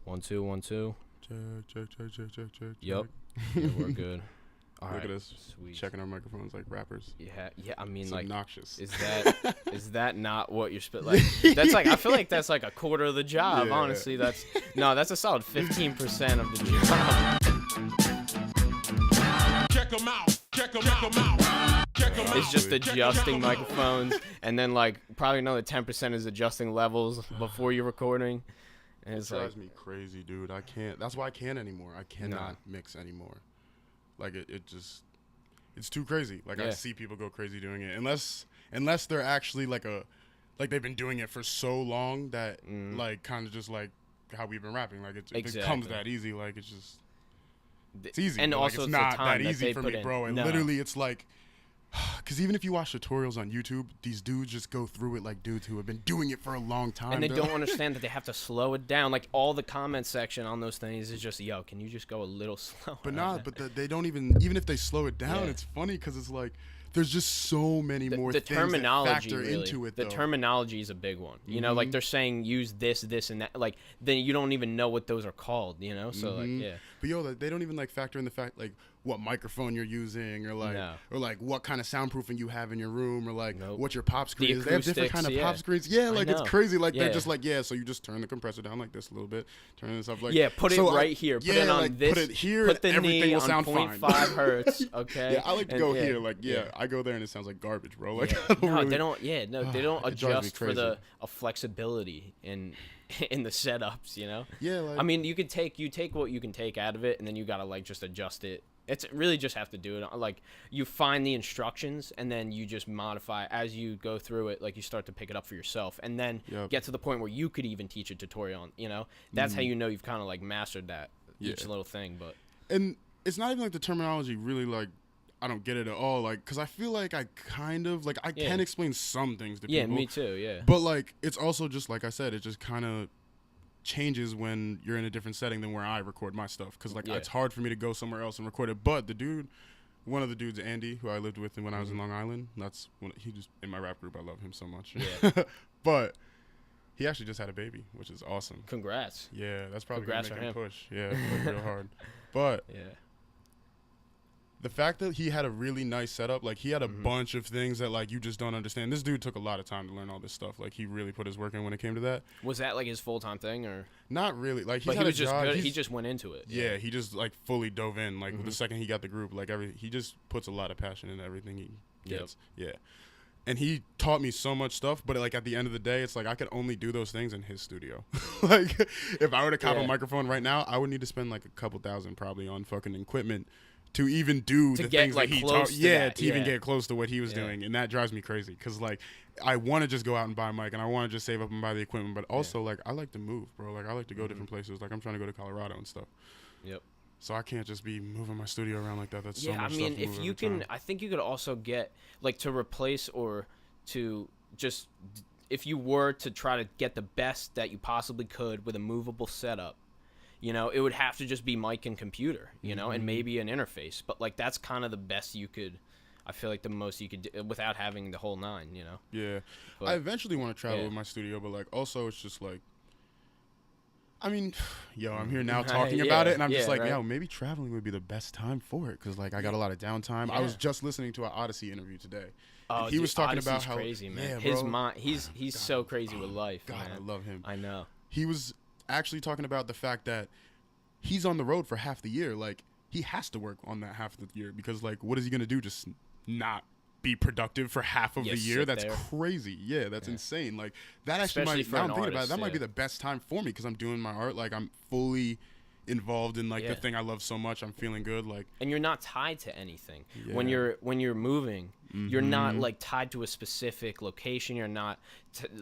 1 2 1 2. Check. Yep. Yeah, we're good. All Look right. at us Sweet. checking our microphones like rappers. Yeah. I mean, It's like, obnoxious. is that not what you're like? That's like I feel like that's like a quarter of the job. Yeah. Honestly, that's a solid 15% of the job. Check them out. Check them out. It's just adjusting microphones, and then like probably another 10% is adjusting levels before you're recording. And It it's like, drives me crazy, dude. I can't. That's why I can't anymore. I cannot mix anymore. Like it just, it's too crazy. Like I see people go crazy doing it, unless they're actually like they've been doing it for so long that like kind of just like how we've been rapping. Like it becomes that easy. Like it's just, it's easy. And but, like, also it's the not time that that easy they for put me, in. bro. And No. literally, it's like. Because even if you watch tutorials on YouTube, these dudes just go through it like dudes who have been doing it for a long time. and they don't understand that they have to slow it down. Like all the comment section on those things is just, yo, can you just go a little slower? But they don't even if they slow it down, it's funny because it's like there's just so many more the things terminology that factor really, into it. the terminology is a big one. You know, like they're saying use this, and that. Like then you don't even know what those are called. You know, so like yeah. But yo, they don't even like factor in the fact like what microphone you're using or like what kind of soundproofing you have in your room or like what your pop screen is. They have different kind of pop screens. Yeah, like it's crazy. Like they're just like so you just turn the compressor down like this a little bit, turn this up like put it right here. Put it on like, this. Put it here. Put the everything knee will on sound 0.5 fine. hertz. Okay. Yeah, I like to go here. Like I go there and it sounds like garbage, bro. Like they don't. Yeah, no, they don't It drives me adjust for crazy. a flexibility in the setups. You know. Yeah. Like, I mean, you take what you can take out of it, and then you gotta like just adjust it. It's really just have to do it. Like you find the instructions, and then you just modify as you go through it. Like you start to pick it up for yourself, and then get to the point where you could even teach a tutorial on. You know, that's how you know you've kind of like mastered that each little thing. But and it's not even like the terminology really like. I don't get it at all, like, because I feel like I kind of, like, I can explain some things to people. Yeah, me too, yeah. But, like, it's also just, like I said, it just kind of changes when you're in a different setting than where I record my stuff. Because, like, it's hard for me to go somewhere else and record it. But one of the dudes, Andy, who I lived with when I was in Long Island, he just, in my rap group, I love him so much. Yeah. But he actually just had a baby, which is awesome. Congrats. Yeah, that's probably going to make him push. Yeah, like, real hard. But... yeah. The fact that he had a really nice setup, like he had a bunch of things that like you just don't understand. This dude took a lot of time to learn all this stuff. Like he really put his work in when it came to that. Was that like his full-time thing or? Not really. Like he was just good. He just went into it. Yeah, he just like fully dove in. Like the second he got the group, like he just puts a lot of passion into everything he gets. Yeah. And he taught me so much stuff, but like at the end of the day, it's like I could only do those things in his studio. Like if I were to cop a microphone right now, I would need to spend like a couple thousand probably on fucking equipment to even do the things like that he taught. To even get close to what he was doing. And that drives me crazy because like I want to just go out and buy a mic and I want to just save up and buy the equipment, but also like I like to move, bro. Like I like to go different places. Like I'm trying to go to Colorado and stuff. Yep. So I can't just be moving my studio around like that. That's so much I stuff mean, to if move you every can, time. I think you could also get like to replace or to just if you were to try to get the best that you possibly could with a movable setup. You know, it would have to just be mic and computer, you know, and maybe an interface. But, like, that's kind of the best you could, I feel like the most you could do without having the whole nine, you know? Yeah. But, I eventually want to travel with my studio, but, like, also it's just, like, I mean, yo, I'm here now talking about it, and I'm just like, yo, maybe traveling would be the best time for it because, like, I got a lot of downtime. I was just listening to an Odyssey interview today. Oh, he was talking Odyssey's about how crazy, man. Yeah, his bro. mind, he's so crazy with life, God, man. I love him. I know. He was actually talking about the fact that he's on the road for half the year. Like, he has to work on that half of the year because, like, what is he going to do? Just not be productive for half of the year? That's crazy. Yeah, that's insane. Like, that actually Especially for now an I'm thinking about it, artist, that might be the best time for me because I'm doing my art. Like, I'm fully involved in, like, the thing I love so much. I'm feeling good. Like, and you're not tied to anything. When you're moving, you're not, like, tied to a specific location. You're not,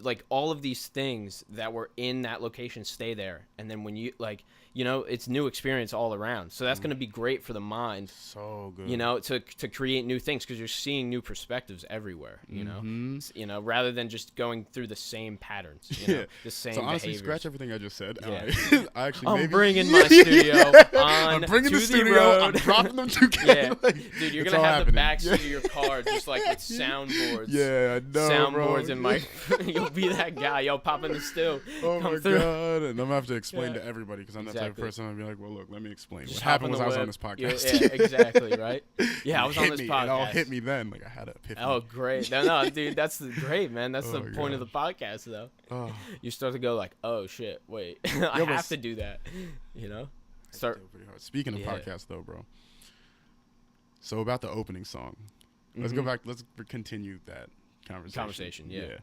like, all of these things that were in that location stay there. And then when you, like, you know, it's new experience all around. So that's going to be great for the mind. So good. You know, to create new things because you're seeing new perspectives everywhere, you know? You know, rather than just going through the same patterns, you know, the same So honestly, behaviors. scratch everything I just said. Yeah. I actually I'm bringing my studio on I'm bringing to the studio. road. I'm dropping them to Yeah, like, dude, you're it's gonna all have happening. the backseat of your car just like with soundboards. Yeah, I know, Soundboards bro. and mic. You'll be that guy. Yo, pop in the stew. Oh Come my through. God! And I'm gonna have to explain Yeah. to everybody because I'm that type of Exactly. person. I'll be like, well, look, let me explain. Just What hop happened on was I was the on web. this Yeah, podcast. exactly, right? Yeah, I was on Hit this me. podcast. It all hit me then. Like I had a epiphany. Oh, great. No, dude, that's great, man. That's Oh the my point of the podcast, though. Oh. You start to go like, oh, shit, wait. I Yo, but have to do that, you know? Start. Pretty hard. Speaking of Yeah. podcasts, though, bro. So about the opening song, let's go back. Let's continue that conversation. Yeah.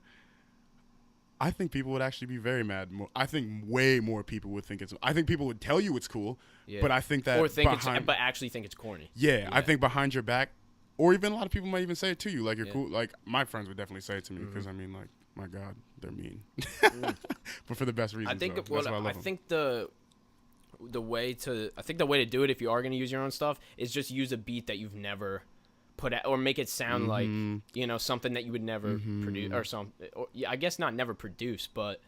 I think people would actually be very mad. I think way more people would think it's. I think people would tell you it's cool, Yeah. but I think that Or think behind, it's, but actually think it's corny. yeah, I think behind your back, or even a lot of people might even say it to you, like you're Yeah. cool. Like my friends would definitely say it to me because I mean, like, my God, they're mean, but for the best reasons. I think. Though. That's why I love them. think the way to do it if you are going to use your own stuff is just use a beat that you've never put out, or make it sound like, you know, something that you would never produce, or I guess not never produce, but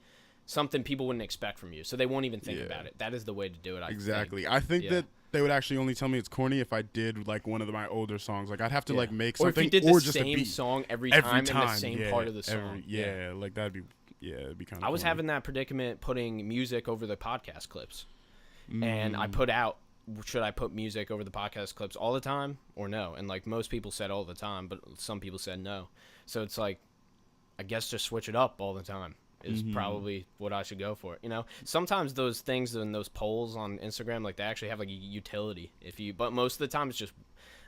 something people wouldn't expect from you, so they won't even think about it. That is the way to do it. Exactly. I think Yeah. that they would actually only tell me it's corny if I did like one of my older songs. Like I'd have to like make or something, if you did or the just a same beat song every time in the same yeah, part of the song. like that'd be it'd be kind of. I was having that predicament putting music over the podcast clips, and I put out, should I put music over the podcast clips all the time or no? And like most people said all the time, but some people said no. So it's like, I guess just switch it up all the time is probably what I should go for. You know, sometimes those things and those polls on Instagram, like they actually have like a utility but most of the time it's just,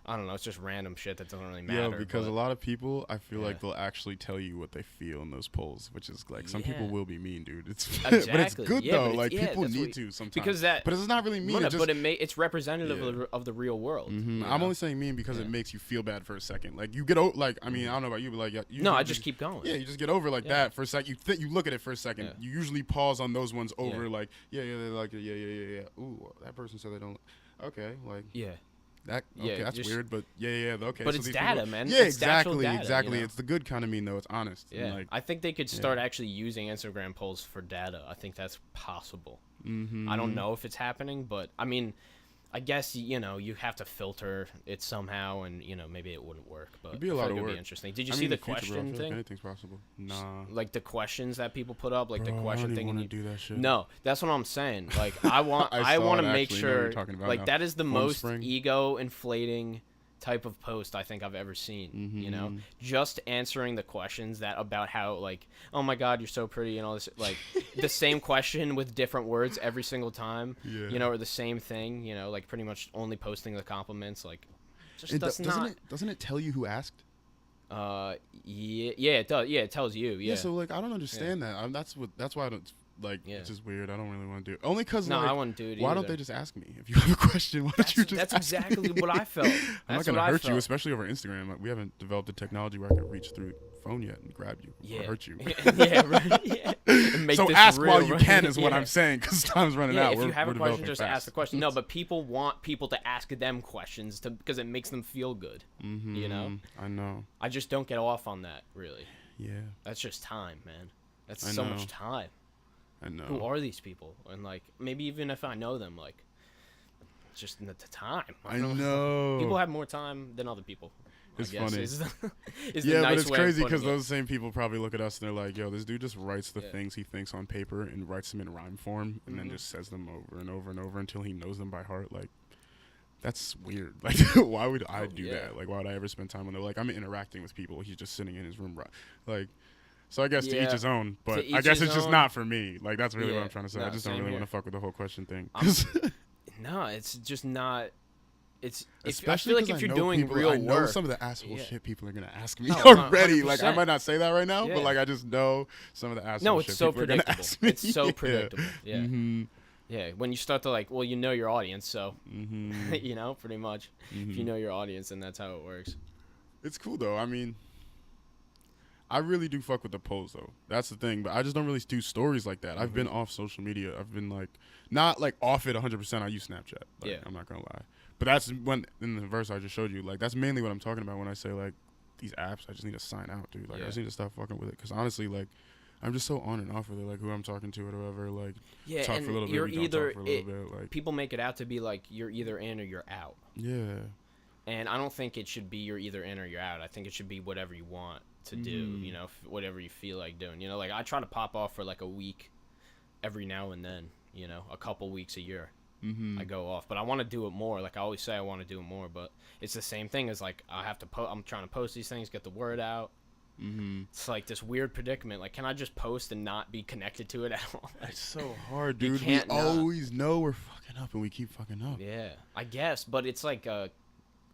I don't know, it's just random shit that doesn't really matter. Yeah, because but, a lot of people, I feel like Yeah. they'll actually tell you what they feel in those polls, which is like some people Yeah. will be mean, dude. It's Exactly. but it's good Yeah, though. but it's- Like yeah, people that's need what- to sometimes. because that- but it's not really mean. Well, no, It just, but it's representative Yeah. of the real world. you I'm know? only saying mean because it Yeah. makes you feel bad for a second. Like you get like I mean I don't know about you, but like you No, I just keep going. Yeah, you just get over like that for a second. You look at it for a second. Yeah. You usually pause on those ones over Yeah. like they like it. Yeah. Ooh, that person said they don't. Okay, like Yeah. that. Yeah, Okay, that's just- weird, but yeah. Okay, But so it's these data, people, man. Yeah, It's actual exactly, data, exactly. you know? It's the good kind of mean though. It's honest. Yeah, And, like, I think they could start actually using Instagram polls for data. I think that's possible. I don't know if it's happening, but I mean, I guess you know you have to filter it somehow, and you know maybe it wouldn't work, but It'd be a I lot feel of like it'd work. be interesting. Did you I see mean, the in future, bro, I question feel like thing? anything's possible. Nah. Like the questions that people put up, like Bro, the I question don't thing. even and wanna do that shit. No, that's what I'm saying. Like I want, I I saw want to it, make actually. I know what sure, you're talking about like now. that is the Home most spring. ego inflating type of post I think I've ever seen. You know, just answering the questions that about how like, oh my God, you're so pretty and all this, like the same question with different words every single time. Yeah. You know, or the same thing. You know, like pretty much only posting the compliments. Like, just It that's not. doesn't it tell you who asked? Yeah, it does. Yeah, it tells you. Yeah. So like I don't understand that. That's why I don't like. Yeah. It's just weird. I don't really want to do it. Only because No, like, I wouldn't do it why don't either. they just ask me if you have a question? Why don't you just? That's ask exactly me? what I felt. I'm not That's gonna what I hurt you, felt. especially over Instagram. Like, we haven't developed the technology where I can reach through phone yet and grab you or hurt you. Yeah, right. Yeah. And make So this ask real, while you right? can is what Yeah. I'm saying because time's running Yeah, out. if you have we're a question, developing just fast. ask the question. No, but people want people to ask them questions because it makes them feel good. You know, I know. I just don't get off on that. Really, Yeah, that's just time, man. That's I so know. much time. I know. Who are these people? And like, maybe even if I know them, like, it's just the time. I don't know. People have more time than other people. It's I guess, funny. Is the Yeah, nice but it's way of crazy putting because it. those same people probably look at us and they're like, "Yo, this dude just writes the Yeah. things he thinks on paper and writes them in rhyme form, and then just says them over and over and over until he knows them by heart." Like, that's weird. Like, why would I do yeah. that? Like, why would I ever spend time when they're like, I'm interacting with people? He's just sitting in his room, like. So I guess to Yeah. each his own, but To I each guess his it's just own. not for me. Like, that's really what Yeah. I'm trying to say. No, I just don't same really want here. to fuck with the whole question thing. No, it's just not. It's I Especially feel like 'cause if you're know doing people, real I know work, some of the asshole Yeah. shit people are gonna ask me No, already. Like, I 100%. might not say that right now, Yeah. but like I just know some of the asshole no, shit it's so people are gonna predictable. ask me. It's so Yeah. predictable. Yeah, Mm-hmm. yeah. When you start to like, well, you know your audience, so Mm-hmm. you know pretty much. If you know your audience, then that's how it works. It's cool though. I mean, I really do fuck with the polls though. That's the thing. But I just don't really do stories like that. I've been off social media. I've been like, not like off it 100%. I use Snapchat. Like, Yeah. I'm not gonna lie. But that's when in the verse I just showed you. Like, that's mainly what I'm talking about when I say like these apps. I just need to sign out, dude. Like, I Yeah. just need to stop fucking with it. Cause honestly, like, I'm just so on and off with it. Like, who I'm talking to or whatever. Like, Yeah, talk and for a little bit. you're we don't either talk for a little bit. Like, people make it out to be like you're either in or you're out. yeah. And I don't think it should be you're either in or you're out. I think it should be whatever you want. to do, you know, whatever you feel like doing. You know, like I try to pop off for like a week every now and then, you know, a couple weeks a year. I go off, but I want to do it more. Like I always say I want to do it more, but it's the same thing as like I have to I'm trying to post these things, get the word out. It's like this weird predicament. Like, can I just post and not be connected to it at all? It's so hard, dude. We always know we're fucking up, and we keep fucking up. Yeah, I guess, but it's like a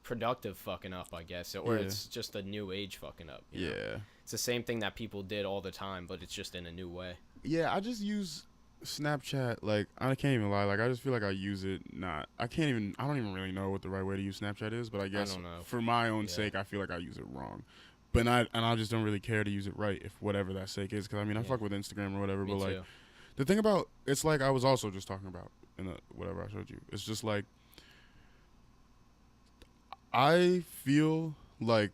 productive fucking up, I guess, or it's just a new age fucking up. You know? It's the same thing that people did all the time, but it's just in a new way. Yeah, I just use Snapchat. Like, I can't even lie. Like, I just feel like I use it not. I don't even really know what the right way to use Snapchat is, but I guess for my own sake, I feel like I use it wrong. But I just don't really care to use it right if whatever that sake is. Because, I mean, I fuck with Instagram or whatever. But, like, the thing about, it's like I was also just talking about in whatever I showed you. It's just like, I feel like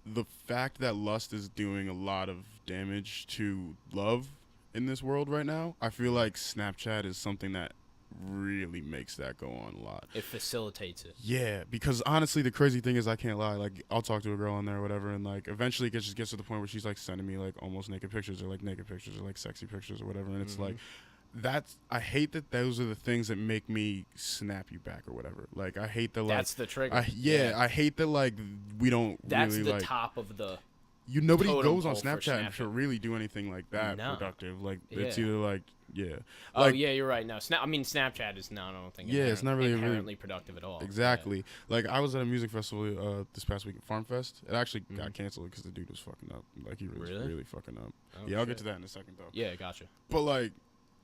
the fact that lust is doing a lot of damage to love in this world right now, I feel like Snapchat is something that really makes that go on a lot. It facilitates it. Yeah, because honestly, the crazy thing is I can't lie. Like, I'll talk to a girl on there or whatever, and like eventually it just gets to the point where she's like sending me like almost naked pictures or like naked pictures or like sexy pictures or whatever, and it's like I hate that those are the things that make me snap you back or whatever. Like, I hate that. Like, that's the trigger. I hate that. Like, we don't. That's really, the like, top of the. Nobody goes on Snapchat to really do anything like that productive. Like, it's either like, like, you're right. No, Snapchat is not. I don't think. It's not really inherently productive at all. Exactly. Yeah. Like, I was at a music festival this past week at Farm Fest. It actually got canceled because the dude was fucking up. Like, he was really fucking up. Oh, I'll get to that in a second though. Yeah, gotcha. But like,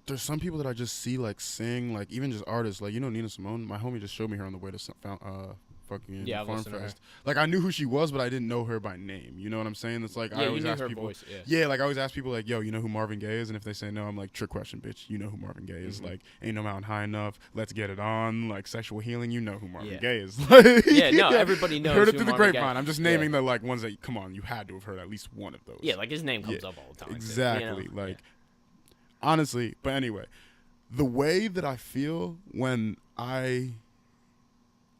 there's some people that I just see like sing, like even just artists, like, you know, Nina Simone. My homie just showed me her on the way to fucking Farm Fest. Like, I knew who she was, but I didn't know her by name. You know what I'm saying? It's like, I always ask people. Voice, like I always ask people like, yo, you know who Marvin Gaye is? And if they say no, I'm like, trick question, bitch. You know who Marvin Gaye is? Like, Ain't No Mountain High Enough, Let's Get It On, like Sexual Healing. You know who Marvin Gaye is? Everybody knows. Heard it through the grapevine. I'm just naming the like ones that, come on, you had to have heard at least one of those. Yeah, like his name comes up all the time. Exactly. Too, you know? Like, honestly, but anyway, the way that I feel when I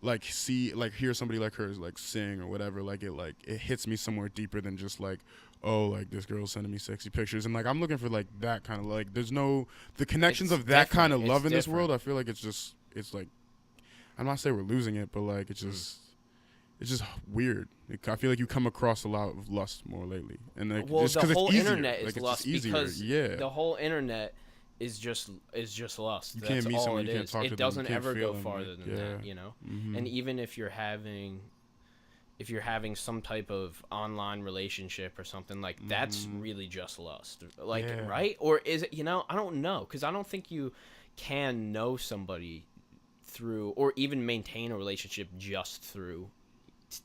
like hear somebody like her like sing or whatever, like it hits me somewhere deeper than just like, oh, like this girl's sending me sexy pictures, and like I'm looking for like that kind of, like, there's no the connections of that kind of love in this world. I feel like it's like, I'm not saying we're losing it, but like it's just weird. I feel like you come across a lot of lust more lately, and like, well, just the whole it's easier. internet is like, lust because the whole internet is just lust. You That's can't meet all someone, it you can't is. talk to It them, doesn't you can't ever feel go them, farther than that, you know. And even if you're having some type of online relationship or something, like, that's really just lust, like, right? Or is it? You know, I don't know, because I don't think you can know somebody through, or even maintain a relationship just through,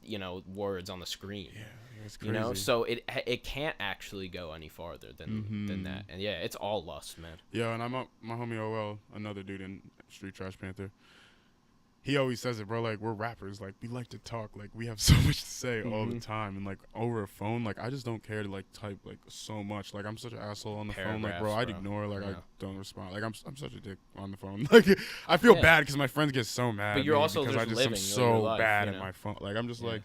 you know, words on the screen. It's crazy. You know, so it can't actually go any farther than that. And it's all lust, man. Yeah, and my homie OL, another dude in Street Trash Panther. He always says it, bro. Like, we're rappers. Like, we like to talk. Like, we have so much to say all the time. And like, over a phone, like, I just don't care to like type like so much. Like, I'm such an asshole on the phone. Like, bro, I'd ignore. Like, I don't respond. Like, I'm such a dick on the phone. Like, I feel bad because my friends get so mad. But you're also because just I'm so bad at my phone. Like, I'm just like.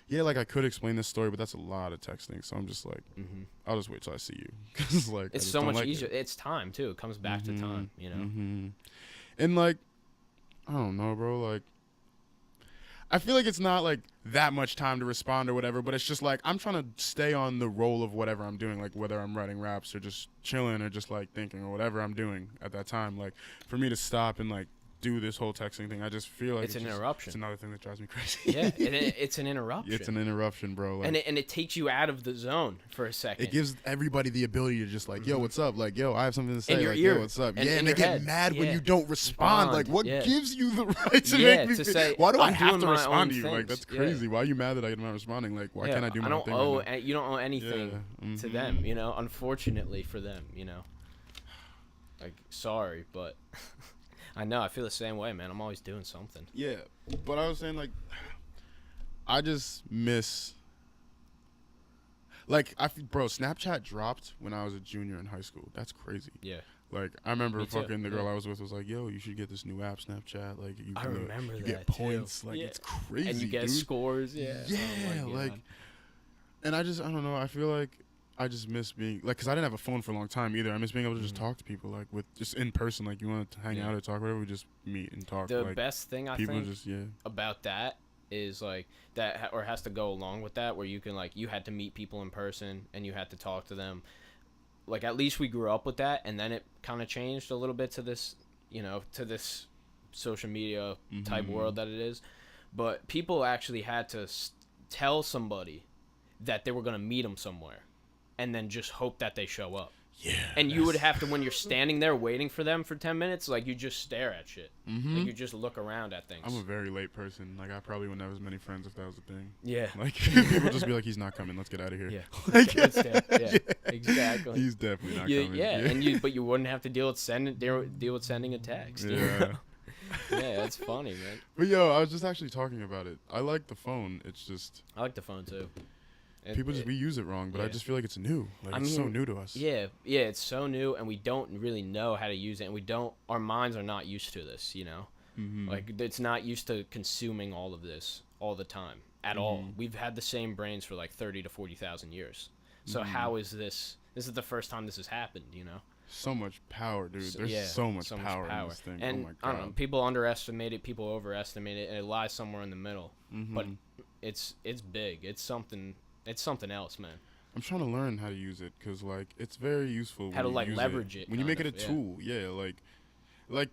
Yeah, like, I could explain this story, but that's a lot of texting. So I'm just like, I'll just wait till I see you. Cause like, it's so much easier. It's time too. It comes back to time, you know. And like, I don't know, bro. Like, I feel like it's not like that much time to respond or whatever, but it's just like I'm trying to stay on the roll of whatever I'm doing, like whether I'm writing raps or just chilling or just like thinking or whatever I'm doing at that time. Like, for me to stop and like do this whole texting thing, I just feel like it's an interruption. It's another thing that drives me crazy. Yeah, it's an interruption. It's an interruption, bro. Like, and it takes you out of the zone for a second. It gives everybody the ability to just like, yo, what's up? Like, yo, I have something to say. In your like, ear. yo, what's up? And they get mad when you don't respond. Like, what gives you the right to make me say, why do I have doing to respond to you? things. Like, that's crazy. Why are you mad that I'm not responding? Like, why can't I do my own thing? You don't owe anything to them, you know, unfortunately for them, you know. Like, sorry, but I know, I feel the same way, man. I'm always doing something. Yeah, but I was saying, like, I just miss, like, bro, Snapchat dropped when I was a junior in high school. That's crazy. Yeah. Like, I remember fucking the girl I was with was like, yo, you should get this new app, Snapchat. Like, I remember you that get points. too. Like, it's crazy, and you get dude. scores, Yeah, like, And I don't know. I feel like I just miss being like, cause I didn't have a phone for a long time either. I miss being able to just talk to people like with just in person. Like you want to hang out or talk, whatever. We just meet and talk. The like, best thing I people think just about that is like that, or has to go along with that, where you can like you had to meet people in person and you had to talk to them. Like at least we grew up with that, and then it kind of changed a little bit to this, to this social media type world that it is. But people actually had to tell somebody that they were going to meet them somewhere and then just hope that they show up. Yeah. And you would have to, when you're standing there waiting for them for 10 minutes, like you just stare at shit. Like you just look around at things. I'm a very late person. Like I probably wouldn't have as many friends if that was a thing. Yeah. Like people just be like, he's not coming. Let's get out of here. Yeah. Like, yeah. Exactly. He's definitely not coming. Yeah. But you wouldn't have to deal with sending a text. Yeah. Yeah, it's funny, man. But yo, I was just actually talking about it. I like the phone. It's just I like the phone too. we use it wrong, but I just feel like it's new. Like it's so new to us. Yeah, it's so new, and we don't really know how to use it, and our minds are not used to this, Like it's not used to consuming all of this all the time at all. We've had the same brains for like 30 to 40,000 years. So how is this is the first time this has happened, So much power, dude. There's so much power in this thing. And oh my God. I don't know, people underestimate it, people overestimate it, and it lies somewhere in the middle. But it's big. It's something else, man. I'm trying to learn how to use it because, like, it's very useful. How to, like, leverage it. When you make it a tool, like,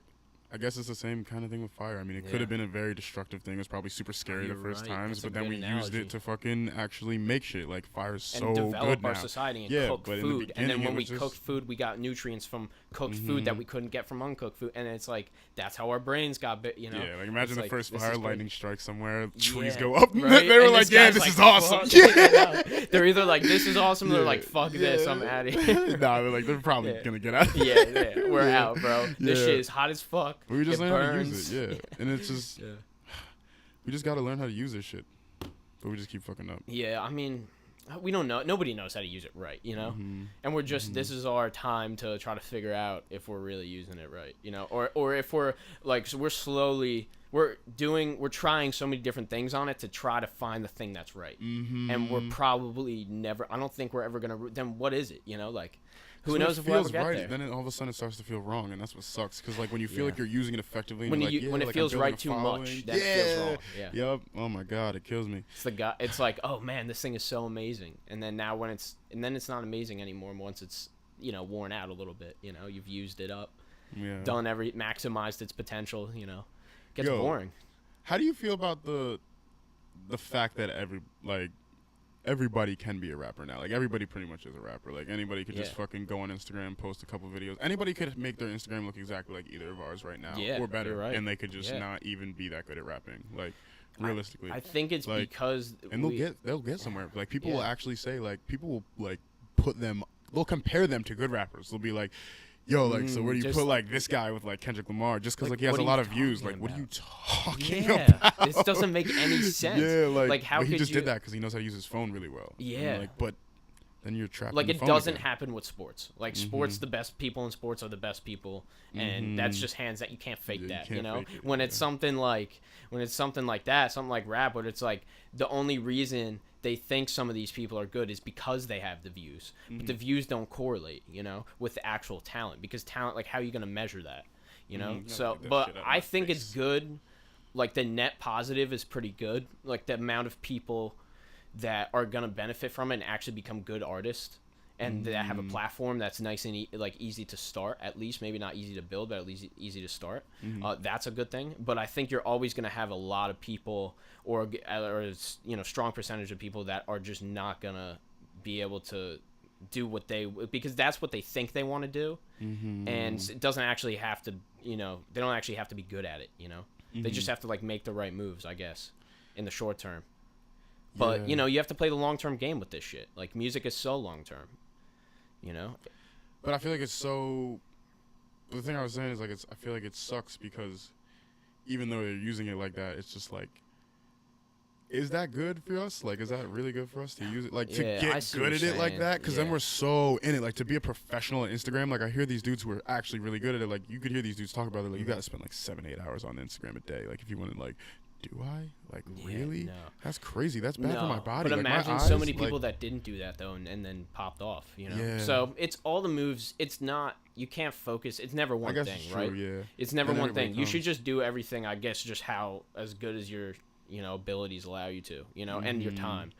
I guess it's the same kind of thing with fire. I mean, it could have been a very destructive thing. It was probably super scary the first times, but then we used it to fucking actually make shit. Like, fire's so good now. And develop our society and cook food. And then when we cooked food, we got nutrients from cooked food that we couldn't get from uncooked food. And it's like, that's how our brains got bit, Yeah, like imagine the first fire, lightning strikes somewhere, trees Yeah, go up, right? they were like, yeah, this is awesome. They're either like, this is awesome, or they're like, fuck this, I'm out of here. Nah, they're probably gonna get out. We're out, bro. This shit is hot as fuck. We just learn how to use it, Yeah. And it's just, we just gotta learn how to use this shit, but we just keep fucking up. Yeah, I mean, we don't know. Nobody knows how to use it right, And we're just, this is our time to try to figure out if we're really using it right, or if we're like, so we're trying so many different things on it to try to find the thing that's right. And we're probably never, I don't think we're ever gonna, then what is it, like, who knows if we'll ever get there. Then all of a sudden it starts to feel wrong, and that's what sucks. Because like when you feel like you're using it effectively, when and when it feels right too much, that feels wrong. Yeah. Yep. Oh my God, it kills me. It's like, oh man, this thing is so amazing, and then now it's not amazing anymore. Once it's worn out a little bit, you've used it up, maximized its potential. Gets boring. How do you feel about the fact that everybody can be a rapper now? Like everybody pretty much is a rapper. Like anybody could just fucking go on Instagram, post a couple videos. Anybody could make their Instagram look exactly like either of ours right now, or better. You're right. And they could just not even be that good at rapping. Like realistically, I think it's like, because they'll get somewhere. Like people will actually say, like, people will like they'll compare them to good rappers. They'll be like, yo, like, so where do you put like this guy with like Kendrick Lamar just because like he has a lot of views? Like, what are you talking about? This doesn't make any sense. Yeah, like how he could just you did that because he knows how to use his phone really well. Yeah, like, but then you're trapped. Like in the it phone doesn't again. happen with sports. Like sports, the best people in sports are the best people, and that's just hands that you can't fake that. You can't fake it, when it's something like that, something like rap, but it's like the only reason they think some of these people are good is because they have the views, but the views don't correlate, with the actual talent, because talent, like, how are you going to measure that, so, but I think it's good. Like the net positive is pretty good. Like the amount of people that are going to benefit from it and actually become good artists, and that have a platform that's nice and easy to start, at least. Maybe not easy to build, but at least easy to start. That's a good thing. But I think you're always going to have a lot of people, or strong percentage of people that are just not going to be able to do what because that's what they think they want to do, and it doesn't actually have to, they don't actually have to be good at it. They just have to like make the right moves, I guess, in the short term. But you have to play the long-term game with this shit. Like music is so long-term, But I feel like it's so. The thing I was saying is like I feel like it sucks because even though they're using it like that, it's just like, is that good for us? Like, is that really good for us to use it? Like to get good at it like that? Because then we're so in it. Like to be a professional at Instagram. Like I hear these dudes who are actually really good at it. Like you could hear these dudes talk about it. Like you got to spend like 7-8 hours on Instagram a day. Like if you want to like do I? Like, Yeah, really? no. That's crazy. That's bad for my body. But like, imagine my so eyes, many people like, that didn't do that though, and then popped off. Yeah. So it's all the moves. It's not. You can't focus. It's never one I guess thing, it's true, right? yeah. It's never And one everybody thing. You should comes. just do everything. I guess just how as good as your abilities allow you to. And your time.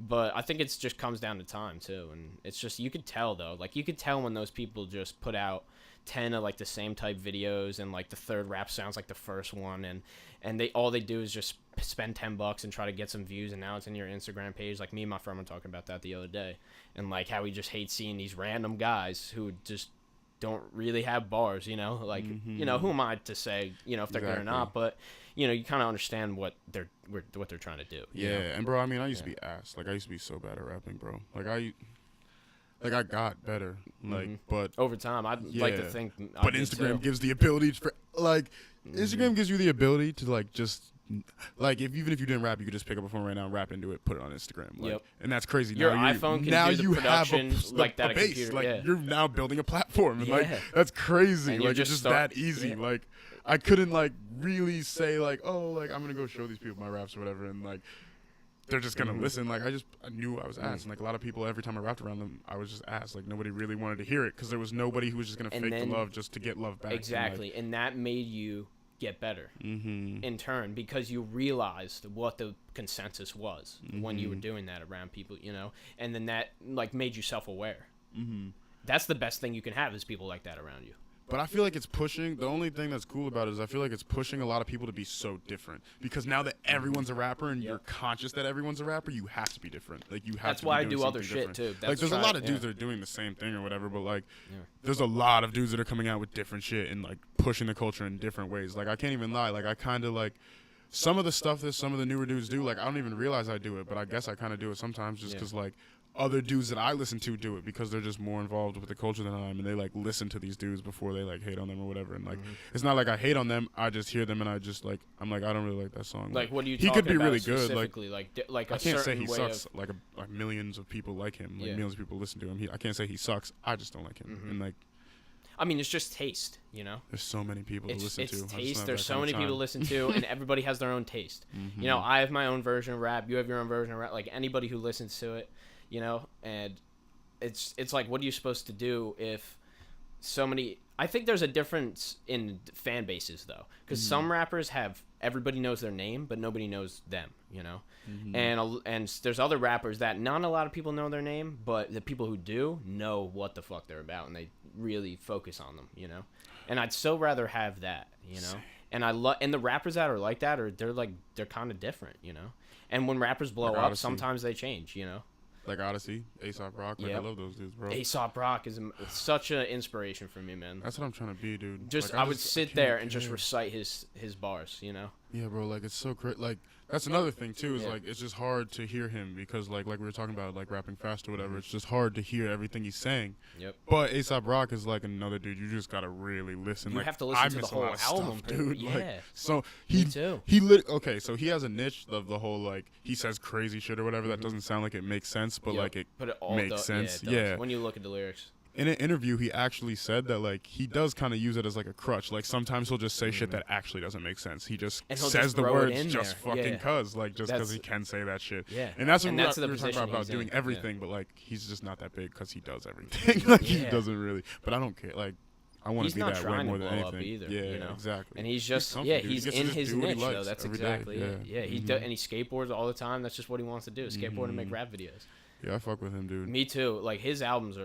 But I think it's just comes down to time too, and it's just you could tell though. Like you could tell when those people just put out 10 of like the same type videos, and like the third rap sounds like the first one, and they do is just spend $10 and try to get some views, and now it's in your Instagram page. Like me and my friend were talking about that the other day, and like how he just hates seeing these random guys who just don't really have bars, like who am I to say if they're good or not, but you kind of understand what they're trying to do. Yeah, and bro, I mean, I used to be ass. Like, I used to be so bad at rapping, bro. Like, I got better. Like, but over time, I'd like to think. But Instagram gives the ability for like, Instagram gives you the ability to like just. Like even if you didn't rap, you could just pick up a phone right now and rap into it, put it on Instagram. Like, and that's crazy. Your now iPhone can now do the you production have like that a base. computer. Like you're now building a platform, and like Yeah. that's crazy. And Like it's just that easy. Yeah. Like I couldn't like really say like, oh, like I'm gonna go show these people my raps or whatever, and like they're just gonna listen. Like I knew I was ass, and like a lot of people, every time I rapped around them, I was just ass. Like nobody really wanted to hear it because there was nobody who was just gonna fake the love just to get love back. Exactly, and that made you get better in turn because you realized what the consensus was when you were doing that around people, and then that like made you self-aware. That's the best thing you can have is people like that around you. But I feel like it's pushing. The only thing that's cool about it is I feel like it's pushing a lot of people to be so different. Because now that everyone's a rapper and you're conscious that everyone's a rapper, you have to be different. Like you have That's to. why be I doing do other something shit different. too. Like there's a lot of dudes that are doing the same thing or whatever, but like there's a lot of dudes that are coming out with different shit and like pushing the culture in different ways. Like I can't even lie. Like I kind of like some of the stuff that some of the newer dudes do. Like I don't even realize I do it, but I guess I kind of do it sometimes just because like. Other dudes that I listen to do it because they're just more involved with the culture than I am, and they like listen to these dudes before they like hate on them or whatever. And like, it's not like I hate on them. I just hear them and I just like, I'm like, I don't really like that song. Like, what are you? He talking could be about really good. specifically? Like a I can't say certain he way sucks. of... Like millions of people like him. Like millions of people listen to him. I can't say he sucks. I just don't like him. And like, I mean, it's just taste. There's so many people to listen to. It's taste. There's so many people to listen to, and everybody has their own taste. I have my own version of rap. You have your own version of rap. Like anybody who listens to it. And it's like, what are you supposed to do if so many... I think there's a difference in fan bases, though, because some rappers have... Everybody knows their name, but nobody knows them, And there's other rappers that not a lot of people know their name, but the people who do know what the fuck they're about, and they really focus on them, And I'd so rather have that, And and the rappers that are like that they're kind of different, And when rappers blow like up, Odyssey. Sometimes they change, Like Odyssey, A$AP Rock. Like I love those dudes, bro. A$AP Rock is such an inspiration for me, man. That's what I'm trying to be, dude. Just like, I would sit there and just recite his bars, Yeah, bro. Like it's so crazy. Like that's another thing too. Is like it's just hard to hear him because like we were talking about like rapping fast or whatever. It's just hard to hear everything he's saying. Yep. But A$AP Rock is like another dude. You just gotta really listen. You like, have to listen I to the miss a whole lot of album, stuff, dude. Yeah. Like, so Me too. Okay, so he has a niche of the whole like he says crazy shit or whatever that doesn't sound like it makes sense, but like it all makes sense. Yeah, it does. When you look at the lyrics. In an interview, he actually said that like he does kind of use it as like a crutch. Like sometimes he'll just say shit that actually doesn't make sense. He just he'll says just the throw it words in just there. fucking cuz, like just because That's- he can say that shit. Yeah. And that's what And we that's were the talking position about he's doing in. everything, but like he's just not that big because he does everything. Like he doesn't really. But I don't care. Like I want He's to be not that way trying more to than blow up anything. either, Yeah, exactly. And he's just comfy, dude. He he's gets to in just his do what he niche though. likes That's every day. exactly it. Yeah, and he skateboards all the time. That's just what he wants to do: skateboard and make rap videos. Yeah, I fuck with him, dude. Me too. Like his albums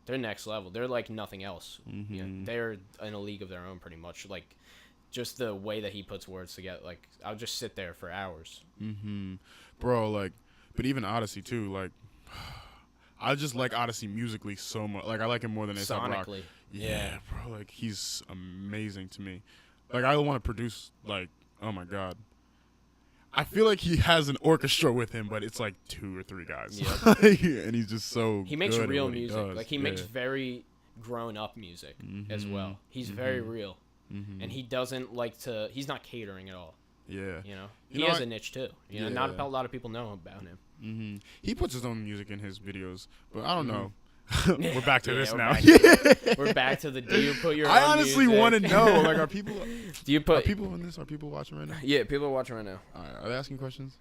they're next level. They're like nothing else. They're in a league of their own, pretty much. Like, just the way that he puts words together. Like, I'll just sit there for hours. Bro, like, but even Odyssey too. Like, I just like Odyssey musically so much. Like, I like him more than A$AP Rock. Sonically. Yeah, bro. Like, he's amazing to me. Like, I want to produce. Like, oh my god. I feel like he has an orchestra with him, but it's like 2 or 3 guys. Yeah. And he's just so He makes good at real what he music. does. Like, he makes very grown-up music as well. He's very real. And he doesn't like to... He's not catering at all. Yeah. He has a niche, too. Not a lot of people know about him. He puts his own music in his videos, but I don't know. We're back to this now. We're back to the do you put your I own honestly music? want to know, like, are people Are people in this? Are people watching right now? Yeah, people are watching right now. All right, are they asking questions?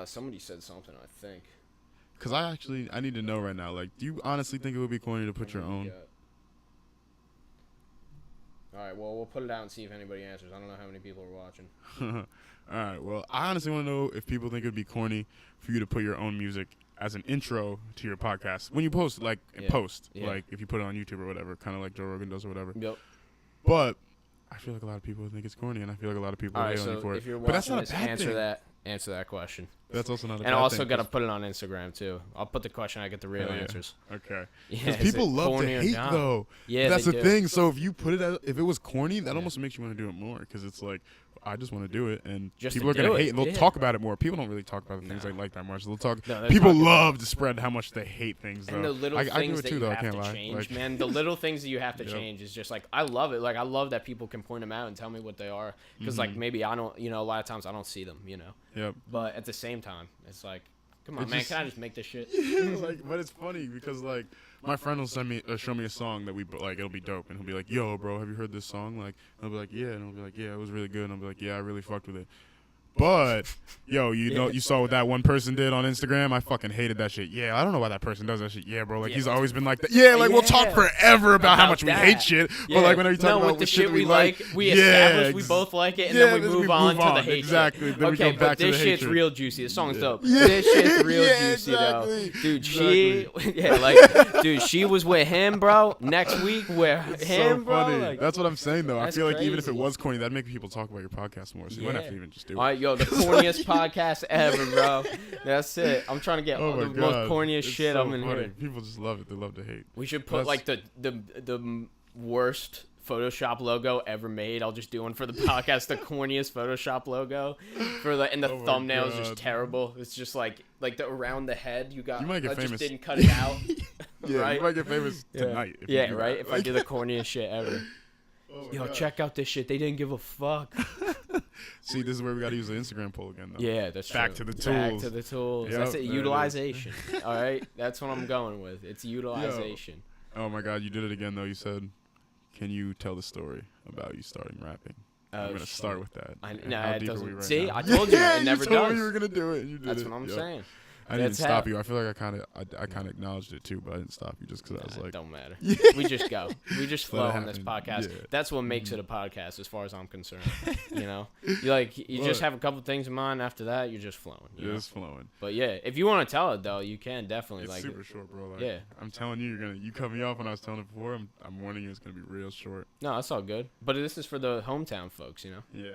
Somebody said something, I think. Because I need to know right now. Like, do you honestly think it would be corny to put your own? All right, well, we'll put it out and see if anybody answers. I don't know how many people are watching. All right, well, I honestly want to know if people think it would be corny for you to put your own music as an intro to your podcast when you post, like, like if you put it on YouTube or whatever, kind of like Joe Rogan does or whatever. Yep. But I feel like a lot of people think it's corny, and I feel like a lot of people hate on you for it. If you're but that's watching not this, a bad thing. Answer that question. That's also not a bad thing. And I also got to put it on Instagram, too. I'll put the question, I get the real answers. Okay. Yeah, because people love to hate, though. Yeah, that's the do. thing. So if you put it as, if it was corny, that almost makes you want to do it more, because it's like, I just want to do it, and just people are going to hate, and they'll talk about it more. People don't really talk about the things they like that much. They'll talk. People love to spread how much they hate things, though. And the little things that you have to change, man. The little things that you have to change is just like, I love it. Like, I love that people can point them out and tell me what they are. Because, like, maybe I don't, a lot of times I don't see them, Yep. But at the same time, it's like, come on, man, can I just make this shit? Like, but it's funny because, like, my friend will show me a song that we like. It'll be dope, and he'll be like, "Yo, bro, have you heard this song?" Like, and I'll be like, "Yeah," and I'll be like, "Yeah, it was really good." And I'll be like, "Yeah, I really fucked with it." But, yo, you saw what that one person did on Instagram? I fucking hated that shit. Yeah, I don't know why that person does that shit. Yeah, bro, like, he's always been like that. Yeah, like, we'll talk forever about how much we hate shit. But, like, whenever you talk about the shit we like, we establish we both like it, and then we move on to the hate exactly. Then okay, but this shit's real juicy. The song's dope. This shit's real juicy, though. Dude, she was with him, bro. Next week with him, bro. Like, that's what I'm saying, though. I feel like even if it was corny, that'd make people talk about your podcast more. So you wouldn't have to even just do it. All right, yo, the corniest podcast ever, bro. That's it. I'm trying to get the most corniest shit I'm in here. People just love it. They love to hate. We should put like the worst Photoshop logo ever made. I'll just do one for the podcast. The corniest Photoshop logo and the thumbnail is just terrible. It's just like the around the head. You might get famous. Just didn't cut it out. Yeah, right? You might get famous tonight. Yeah, right. If I do the corniest shit ever. Yo, check out this shit. They didn't give a fuck. See, this is where we got to use the Instagram poll again, though. Yeah, that's Back true. to the tools. Back to the tools. Yep, that's it. Utilization. All right? That's what I'm going with. It's utilization. Yo. Oh, my God. You did it again, though. You said, can you tell the story about you starting rapping? I'm going to start with that. It doesn't. See, I told you. It never does. You told me you were going to do it. And you did that's what I'm saying. I didn't stop you. I feel like I kind of acknowledged it too, but I didn't stop you just because I was like, it don't matter. We just go. We just flow on this podcast. Yeah. That's what makes it a podcast, as far as I'm concerned. You just have a couple things in mind. After that, you're just flowing. You're just flowing. But yeah, if you want to tell it though, you can definitely. It's super short, bro. Like, yeah, I'm telling you, you cut me off when I was telling it before. I'm warning you, it's gonna be real short. No, that's all good. But this is for the hometown folks, Yeah.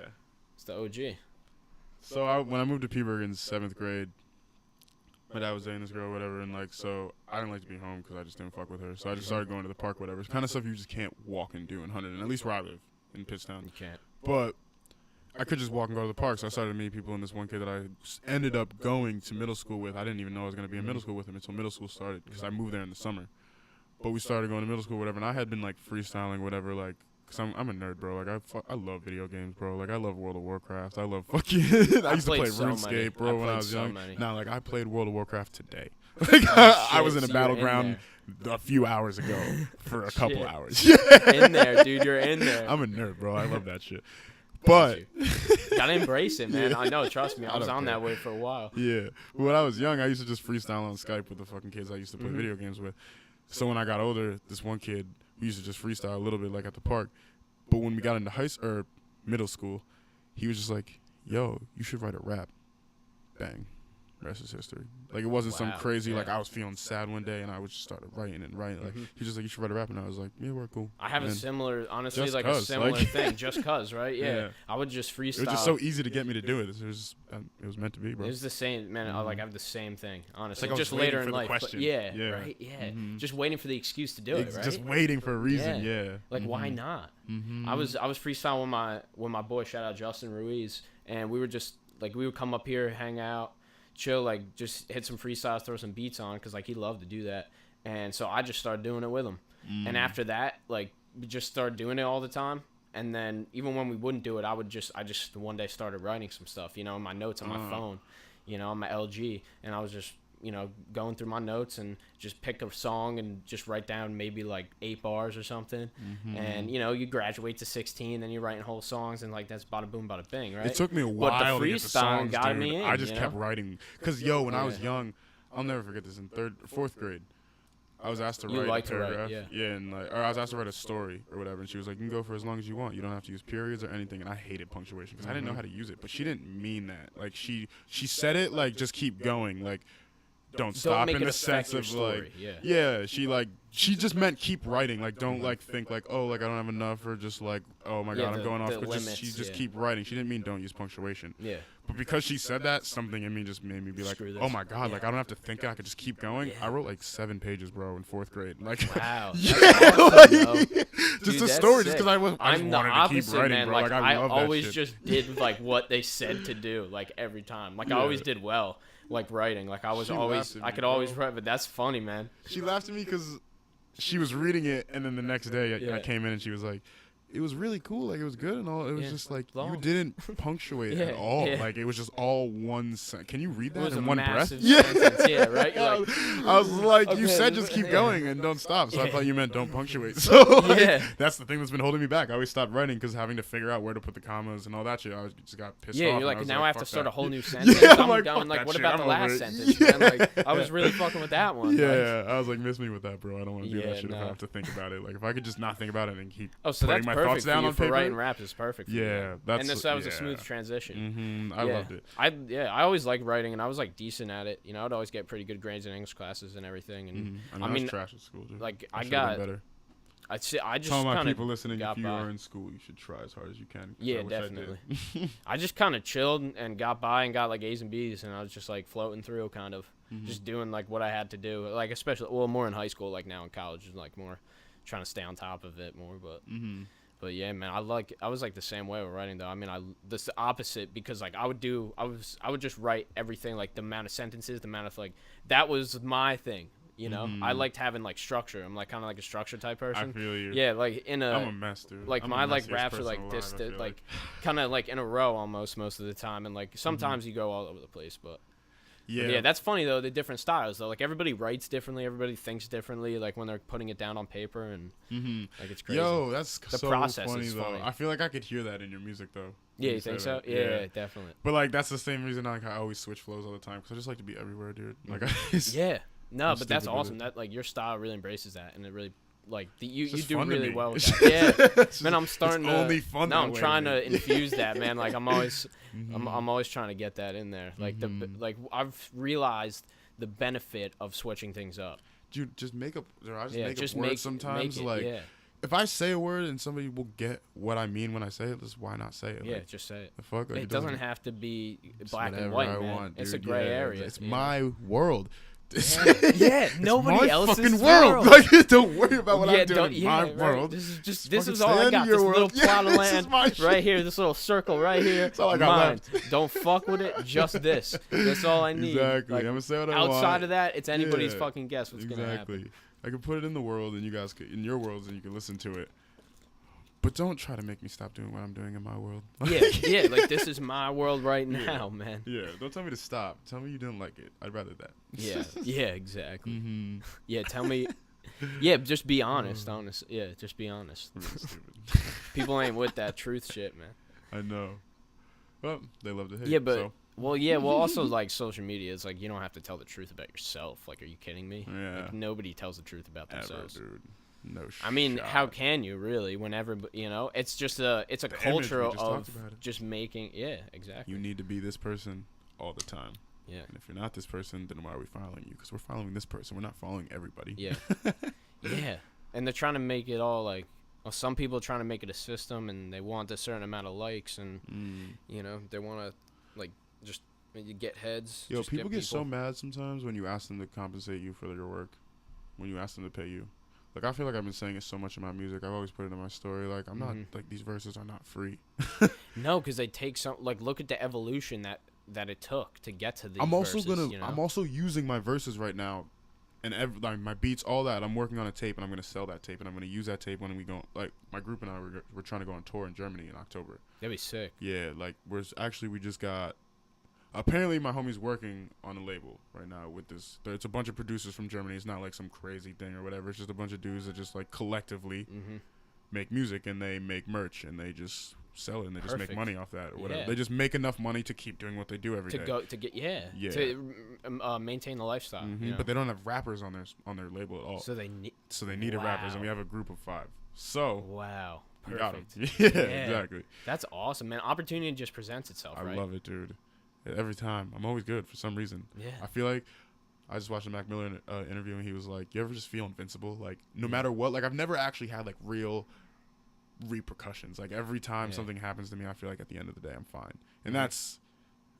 It's the OG. So when I moved to Peaburg in 7th grade. My dad was dating this girl, whatever, and so I didn't like to be home because I just didn't fuck with her. So I just started going to the park, whatever. It's kind of stuff you just can't walk and do in Huntington, at least where I live in Pittstown. You can't. But I could just walk and go to the park. So I started to meet people, and this one kid that I ended up going to middle school with. I didn't even know I was going to be in middle school with him until middle school started because I moved there in the summer. But we started going to middle school, whatever, and I had been like freestyling, whatever, like. Cause I'm a nerd, bro. Like I love video games, bro. Like I love World of Warcraft. I love fucking. I used to play RuneScape, bro, when I was young. Nah, like I played World of Warcraft today. Like I was in a battleground a few hours ago for a couple hours. In there, dude. You're in there. I'm a nerd, bro. I love that shit. But gotta embrace it, man. I know. Trust me. I was on that way for a while. Yeah. When I was young, I used to just freestyle on Skype with the fucking kids I used to play video games with. So when I got older, this one kid. We used to just freestyle a little bit, like at the park. But when we got into middle school, he was just like, "Yo, you should write a rap." Bang. Rest is history. Like it wasn't some crazy like I was feeling sad one day and I just started writing. Like he was just like, "You should write a rap," and I was like, "Yeah, we're cool." I have a similar, honestly, like a similar thing. Just cause, right? Yeah. I would just freestyle. It was just so easy to get me to do it. It was meant to be, bro. It was the same, man. I have the same thing, honestly. Like just later in life. But right. Yeah. Just waiting for the excuse to do it. Right. Just waiting for a reason. Yeah. Like why not? I was freestyling with my boy. Shout out Justin Ruiz, and we were just like we would come up here, hang out. Chill, like just hit some freestyles, throw some beats on, because like he loved to do that, and so I just started doing it with him. And after that, like we just started doing it all the time. And then even when we wouldn't do it, I just one day started writing some stuff, in my notes on my phone, on my LG, and I was just going through my notes and just pick a song and just write down maybe like 8 bars or something. And you graduate to 16, then you're writing whole songs, and like that's bada boom bada bing, right? It took me a while but the to get the songs, got dude. me in, I just kept writing because when I was Yeah. young, I'll never forget this. In 4th grade, I was asked to You write like a to write, paragraph. yeah. And or I was asked to write a story or whatever, and she was like, "You can go for as long as you want. You don't have to use periods or anything." And I hated punctuation because I didn't know how to use it. But she didn't mean that. Like she said it like just keep going, like don't stop make in it the affect sense your of story, like yeah. she just meant keep writing, like don't like think like, oh, like I don't have enough, or just like, oh my god, I'm going off, but she just keep writing. She didn't mean don't use punctuation. Yeah. But because she said that, something in me just made me be like, Screw this. oh my god, like I don't have to think, I could just keep going. I wrote like 7 pages, bro, in 4th grade. Like, Wow. yeah, That's awesome, like, though. just Dude, a that's story, sick. just because I just I'm the wanted opposite, to keep writing, man. bro. Like I love that always shit. just did like what they said to do, like every time. Like I Yeah. always did well, like writing. Like I was She always, laughed at I me, could bro. always write. But that's funny, man. She laughed at me because she was reading it, and then the next day I Yeah. came in and she was like, it was really cool, like it was good and all. It was Yeah. just like you Long. didn't punctuate Yeah, at all. yeah. Like it was just all one. Can you read It that was in a one breath? massive sentence, yeah, right. You're like, I was like, you okay, said just keep yeah. going and don't stop. So I Yeah. thought you meant don't punctuate. So like, Yeah. that's the thing that's been holding me back. I always stopped writing because having to figure out where to put the commas and all that shit. I just got pissed yeah, off. you're and like, I was now I have to fuck start that. a whole new sentence. Yeah, I'm I'm like, going fuck like, that what shit, about I'm the over last it. sentence? Yeah. Man? Like I was really fucking with that one. like- Yeah, I was like, miss me with that, bro. I don't want to do Yeah, that shit if no. I have to think about it. Like if I could just not think about it and keep Oh, so putting that's my perfect thoughts for down you on for paper. writing rap is perfect. For you. Yeah, that's And that was a yeah. smooth transition. I loved it. I always liked writing, and I was like decent at it. I'd always get pretty good grades in English classes and everything. And I was trash at school, dude. like I I should've been got, better. I just Tell my kind people listening, got if you by. are in school, you should try as hard as you can. 'Cause Yeah, I wish I definitely. did. I just kind of chilled and got by and got like A's and B's, and I was just like floating through, kind of just doing like what I had to do. Like especially, well, more in high school. Like now in college, is like more trying to stay on top of it more. But yeah, man, I was like the same way with writing though. I mean, this the opposite because like I would just write everything, like the amount of sentences, the amount of like that was my thing. I liked having like structure. I'm like kind of like a structure type person. I feel you. Yeah, like in a I'm a mess, dude. like I'm my the like messiest raps are person like alive, this, I feel like kind of like in a row almost most of the time, and like sometimes you go all over the place, but. Yeah, that's funny though. The different styles though, like everybody writes differently, everybody thinks differently. Like when they're putting it down on paper, and like it's crazy. Yo, that's The so process funny is though. funny. I feel like I could hear that in your music though. Yeah, when you think say so? that. Yeah, definitely. But like that's the same reason like I always switch flows all the time because I just like to be everywhere, dude. Like Yeah, no, I'm but that's stupid with awesome. it. That like your style really embraces that, and it really like you just do fun to really me. well with that. Yeah, man, I'm starting it's to. only fun No, that I'm way, trying man. to infuse that, man. Like I'm always, I'm always trying to get that in there. Like like I've realized the benefit of switching things up. Dude, just make up. I just Yeah, make just up words sometimes. make it, Like yeah. if I say a word and somebody will get what I mean when I say it, just why not say it? Yeah, Like, just say it. the fuck. Like, It doesn't have to be it's black and whatever white, I man. want, It's a dude. gray Yeah, area. It's you know? my world. Yeah, nobody my else's fucking world. Like, don't worry about what I'm doing in my right. world. This is just Fucking this is all I stay got. in This your little world. plot of Yeah, this is land my right shit. here. This little circle right here. That's all I got Mine. left. Don't fuck with it. Just this. That's all I need. Exactly. Like, I'm gonna say what I want. outside of that, it's anybody's Yeah, fucking guess what's gonna happen. Exactly. I can put it in the world, and you guys could, in your worlds, and you can listen to it. But don't try to make me stop doing what I'm doing in my world. Yeah. Like this is my world right now, man. Yeah, don't tell me to stop. Tell me you didn't like it. I'd rather that. Yeah, exactly. Mm-hmm. Yeah, tell me. Yeah, just be honest. Yeah, just be honest. Really stupid. People ain't with that truth shit, man. I know. Well, they love to hate. Yeah, but so. well, also like social media, it's like you don't have to tell the truth about yourself. Like, are you kidding me? Yeah. Like, nobody tells the truth about themselves. Ever, dude. No shit. I mean, how can you really? Whenever it's just it's a The culture image, we just of talked about it. just making. Yeah, exactly. You need to be this person all the time. Yeah. And if you're not this person, then why are we following you? Because we're following this person. We're not following everybody. Yeah. Yeah. And they're trying to make it all like. Well, some people are trying to make it a system, and they want a certain amount of likes, and they want to like just you get heads. Yo, just people get so mad sometimes when you ask them to compensate you for your work, when you ask them to pay you. Like, I feel like I've been saying it so much in my music. I've always put it in my story. Like, I'm not, like, these verses are not free. No, because they take some, like, look at the evolution that it took to get to these I'm also verses, I'm also using my verses right now, and like my beats, all that. I'm working on a tape, and I'm gonna sell that tape, and I'm gonna use that tape when we go. Like, my group and I we're trying to go on tour in Germany in October. That'd be sick. Yeah, like we just got apparently my homie's working on a label right now with this. It's a bunch of producers from Germany. It's not like some crazy thing or whatever. It's just a bunch of dudes that just like collectively make music, and they make merch, and they just sell it, and they just make money off that or whatever. They just make enough money to keep doing what they do every day. To maintain the lifestyle. You know? But they don't have rappers on their label at all. So they needed rappers, and we have a group of 5. So wow. We got 'em. Perfect. Yeah, exactly. That's awesome, man. Opportunity just presents itself, right? I love it, dude. Every time. I'm always good for some reason. Yeah. I feel like I just watched a Mac Miller interview, and he was like, you ever just feel invincible? Like, no matter what, like, I've never actually had, like, real repercussions. Like, every time something happens to me, I feel like at the end of the day, I'm fine. And that's,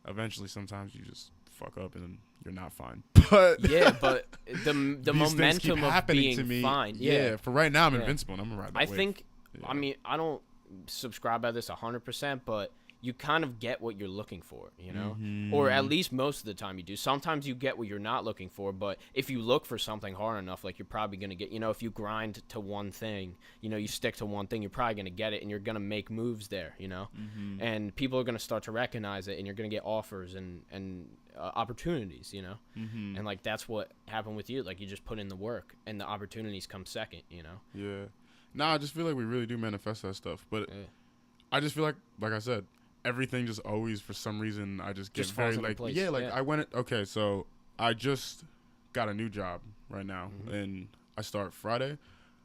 eventually, sometimes you just fuck up, and you're not fine. But but the momentum of being to me, fine. Yeah, for right now, I'm invincible, and I'm going to ride that I wave. think, I mean, I don't subscribe by this 100%, but you kind of get what you're looking for, you know? Or at least most of the time you do. Sometimes you get what you're not looking for, but if you look for something hard enough, like, you're probably going to get, you know, if you grind to one thing, you know, you stick to one thing, you're probably going to get it, and you're going to make moves there, you know? And people are going to start to recognize it, and you're going to get offers and opportunities, you know? And, like, that's what happened with you. Like, you just put in the work, and the opportunities come second, you know? Yeah. Nah, I just feel like we really do manifest that stuff. But I just feel like I said, everything just always, for some reason, I just get very like, I went, okay, so I just got a new job right now, and I start Friday.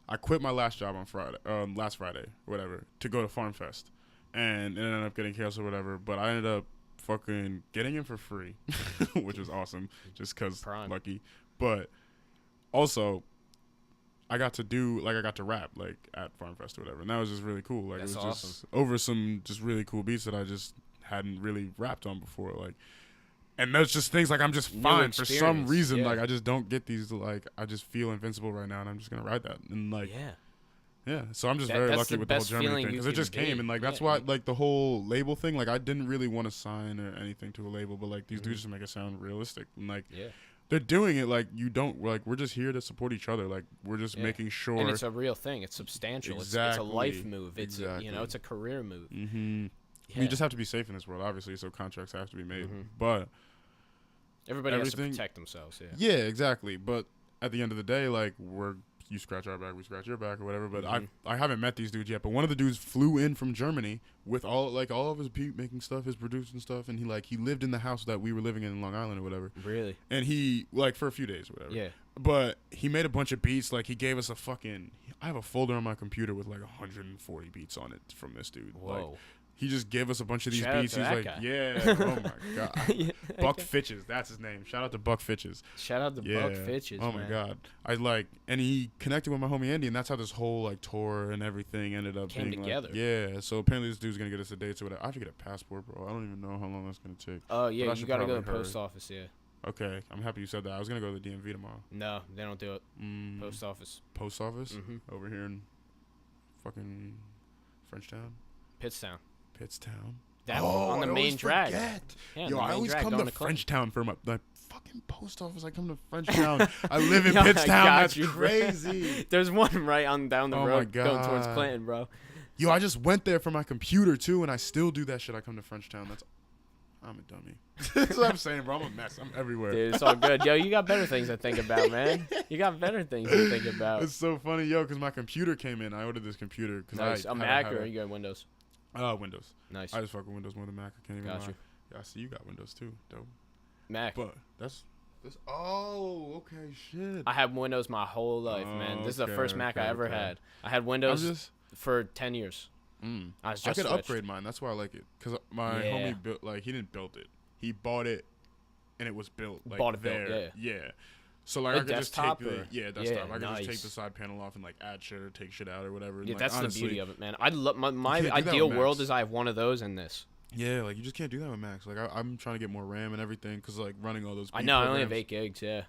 I quit my last job on Friday, last Friday, whatever, to go to Farm Fest, and it ended up getting canceled or whatever, but I ended up fucking getting in for free, which was awesome, just because lucky, but also, I got to rap, like, at Farm Fest or whatever, and that was just really cool. Like, That's it was awesome. just over some just really cool beats that I just hadn't really rapped on before, like, and that's just things like I'm just fine for some reason, like, I just don't get these, like, I just feel invincible right now, and I'm just gonna ride that, and like, so I'm just very lucky with the whole Germany thing, because it just came, and like, that's why, like, the whole label thing, like, I didn't really want to sign or anything to a label, but like, these dudes just make it sound realistic, and like, they're doing it like you don't, like, we're just here to support each other, like, we're just making sure, and it's a real thing, it's substantial, it's a life move, it's a, you know, it's a career move. You just have to be safe in this world, obviously, so contracts have to be made, but everybody has to protect themselves. Yeah, exactly, but at the end of the day, like, you scratch our back, we scratch your back or whatever, but I haven't met these dudes yet, but one of the dudes flew in from Germany with all of his beat making stuff, his producing stuff, and he lived in the house that we were living in Long Island or whatever. Really? And he, like, for a few days or whatever. Yeah. But he made a bunch of beats, like, he gave us I have a folder on my computer with like 140 beats on it from this dude. Whoa. Like, he just gave us a bunch of these Shout beats. out to He's that like, guy. yeah, oh my god, Buck Fitches, that's his name. Shout out to Buck Fitches. Shout out to Buck Fitches. Oh my god, and he connected with my homie Andy, and that's how this whole like tour and everything ended up came being together. Like, yeah, so apparently this dude's gonna get us a date or whatever. I have to get a passport, bro. I don't even know how long that's gonna take. Oh yeah, but you gotta go to the post office. Yeah. Okay, I'm happy you said that. I was gonna go to the DMV tomorrow. No, they don't do it. Post office. Post office over here in fucking Frenchtown. Pittstown. That on the main drag. Yeah, yo, I always come to Frenchtown for my fucking post office. I come to Frenchtown. I live in Pittstown. That's crazy. There's one right on down the road going towards God. Clinton, bro. Yo, I just went there for my computer too, and I still do that shit. I come to Frenchtown. I'm a dummy. That's what I'm saying, bro. I'm a mess. I'm everywhere. Dude, it's all good. Yo, you got better things to think about, man. You got better things to think about. It's so funny, yo, because my computer came in. I ordered this computer. Nice. A Mac or you got Windows? Windows. Nice. I just fuck with Windows more than Mac. I can't even lie. You. Yeah, I see you got Windows too. Dope. Mac. But that's okay, shit. I had Windows my whole life, man. This is the first Mac I ever had. I had Windows for 10 years. I could upgrade mine. That's why I like it. Because my homie built, like, he didn't build it. He bought it, and it was built. Like, built, yeah. So, like, I could just take desktop. I could just take the side panel off and, like, add shit or take shit out or whatever. Yeah, like, that's honestly, the beauty of it, man. I love my ideal world is I have one of those in this. Yeah, like, you just can't do that with Macs. Like, I'm trying to get more RAM and everything because, like, running all those I know, programs. I only have 8 gigs, yeah.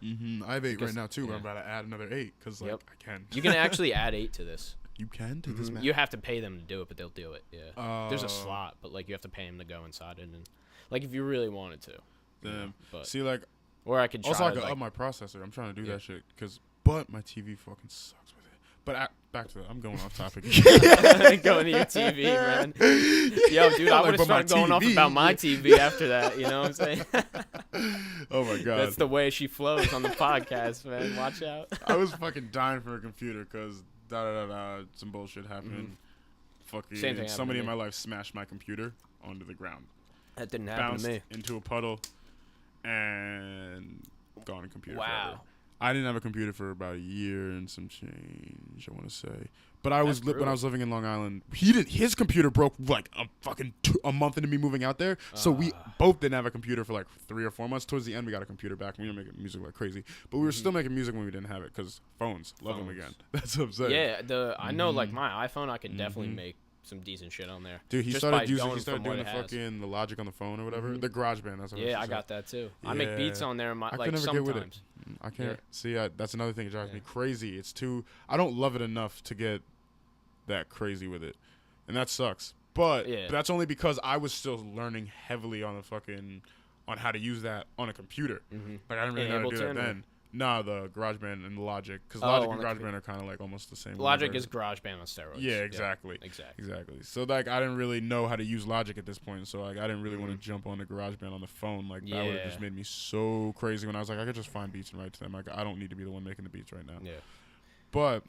I have 8 right now, too, but I'm about to add another 8 because, like, I can. You can actually add 8 to this. You can to this Mac? You have to pay them to do it, but they'll do it, yeah. There's a slot, but, like, you have to pay them to go inside it. And, like, if you really wanted to. But see, like, or I could try also, I could up my processor. I'm trying to do that shit. But my TV fucking sucks with it. But back to that. I'm going off topic. Going to your TV, man. Yo, dude, I would have started going off about my TV after that. You know what I'm saying? Oh my god. That's the way she flows on the podcast, man. Watch out. I was fucking dying for a computer because some bullshit happened. Fucking somebody in my life smashed my computer onto the ground. That didn't happen to me. Bounced into a puddle and gone computer Wow. forever. I didn't have a computer for about a year and some change, I want to say. But I was when I was living in Long Island, his computer broke like a month into me moving out there. So we both didn't have a computer for like 3 or 4 months. Towards the end, we got a computer back. We were making music like crazy. But we were still making music when we didn't have it because phones. Love them again. That's what I'm saying. Yeah, I know like my iPhone, I can definitely make some decent shit on there. Dude, he started doing the Logic on the phone or whatever. The GarageBand, that's what I got that too. Yeah. I make beats on there like never sometimes. get with it. I can't see. That's another thing that drives me crazy. It's too. I don't love it enough to get that crazy with it, and that sucks. But that's only because I was still learning heavily on on how to use that on a computer. Like I didn't really know how to do that then. Nah, the GarageBand and the Logic, because Logic and GarageBand are kind of like almost the same. Logic is GarageBand on steroids. Yeah, exactly. Exactly. So like, I didn't really know how to use Logic at this point, so like, I didn't really want to jump on the GarageBand on the phone. Like that would have just made me so crazy when I was like, I could just find beats and write to them. Like I don't need to be the one making the beats right now. Yeah. But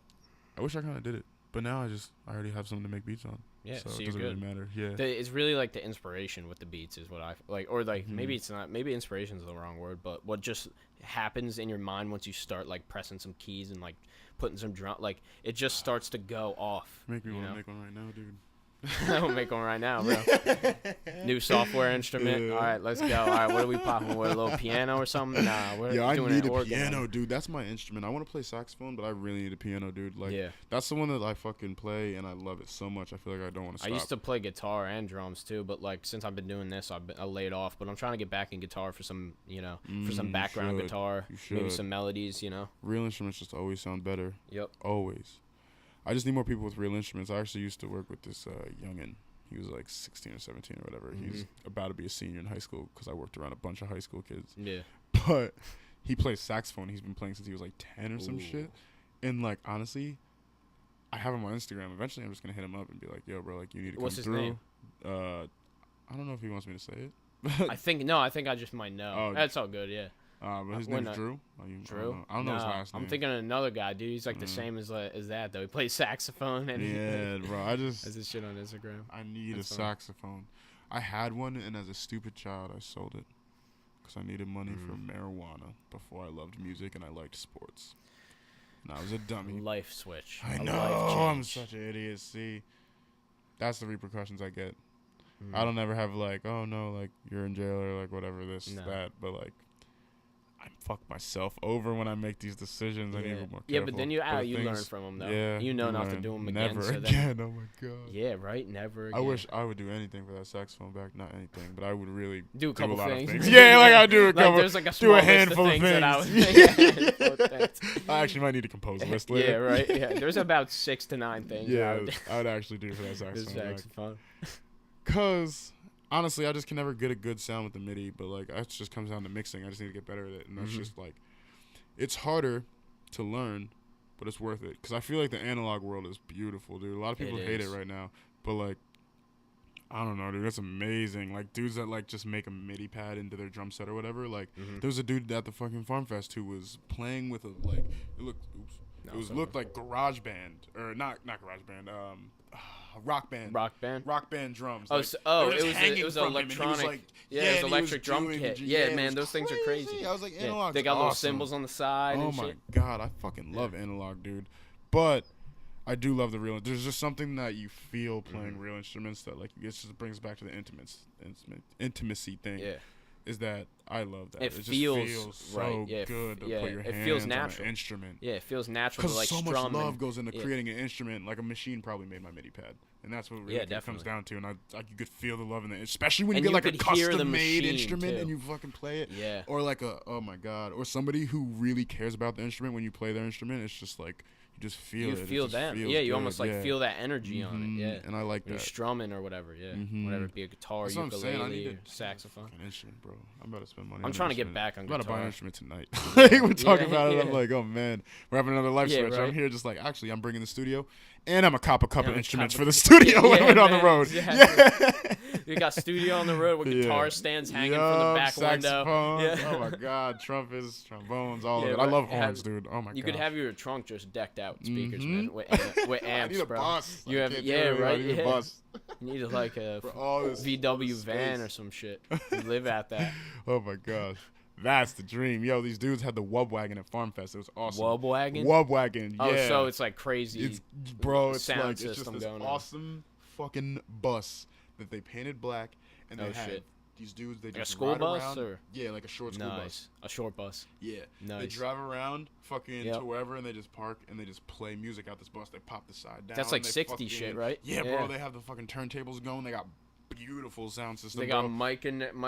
I wish I kind of did it. But now I already have something to make beats on. Yeah, so it doesn't really matter. Yeah. It's really like the inspiration with the beats is what I like, or like maybe it's not. Maybe inspiration is the wrong word, but what just happens in your mind once you start like pressing some keys and like putting some drum, like it just starts to go off. Make me want to make one right now, dude. I'll make one right now, bro. New software instrument. All right, let's go. All right, what are we popping with? A little piano or something? Nah, we're doing I need a piano, dude. That's my instrument. I want to play saxophone, but I really need a piano, dude. Like, that's the one that I fucking play, and I love it so much. I feel like I don't want to stop. I used to play guitar and drums too, but like since I've been doing this, I laid off. But I'm trying to get back in guitar for some, for some background guitar, maybe some melodies, Real instruments just always sound better. Yep. Always. I just need more people with real instruments. I actually used to work with this youngin'. He was like 16 or 17 or whatever. He's about to be a senior in high school because I worked around a bunch of high school kids. Yeah. But he plays saxophone. He's been playing since he was like 10 or some shit. And like, honestly, I have him on Instagram. Eventually, I'm just going to hit him up and be like, yo, bro, like, you need to come through. What's his name? I don't know if he wants me to say it. I think I just might know. Oh, that's all good, yeah. But his name's Drew. Drew? I don't know his last name. I'm thinking of another guy, dude. He's like the same as that, though. He plays saxophone. And bro. I just... has his shit on Instagram. I need a saxophone. I had one, and as a stupid child, I sold it. Because I needed money for marijuana before I loved music and I liked sports. And I was a dummy. Life switch. I know. I'm such an idiot. See? That's the repercussions I get. I don't ever have like, oh, no, like, you're in jail or like whatever, that. But like, I fuck myself over when I make these decisions. I need to be more careful. Yeah, but then you learn from them, though. Yeah, you know not to do them again. Never again. Oh, my God. Yeah, right? Never again. I wish I would do anything for that saxophone back. Not anything, but I would really do a couple lot things. Of things. Yeah, like I do a couple. There's like a handful of things. I actually might need to compose a list later. Yeah, right? Yeah, there's about 6 to 9 things. Yeah, I would actually do for that saxophone. Because... honestly, I just can never get a good sound with the MIDI, but like it just comes down to mixing. I just need to get better at it, and that's just like, it's harder to learn, but it's worth it. Because I feel like the analog world is beautiful, dude. A lot of people hate it right now, but like, I don't know, dude. That's amazing. Like dudes that like just make a MIDI pad into their drum set or whatever. Like there was a dude at the fucking Farm Fest who was playing with a like it looked like GarageBand or not GarageBand. Rock band drums. Oh, it was electronic. It was electric drum kit. Yeah, man, those things are crazy. I was like, analog. They got little cymbals on the side. Oh my God, I fucking love analog, dude. But I do love the real. There's just something that you feel playing real instruments that like it just brings back to the intimacy thing. Yeah. Is that I love that. It just feels so good to put your hands on an instrument. Yeah, it feels natural to like so much love goes into creating an instrument. Like a machine probably made my MIDI pad, and that's what really it comes down to. And you could feel the love in it, especially when you get like a custom-made instrument and you fucking play it. Yeah. Or like oh my God, or somebody who really cares about the instrument when you play their instrument. It's just like you just feel you it. feel It just them. feels Yeah, you good. almost like feel that energy on it. Yeah, And I like when you're that. strumming or whatever. Yeah, whatever it be a guitar, That's what I'm saying. I ukulele, need or saxophone. an instrument, bro. I'm about to spend money. I'm on trying an to get instrument. back on I'm about to buy an guitar. instrument tonight. Yeah. We're talking about it. Yeah. I'm like, oh man, we're having another life Yeah, switch. right. I'm here just like, actually, I'm bringing the studio, and I'm a cop a couple I'm a instruments cop for a- the studio when Yeah, we're on the man, road. exactly. Yeah. We got studio on the road with guitar stands hanging from the Yup, back window. saxophones. Yeah. Oh my god, trumpets, trombones, all Yeah, of it. I right. love horns, dude. Oh my god. You could have your trunk just decked out with speakers, man, with amps, I need a bro. bus. You I have, can't do yeah, it. right. I need yeah. a bus. You need like a For all this VW van space. or some shit. You live at that. Oh my gosh. That's the dream. Yo, these dudes had the Wub Wagon at Farm Fest. It was awesome. Wub wagon. Wub Wagon, yeah. Oh, so it's like crazy. It's, bro, it's sound like, it's just system this going on. awesome fucking bus that they painted black, and they Oh, had shit. these dudes, they Like a just school ride bus, around. or? Yeah, like a short school bus. Nice. A short bus. Yeah. They Nice. drive around fucking Yep. to wherever, and they just park, and they just play music out this bus. They pop the side down. That's like they 60 shit, fucking- right? Yeah, Yeah. bro, they have the fucking turntables going. They got beautiful sound system, They got bro. mics in there, and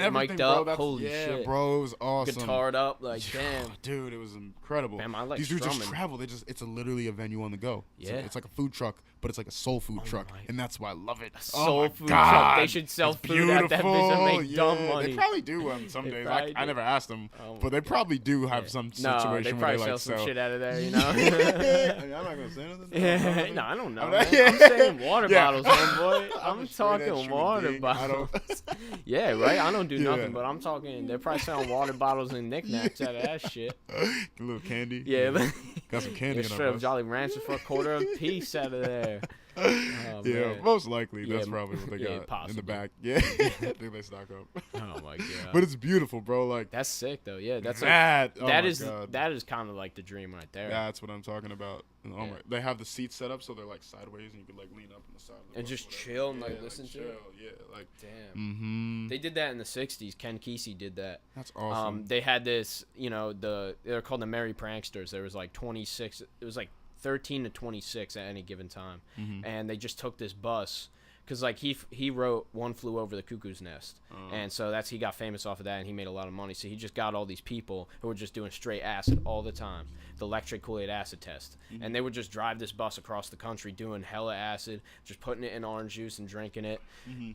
everything, mic'd bro. up. That's, Holy yeah, shit. bro, it was awesome. Guitared up, like damn. Dude, it was incredible. Damn, I like These dudes just strumming. travel. It's literally a venue on the go. Yeah. It's like a food truck, but it's like a soul food truck, my- and that's why I love it. Soul my food God. truck. They should sell It's food at that bitch and make dumb yeah, money. They probably do on some They days. probably I do. never asked them, Oh, but they probably do have yeah. some No, situation they where probably they sell like some sell. shit out of there, you know. I mean, I'm not gonna say anything. Yeah, no, I don't know. I'm Man. not- yeah. I'm saying water Yeah. bottles, homeboy. I'm I'm a straight-edge talking human water being. I bottles. don't- Yeah, right. I don't do Yeah. nothing, but I'm talking. They're probably selling water bottles and knickknacks out of that shit. A little candy. Yeah, Got some candy yeah, in straight our up bus. Jolly Ranchers for a quarter a piece out of there. Oh, Yeah, man. most likely Yeah, that's probably what they yeah, got in possibly. the back. Yeah, I think they stock up. Oh my god. But it's beautiful, bro. Like That's sick though. Yeah, that's like, that. Oh that my is God. that is kind of like the dream right there. That's what I'm talking about. And oh Yeah. my, they have the seats set up so they're like sideways, and you can like lean up on the side of the And bus, just whatever. chill and, like, Yeah, listen to chill. it? Yeah, like. Damn. Mm-hmm. They did that in the '60s. Ken Kesey did that. That's awesome. They had this, you know, they're called the Merry Pranksters. There was like 26. It was like 13 to 26 at any given time, Mm-hmm. and they just took this bus because like he wrote One Flew Over the Cuckoo's Nest, and so he got famous off of that, and he made a lot of money. So he just got all these people who were just doing straight acid all the time, the electric Kool-Aid acid test, and they would just drive this bus across the country doing hella acid, just putting it in orange juice and drinking it,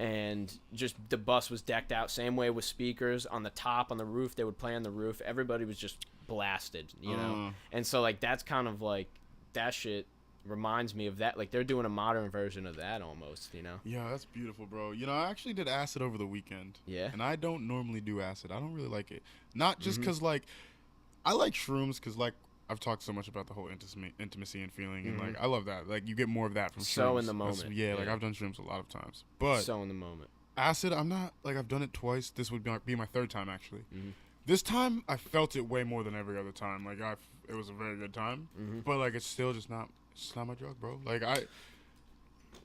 and just the bus was decked out same way with speakers on the top, on the roof. They would play on the roof. Everybody was just blasted, you know, and so like that's kind of like that shit reminds me of that. Like they're doing a modern version of that almost, you know. Yeah, that's beautiful, bro. You know, I actually did acid over the weekend. Yeah. And I don't normally do acid. I don't really like it. Not just Mm-hmm. because, like, I like shrooms because, like, I've talked so much about the whole intimacy and feeling, and, like, I love that. Like, you get more of that from shrooms. So in the That's- moment, yeah, like, yeah. I've done shrooms a lot of times. But So in the moment. acid, I'm not, like, I've done it twice. This would be my third time, actually. Mm-hmm. This time, I felt it way more than every other time. Like, it was a very good time. Mm-hmm. But, like, it's still just not, it's not my drug, bro. Like,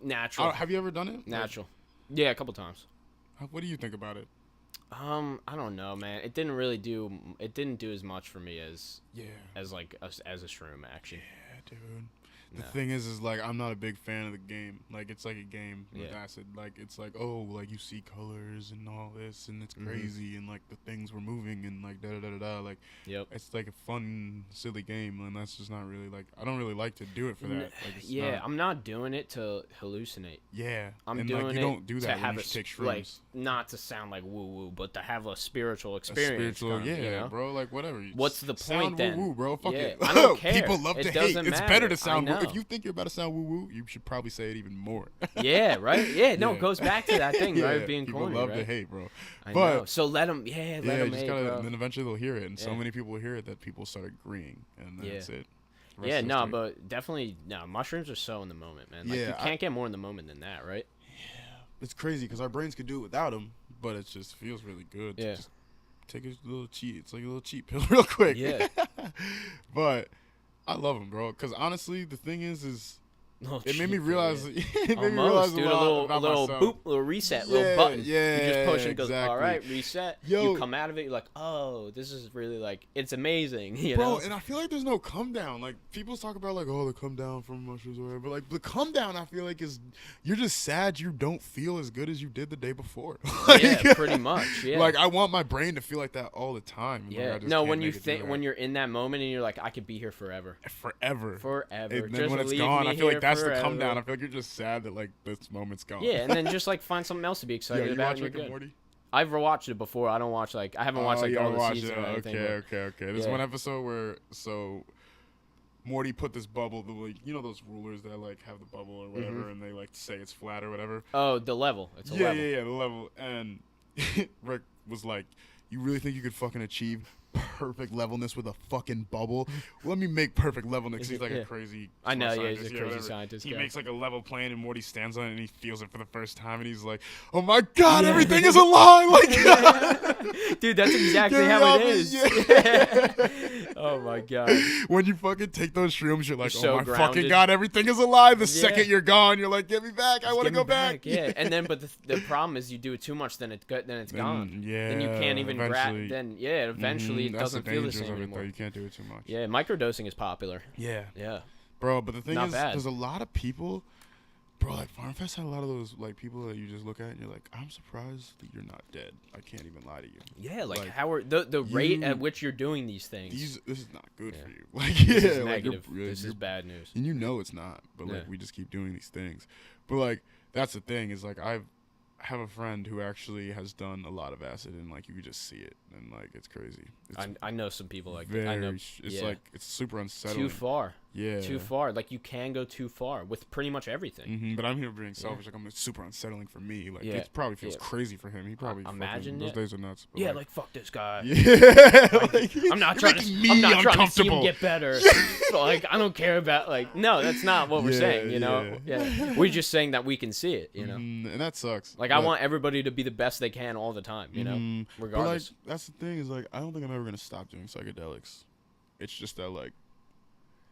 Natural. have you ever done it? Natural. Yeah, a couple times. Like, what do you think about it? I don't know, man. It didn't really do. It didn't do as much for me as Yeah. like as a shroom actually. Yeah, dude. The No. thing is like I'm not a big fan of the game. Like it's like a game with Yeah. acid. Like it's like like you see colors and all this and it's Mm-hmm. crazy and like the things were moving and like da da da da da. Like Yep. it's like a fun silly game and that's just not really like I don't really like to do it for that. Like, it's Yeah, not- I'm not doing it to hallucinate. yeah. I'm and, doing like, you it don't do to that have when a you take shrooms. like not to sound like woo woo, but to have a spiritual A experience. spiritual, kind of, yeah, you know? bro. Like whatever. What's the Sound point then? woo-woo, bro. Fuck Yeah, it. I don't care. People love It to hate. doesn't It's matter. better to I sound woo. know. If you think you're about to sound woo woo, you should probably say it even more. Yeah, right. Yeah, no, Yeah. it goes back to that thing, Yeah, right? Being people corny, love right? to hate, bro. I but know. So let them, let yeah, them you just hate, gotta, bro. and then eventually they'll hear it, and so Yeah. many people will hear it that people start agreeing, and Yeah. that's it. Rest Yeah, of the no, story. but definitely, no. Mushrooms are so in the moment, man. Like, Yeah, you can't get more in the moment than that, right? it's crazy because our brains could do it without them, but it just feels really good. Yeah. To just take a little cheat. It's like a little cheat pill, real quick. Yeah. But I love them, bro. Because honestly, the thing is Oh, it made me shit, realize. yeah. It made me Almost, realize dude. a A lot little about little myself. boop, little reset, Yeah, little button. yeah, you just push and it goes, exactly. all right, reset. Yo. You come out of it, you're like, oh, this is really like, it's amazing. You Bro, know? and I feel like there's no come down. Like people talk about like, oh, the come down from mushrooms or whatever. But like the come down, I feel like is you're just sad you don't feel as good as you did the day before. Like, Yeah, pretty much. Yeah. Like I want my brain to feel like that all the time. Like, Yeah. I just No, can't when you make it do think that. when you're in that moment and you're like, I could be here forever. forever. Forever. And then Just when it's leave gone, me I feel like here that's the come forever. down. I feel like you're just sad that like this moment's gone. Yeah, and then just like find something else to be Yo, excited you about. watch And Rick you're and good. Morty? I've rewatched it before. I don't watch like I haven't watched like you all gotta the watch seasons it. or anything. Okay. There's Yeah. one episode where Morty put this bubble, like you know those rulers that like have the bubble or whatever, and they like say it's flat or whatever. Oh, the level. It's a level. Yeah, the level. And Rick was like, "You really think you could fucking achieve perfect levelness with a fucking bubble? Let me make perfect levelness." He's like Yeah. a crazy. I know, smart yeah, he's a scientist, crazy whatever. scientist He guy. makes like a level plane, and Morty stands on it, and he feels it for the first time, and he's like, "Oh my god, Yeah. everything is a lie!" Like, Dude, that's exactly Get me how off it me, is. yeah. Oh my god. when you fucking take those shrooms, you're like, You're "Oh so my grounded. fucking god, everything is a lie." The Yeah. second you're gone, you're like, "Get me back! I Just want to get go me back." Yeah, and then but the problem is you do it too much, then it's gone. Yeah. Then you can't even grab. eventually. Then yeah, eventually it That's doesn't the feel the dangers same of it, anymore. though. You can't do it too much. Yeah, microdosing is popular. Yeah. Yeah. Bro, but the thing Not is, bad. there's a lot of people, bro, like FarmFest had a lot of those like people that you just look at and you're like, I'm surprised that you're not dead. I can't even lie to you. Yeah, like, Like, how are the rate you- at which you're doing these things? This is not good Yeah. for you. Like, This yeah, is like, negative. you're- This is you're- bad news. and you know it's not, but like Yeah. we just keep doing these things. But like that's the thing is like I have a friend who actually has done a lot of acid and like you could just see it and like it's crazy. It's I know some people like very, that. I know. it's yeah. like it's super unsettling. Too far. Yeah. Too far. Like you can go too far with pretty much everything. But I'm here being selfish. Like it's super unsettling for me. Like Yeah. it probably feels Yeah. crazy for him. He probably imagine those it. days are nuts. But Yeah, like fuck this guy. yeah, like, I'm not you're trying making to. me I'm not trying to see him uncomfortable. get better. So, like I don't care about like no, that's not what we're Yeah, saying. You know, yeah. We're just saying that we can see it. You know, and that sucks. like I But- want everybody to be the best they can all the time. You know, But like regardless. that's the thing is like I don't think I'm ever gonna stop doing psychedelics. It's just that like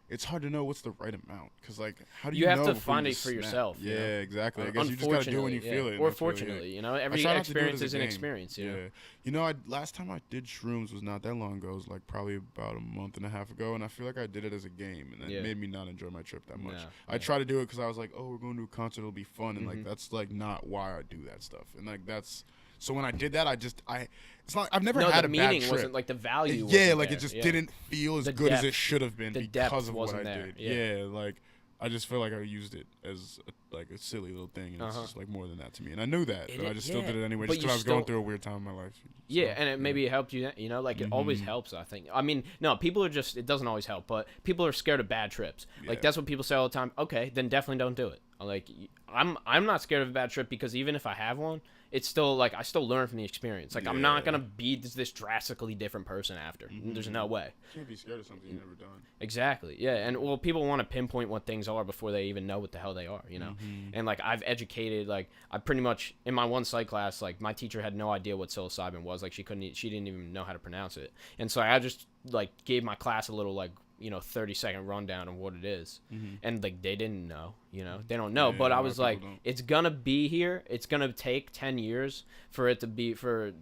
it's hard to know what's the right amount because like how do you You have know to before find you it just for snap? yourself, you Yeah, know? exactly. I guess you just gotta do it when you Unfortunately, feel yeah. it. Or and that's really it. fortunately, you know, I every try not to do it experience as a is an game. experience. You know? You know, last time I did shrooms was not that long ago. It was like probably about a month and a half ago, and I feel like I did it as a game, and that Yeah. made me not enjoy my trip that much. No, I yeah. tried to do it because I was like, oh, we're going to a concert, it'll be fun, and like Mhm. that's like not why I do that stuff, and like that's so when I did that, it's not I've never No, had the a meaning bad trip. wasn't like the value. Yeah, wasn't like there. it just Yeah. didn't feel as The good as it depth- should have been the depth because of what wasn't I there, did. yeah. Like I just feel like I used it as like a silly little thing, and it's Uh-huh. just like more than that to me. And I knew that, It but I is- just still yeah, did it anyway, but just you because I was going still- through a weird time in my life. Yeah, So, and it maybe it helped you. You know, like it always helps. I think. I mean, no, people are just. It doesn't always help, but people are scared of bad trips. Like Yeah. that's what people say all the time. Okay, then definitely don't do it. Like I'm not scared of a bad trip because even if I have one, it's still like I still learn from the experience. Like I'm not Yeah. gonna be this drastically different person after. There's no way. You can't be scared of something you've never done. Exactly. Yeah, and well, people want to pinpoint what things are before they even know what the hell they are, you know. And like I've educated, like I pretty much in my one psych class, like my teacher had no idea what psilocybin was. Like she didn't even know how to pronounce it. And so I just like gave my class a little like 30-second rundown of what it is. And like they didn't know, they don't know. Yeah, But a I lot was of like, people don't. it's gonna be here. It's gonna take 10 years for it to be the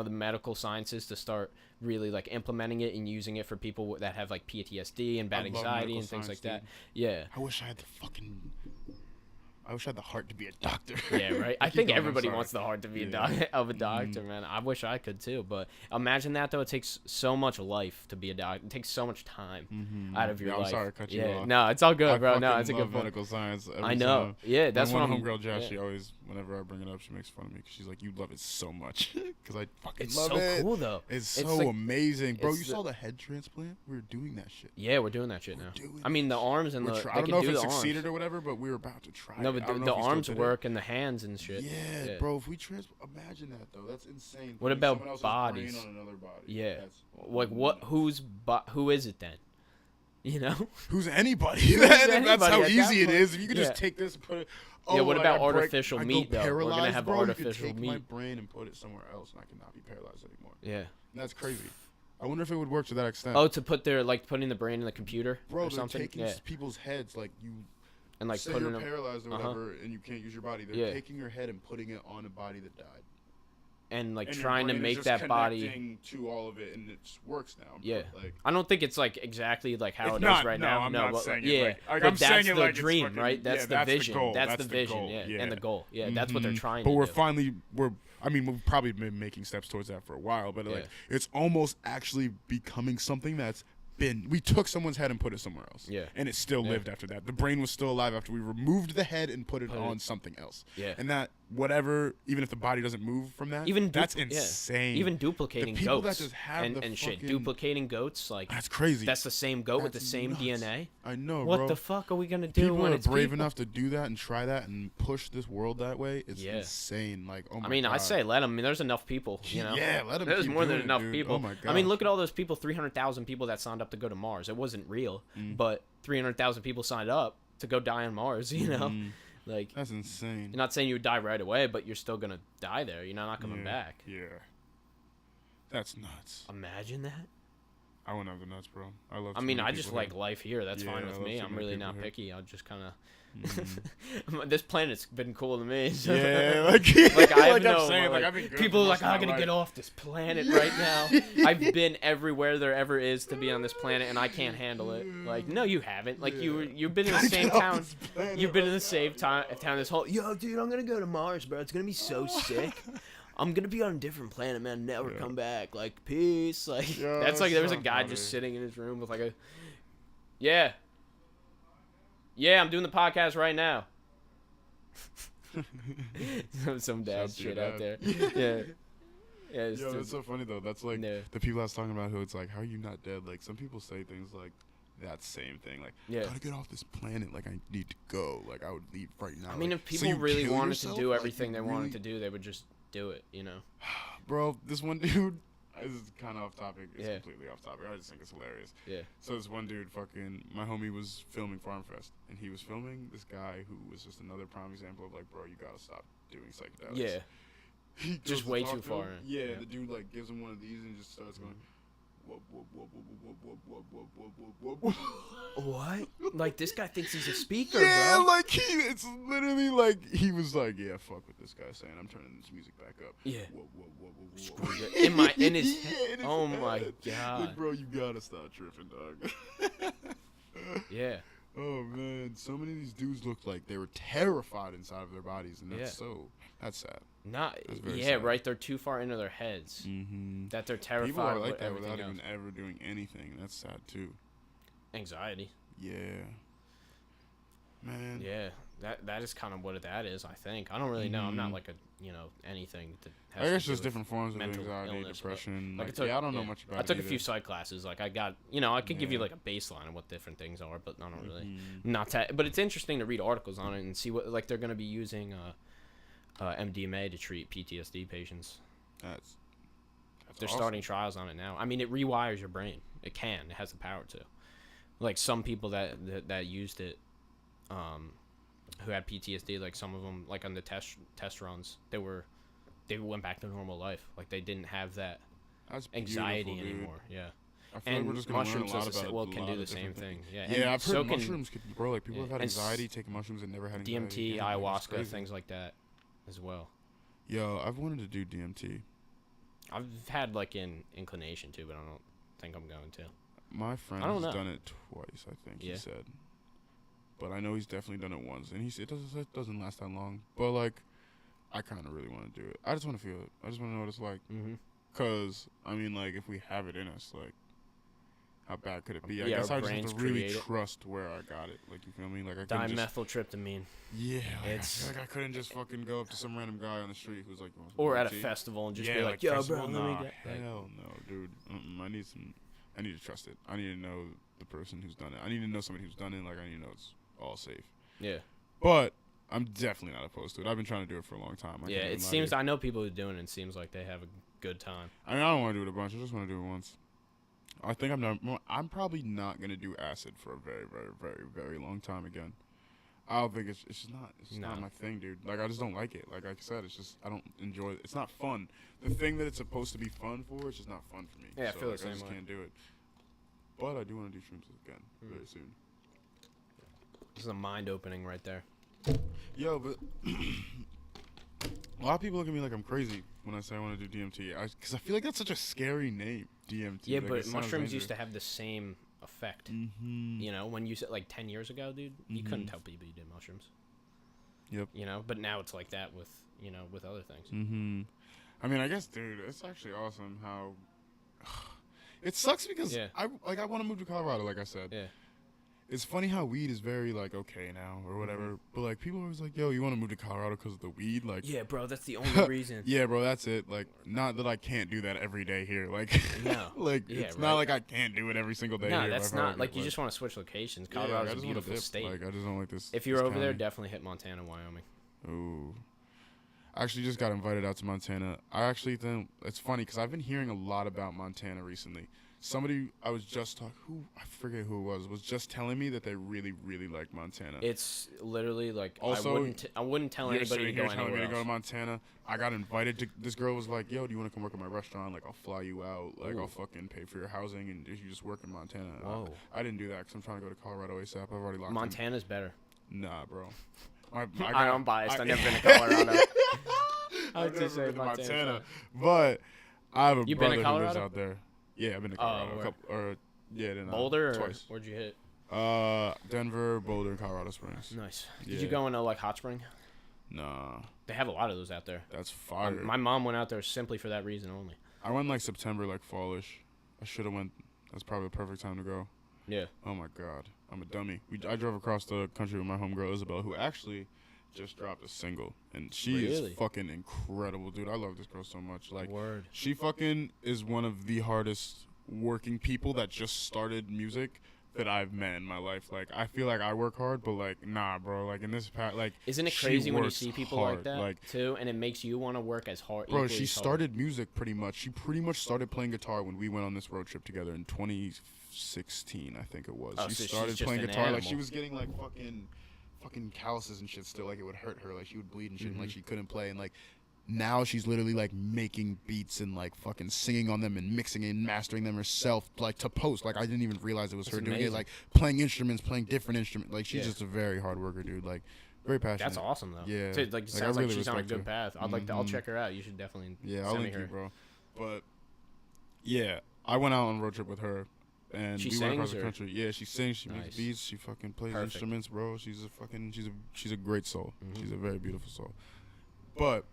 medical sciences to start really like implementing it and using it for people that have like PTSD and bad I love anxiety medical and things like science, that. Yeah. I wish I had the heart to be a doctor. Yeah, right. I Keep think going, I'm everybody sorry. wants the heart to be Yeah. a doctor, man. I wish I could too, but imagine that though. It takes so much life to be a doctor. It takes so much time out of your Yeah, life. I'm sorry to cut you yeah, off. no, it's all good, I bro. No, fucking it's a love good point. medical science. Every I know. time. Yeah, that's my what one I'm. homegirl Josh. yeah. She always, whenever I bring it up, she makes fun of me because she's like, "You love it so much," because I fucking It's love so it. cool though. It's so like- amazing, bro. it's You the- saw the head transplant? We were doing that shit. Yeah, we're doing that shit now. doing I mean, the arms and We're the try- they I don't can know if do it the succeeded arms. or whatever, but we were about to try. No, it. but I don't the know if we still arms did it. work and the hands and shit. Yeah, bro. If we imagine that though. That's insane. What Putting about someone else's bodies? brain on another body. Yeah. That's Like what? Who is it then? You know? Who's anybody? That's anybody how at that easy it point. is. If you could Yeah. just take this and put it. Yeah, Oh, what like, about I break- artificial I go meat, though? We're gonna paralyzed, have bro. artificial You could take my meat. brain and put it somewhere else, and I cannot be paralyzed anymore. Yeah. And that's crazy. I wonder if it would work to that extent. Oh, to put putting the brain in the computer bro, or they're something. taking Yeah. people's heads like you. and like say putting you're them paralyzed or whatever, and you can't use your body. They're taking your head and putting it on a body that died. and like And trying to your brain make is just that body. connecting to all of it, and it works now. Yeah, But, like, I don't think it's like exactly like how it's it not, is right no, now. I'm no, not but saying yeah, it like but I'm that's saying it the like it's dream, fucking, right? That's the vision. goal. That's the the vision. goal. Yeah, and the goal. Yeah, that's what they're trying but to we're do. finally I mean, we've probably been making steps towards that for a while, but like it's almost actually becoming something that's been. We took someone's head and put it somewhere else. Yeah. And it still lived after that. The brain was still alive after we removed the head and put it on something else. Yeah. And that whatever, even if the body doesn't move from that, Even that's insane. Even duplicating the people goats that just have and, the and shit, fucking- duplicating goats like That's crazy. that's the same goat with the That's same nuts. DNA. I know, What bro. the fuck are we gonna do People when are it's brave people? enough to do that and try that and push this world that way. It's insane. Like, oh my I mean, God. I say let them. I mean, there's enough people, you know. Yeah, let them. There's keep more than doing it, enough dude. people. Oh my God. I mean, look at all those people. 300,000 people that signed up to go to Mars. It wasn't real, but 300,000 people signed up to go die on Mars. You know, like That's insane. you're not saying you would die right away, but you're still gonna die there. You're not coming back. Yeah. That's nuts. Imagine that. I wouldn't have the nuts, bro. I love. I mean, I just like life here. That's Yeah, fine I with love me. too I'm many really people not here. picky. I'll just kind of. This planet's been cool to me. So Yeah, like, like I have like no. I'm saying, like, I've been good people for are like, most of I'm my gonna get life. off this planet right now. I've been everywhere there ever is to be on this planet, and I can't handle it. Like, no, you haven't. Like, you've been in the same town. You've been in the same town this whole. Yo, dude, I'm gonna go to Mars, bro. It's gonna be so sick. I'm gonna be on a different planet, man. Never come back. Like, peace. Like, Yo, that's like there was a so guy funny. just sitting in his room with like a. Yeah, I'm doing the podcast right now. Some dad Shouts to your shit out dad. there. Yeah. It's Yo, just- that's so funny though. That's like Yeah. the people I was talking about who it's like, how are you not dead? Like some people say things like that same thing. Like, gotta get off this planet. Like I need to go. Like I would leave right now. I mean, like, if so people you really kill wanted yourself? to do Like, everything you they wanted really- to do, they would just do it, you know? Bro, this one dude, this is kind of off topic. It's Yeah. completely off topic. I just think it's hilarious. Yeah. So this one dude, fucking, my homie was filming Farm Fest, and he was filming this guy who was just another prime example of like, bro, you gotta stop doing psychedelics. Yeah. He goes Just to way talk too to far him. in. Yeah, Yeah. the dude like gives him one of these and just starts going. Whoop, whoop, whoop, whoop, whoop, whoop, whoop, whoop, whoop, whoop, whoop. What? Like, this guy thinks he's a speaker, Yeah, bro. like it's literally like he was like, yeah, fuck what this guy's saying. I'm turning this music back up. Yeah. Whoop, whoop, whoop, whoop, whoop. Screw it. In his Yeah, head. in his Oh head. my Like, God. bro, you gotta stop tripping, dog. Yeah. Oh man, so many of these dudes looked like they were terrified inside of their bodies, and that's that's sad. Not, That's very yeah, sad. right. They're too far into their heads Mm-hmm. that they're terrified People are of like that everything without else. even ever doing anything. That's sad too. Anxiety. Yeah. Man. Yeah. That is kind of what that is, I think. I don't really know. I'm not like anything that has I guess to do just with different forms of mental anxiety, illness, but, depression. like, Like, I took- yeah, I don't know much about I took it a few either. psych classes. Like I got, I could give you Yeah. like a baseline of what different things are, but I don't really Mm-hmm. not that. But it's interesting to read articles on it and see what like they're going to be using MDMA to treat PTSD patients. That's They're awesome. starting trials on it now. I mean, it rewires your brain. It can. It has the power to. Like some people that used it, who had PTSD, like some of them, like on the test runs, they went back to normal life. Like they didn't have that That's anxiety beautiful, dude. anymore. Yeah. I feel like And we're just gonna learn a mushrooms lot does the about well a can lot do of the same different thing. things. Yeah. Yeah, And I've so heard can- mushrooms could, bro. Like people have had And anxiety taking mushrooms and never had anxiety. DMT, Yeah, like, it's ayahuasca, crazy. things like that, as well. Yo, I've wanted to do DMT. I've had like an inclination to, but I don't think I'm going to. My friend I don't has know. done it twice, I think Yeah. he said. But I know he's definitely done it once, and it doesn't last that long. But like, I kind of really want to do it. I just want to feel it. I just want to know what it's like. Mm-hmm. Cause I mean, like, if we have it in us, like, how bad could it be? I Yeah, guess our I just have brains to really create it. trust where I got it. Like, you feel me? Like, I couldn't just, Dimethyltryptamine. yeah, like, It's- I couldn't just fucking go up to some random guy on the street who's like, "You want some Or at a DMT?" festival and just yeah, be like, yo, festival? bro, let me Nah, get. Like, hell no, dude. I need to trust it. I need to know the person who's done it. I need to know somebody who's done it. Like, I need to know it's all safe. yeah. But I'm definitely not opposed to it. I've been trying to do it for a long time. Yeah, it seems. I know people who do it, and it seems like they have a good time. I mean, I don't want to do it a bunch. I just want to do it once. I think I'm probably not gonna do acid for a very, very, very, very long time again. I don't think it's just not. It's not No. my thing, dude. Like I just don't like it. Like I said, it's just I don't enjoy it. It's not fun. The thing that it's supposed to be fun for, it's just not fun for me. Yeah, I so, feel the like, same I just way. can't do it. But I do want to do shrooms again very soon. This is a mind opening right there. Yo, but a lot of people look at me like I'm crazy when I say I want to do DMT. Because I feel like that's such a scary name, DMT. Yeah, like, but mushrooms used to have the same effect. Mm-hmm. You know, when you said like 10 years ago, dude, you couldn't tell people you did mushrooms. Yep. You know, but now it's like that with, you know, with other things. Mm-hmm. I mean, I guess, dude, it's actually awesome how it sucks because I want to move to Colorado, like I said. Yeah. It's funny how weed is very, like, okay now or whatever. But, like, people are always like, yo, you want to move to Colorado because of the weed? Like, Yeah, bro, that's the only reason. yeah, bro, that's it. Like, not that I can't do that every day here. Like, No. like it's not like I can't do it every single day No, here. that's not. Like, you just want to switch locations. Colorado's a beautiful state. Like, I just don't like this. If you're this over there, county. definitely hit Montana, Wyoming. Ooh. I actually just got invited out to Montana. I actually think it's funny because I've been hearing a lot about Montana recently. Somebody I was just talking, I forget who it was just telling me that they really, really like Montana. It's literally like Also, I wouldn't tell you're anybody to sitting go here telling me anywhere to go to else. Montana. I got invited to. This girl was like, "Yo, do you want to come work at my restaurant? Like, I'll fly you out. Like, I'll fucking pay for your housing, and you just work in Montana." Whoa. I didn't do that because I'm trying to go to Colorado ASAP. I've already locked. Montana's better. Nah, bro. I'm biased. I've never been to Colorado. I've never been to Montana's Montana, better. but I have a You been brother to who lives Colorado? out there. Yeah, I've been to Oh, Colorado. where? Boulder or twice. where'd you hit? Denver, Boulder, and Colorado Springs. Nice. Yeah. Did you go into like Hot Spring? Nah, They have a lot of those out there. that's fire. My mom went out there simply for that reason only. I went like September, like fallish. I should have went. That's probably the perfect time to go. Yeah. Oh my god, I'm a dummy. I drove across the country with my homegirl Isabel, who actually just dropped a single, and she Really? is fucking incredible, dude. I love this girl so much. Like, Word. she fucking is one of the hardest working people that just started music that I've met in my life. Like, I feel like I work hard, but like, nah, bro. Like in this like, Isn't it she crazy when you works see people hard. like that too, and it makes you want to work as hard? Bro, equally she as hard? started music pretty much. She pretty much started playing guitar when we went on this road trip together in 2016, I think it was. Oh, she so she's started just playing an guitar. Like, animal. she was getting like fucking calluses and shit still. Like, it would hurt her. Like, she would bleed and shit. And, like, she couldn't play. And like, now she's literally like making beats and like fucking singing on them and mixing and mastering them herself, like to post. Like, I didn't even realize it was That's her doing it. amazing. Like, playing instruments, playing different instruments. Like, she's Yeah. just a very hard worker, dude. Like, very passionate. That's awesome though. Yeah. So, like, I sounds like really she's on a respect good her. path. I'd like to. I'll Mhm. check her out. You should definitely. Yeah, I'll send me link her. you, bro. But yeah, I went out on a road trip with her, and She we went across sings, the or- country. Yeah, she sings, she Nice. makes beats, she fucking plays Perfect. instruments, bro. She's a great soul. Mhm. She's a very beautiful soul. But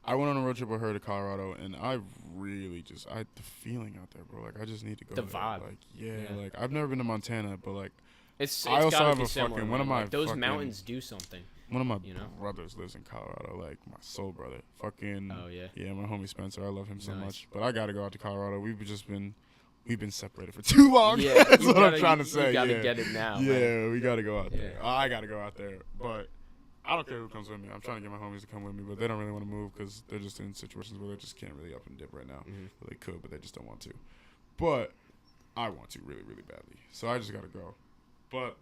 I went on a road trip with her to Colorado, and I really the feeling out there, bro. Like, I just need to go. The there. vibe. Like, Yeah. like I've never been to Montana, but like It's I also gotta have be a similar, fucking- one of man. my Like, those fucking- mountains do something. one of my You know? brothers lives in Colorado, like my soul brother. Fucking Oh yeah. yeah, my homie Spencer. I love him so Nice. much. But I gotta go out to Colorado. We've been separated for too long. Yeah, That's you what gotta- I'm trying to say. You gotta yeah. get it now. man. Yeah, we gotta go out there. Yeah. I gotta go out there. But I don't care who comes with me. I'm trying to get my homies to come with me, but they don't really want to move because they're just in situations where they just can't really up and dip right now. Mhm. Well, they could, but they just don't want to. But I want to really, really badly. So I just gotta go. But